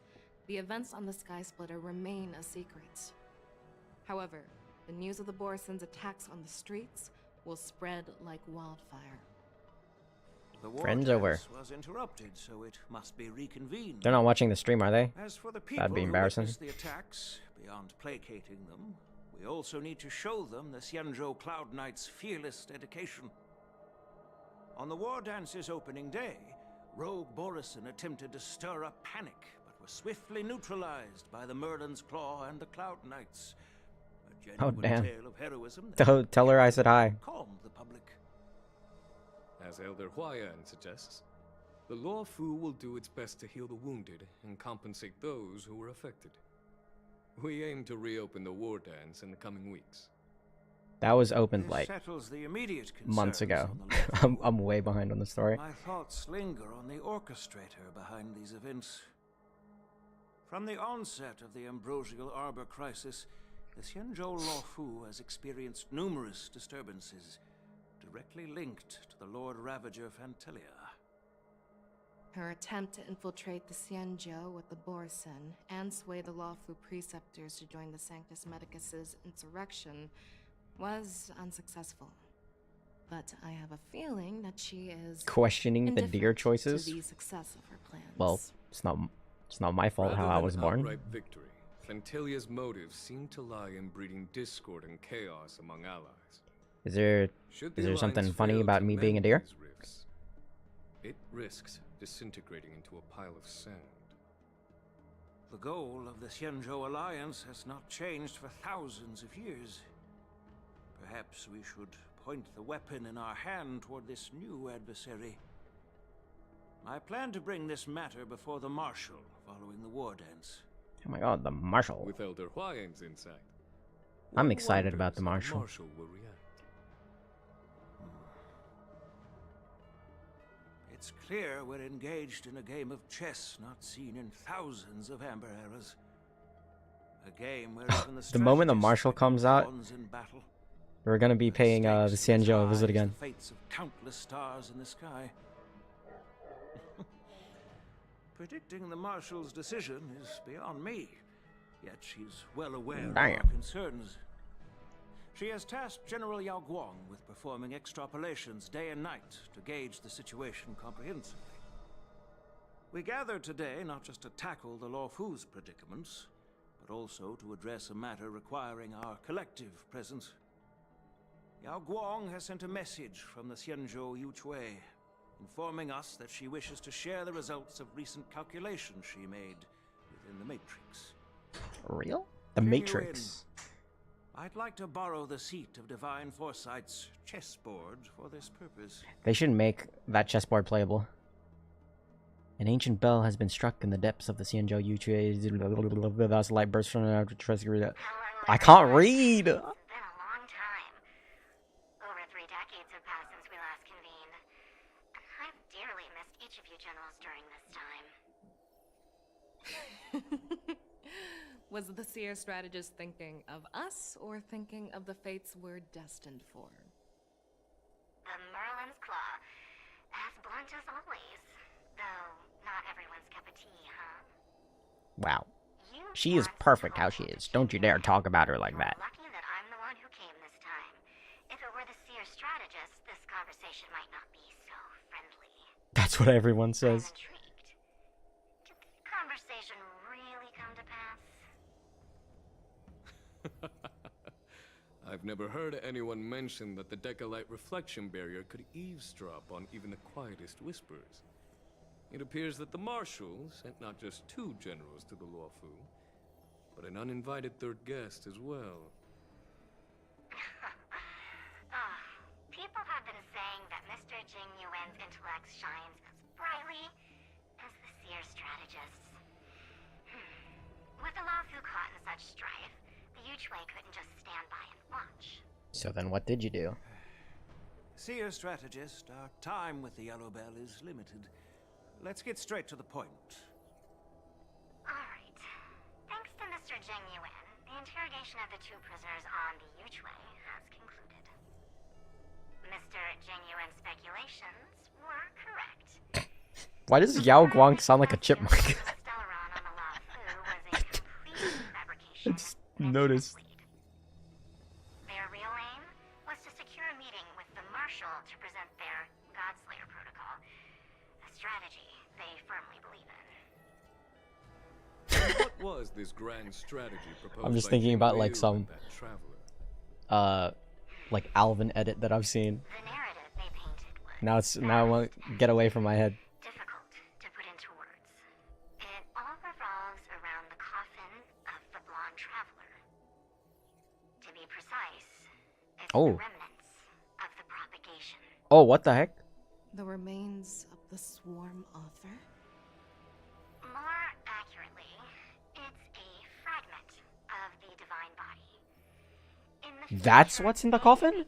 the events on the Sky Splitter remain a secret. However, the news of the Borison's attacks on the streets will spread like wildfire. The war Friends dance over. was interrupted, so it must be reconvened. They're not watching the stream, are they? As for the people That'd be who embarrassing. witnessed the attacks, beyond placating them, we also need to show them the Xianzhou Cloud Knights' fearless dedication. On the war dance's opening day, Rogue Borison attempted to stir up panic, but was swiftly neutralized by the Merlin's Claw and the Cloud Knights. A Oh genuine damn. tale of heroism that Tell her I said hi. calmed the public. As Elder Huaiyan suggests, the Luo Fu will do its best to heal the wounded and compensate those who were affected. We aim to reopen the war dance in the coming weeks. That was opened This like settles the immediate months concerns ago. on the Luo Fu. I'm way behind on the story. My thoughts linger on the orchestrator behind these events. From the onset of the Ambrosial Arbor crisis, the Xianzhou Luofu has experienced numerous disturbances, directly linked to the Lord Ravager Fantilia. Her attempt to infiltrate the Xianzhou with the Borison and sway the Luofu preceptors to join the Sanctus Medicus's insurrection was unsuccessful. But I have a feeling that she is Questioning the deer indifferent choices? to the success of her plans. Well, it's not my fault Rather how I than was born. outright victory, Fantilia's motives seem to lie in breeding discord and chaos among allies. Is there Should the something Alliance funny fail about to me being a mend deer? these rifts, it risks disintegrating into a pile of sand. The goal of the Xianzhou Alliance has not changed for thousands of years. Perhaps we should point the weapon in our hand toward this new adversary. I plan to bring this matter before the Marshal following the war dance. Oh my god, the Marshal. With Elder Huaiyan's insight, I'm excited about the Marshal. Will react. It's clear we're engaged in a game of chess not seen in thousands of Amber eras. A game where even The moment the Marshal comes out, pawns in battle. we're gonna be paying the Xianzhou a visit again. The fates of countless stars in the sky. Predicting the Marshal's decision is beyond me, yet she's well aware of our concerns. She has tasked General Yao Guang with performing extrapolations day and night to gauge the situation comprehensively. We gathered today not just to tackle the Luofu's predicaments, but also to address a matter requiring our collective presence. Yao Guang has sent a message from the Xianzhou Yuchui, informing us that she wishes to share the results of recent calculations she made within the Matrix. Real? The Matrix. I'd like to borrow the seat of Divine Foresight's chessboard for this purpose. They should make that chessboard playable. An ancient bell has been struck in the depths of the Xianzhou Yuchui. That's light burst from after trust. I can't read. It's been a long time. Over 3 decades have passed since we last convened. And I've dearly missed each of you generals during this time. Was the seer strategist thinking of us or thinking of the fates we're destined for? The Merlin's Claw. As blunt as always. Though not everyone's cup of tea, huh? Wow. She is perfect how she is. Don't you dare talk about her like that. Lucky that I'm the one who came this time. If it were the seer strategist, this conversation might not be so friendly. That's what everyone says. Did the conversation really come to pass? I've never heard anyone mention that the Decalite reflection barrier could eavesdrop on even the quietest whispers. It appears that the Marshal sent not just 2 generals to the Luofu, but an uninvited 3rd guest as well. People have been saying that Mr. Jing Yuan's intellect shines as brightly as the seer strategist's. With the Luofu caught in such strife, the Yuchui couldn't just stand by and watch. So then what did you do? Seer strategist, our time with the Yellow Bell is limited. Let's get straight to the point. Alright. Thanks to Mr. Jing Yuan, the interrogation of the 2 prisoners on the Yuchui has concluded. Mr. Jing Yuan's speculations were correct. Why does Yao Guang sound like a chipmunk? I just noticed. Their real aim was to secure a meeting with the Marshal to present their Godslayer protocol, a strategy they firmly believe in. What was this grand strategy proposed? I'm just by thinking King about like Meimo some and that traveler? like Alvin edit that I've seen. The narrative they painted was Now I want to get away from my head. difficult to put into words. It all revolves around the coffin of the blonde traveler. To be precise, it's the remnants of the propagation. Oh, what the heck? The remains of the swarm author? More accurately, it's a fragment of the divine body. That's what's in the coffin?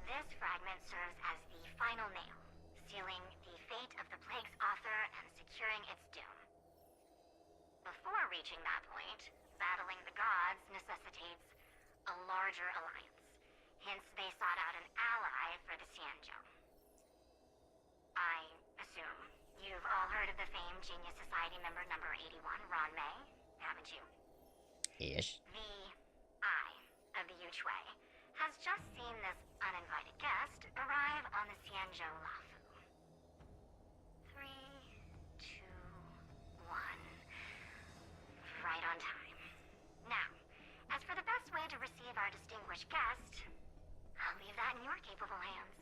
This fragment serves as the final nail, sealing the fate of the plague's author and securing its doom. Before reaching that point, battling the gods necessitates a larger alliance. Hence, they sought out an ally for the Xianzhou. I assume you've all heard of the famed Genius Society member number 81, Ron May, haven't you? Yes. The Eye of the Yuchui has just seen this uninvited guest arrive on the Xianzhou Luofu. 3, 2, 1. Right on time. Now, as for the best way to receive our distinguished guest, I'll leave that in your capable hands.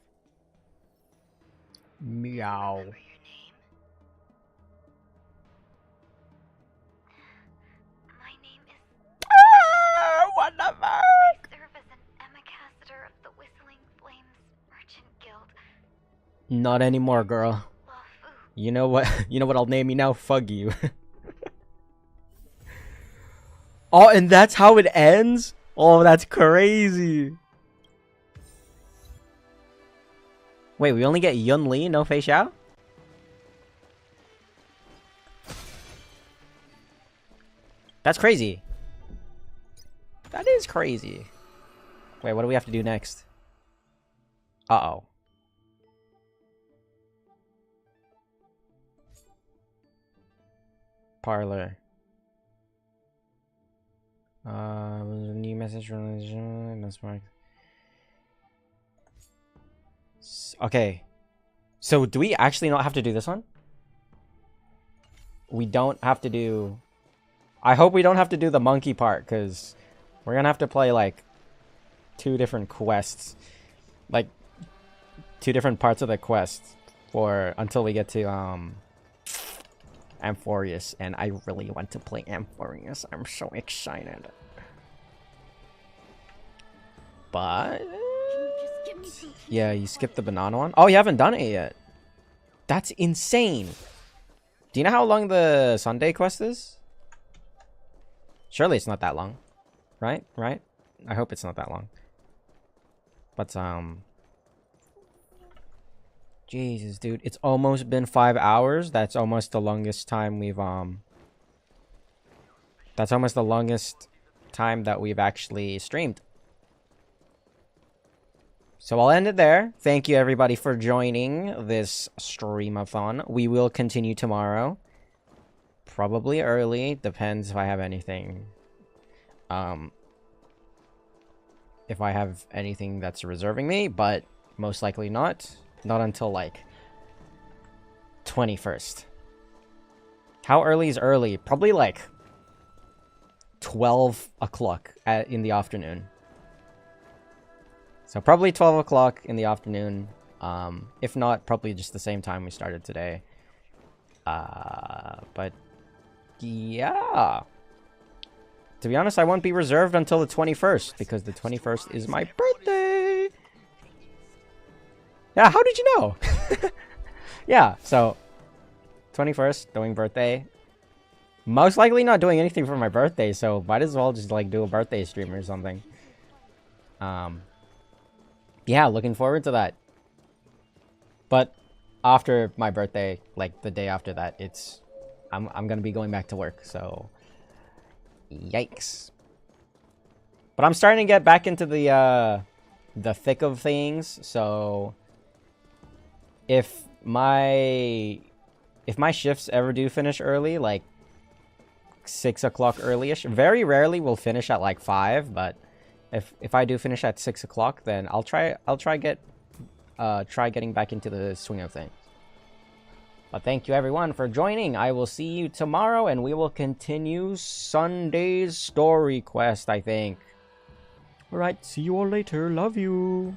Meow. My name is... What the fuck? I serve as an ambassador of the Whistling Flames Merchant Guild. Not anymore, girl. You know what? You know what I'll name you now? Fuck you. Oh, and that's how it ends? Oh, that's crazy. Wait, we only get Yun Li, no Fei Xiao? That's crazy. That is crazy. Wait, what do we have to do next? Uh-oh. Parlor. New message from that's marked. Okay. So do we actually not have to do this one? We don't have to do... I hope we don't have to do the monkey part, because we're gonna have to play like 2 different quests. Like 2 different parts of the quest for until we get to amphoreus, and I really want to play amphoreus. I'm so excited. But yeah, you skipped the banana one. Oh, you haven't done it yet. That's insane. Do you know how long the Sunday quest is? Surely it's not that long. Right? Right? I hope it's not that long. But Jesus, dude, it's almost been 5 hours. That's almost the longest time we've that's almost the longest time that we've actually streamed. So I'll end it there. Thank you everybody for joining this streamathon. We will continue tomorrow. Probably early, depends if I have anything. If I have anything that's reserving me, but most likely not. Not until like 21st. How early is early? Probably like 12 o'clock in the afternoon. So probably 12 o'clock in the afternoon. If not, probably just the same time we started today. But yeah. To be honest, I won't be reserved until the 21st, because the 21st is my birthday. Yeah, how did you know? Yeah, so 21st, doing birthday. Most likely not doing anything for my birthday, so might as well just like do a birthday stream or something. Yeah, looking forward to that. But after my birthday, like the day after that, I'm gonna be going back to work, so yikes. But I'm starting to get back into the thick of things, so if my shifts ever do finish early, like 6 o'clock early-ish, very rarely we'll finish at like 5, but if I do finish at 6 o'clock, then I'll try getting back into the swing of things. But thank you everyone for joining. I will see you tomorrow, and we will continue Sunday's story quest, I think. Alright, see you all later. Love you.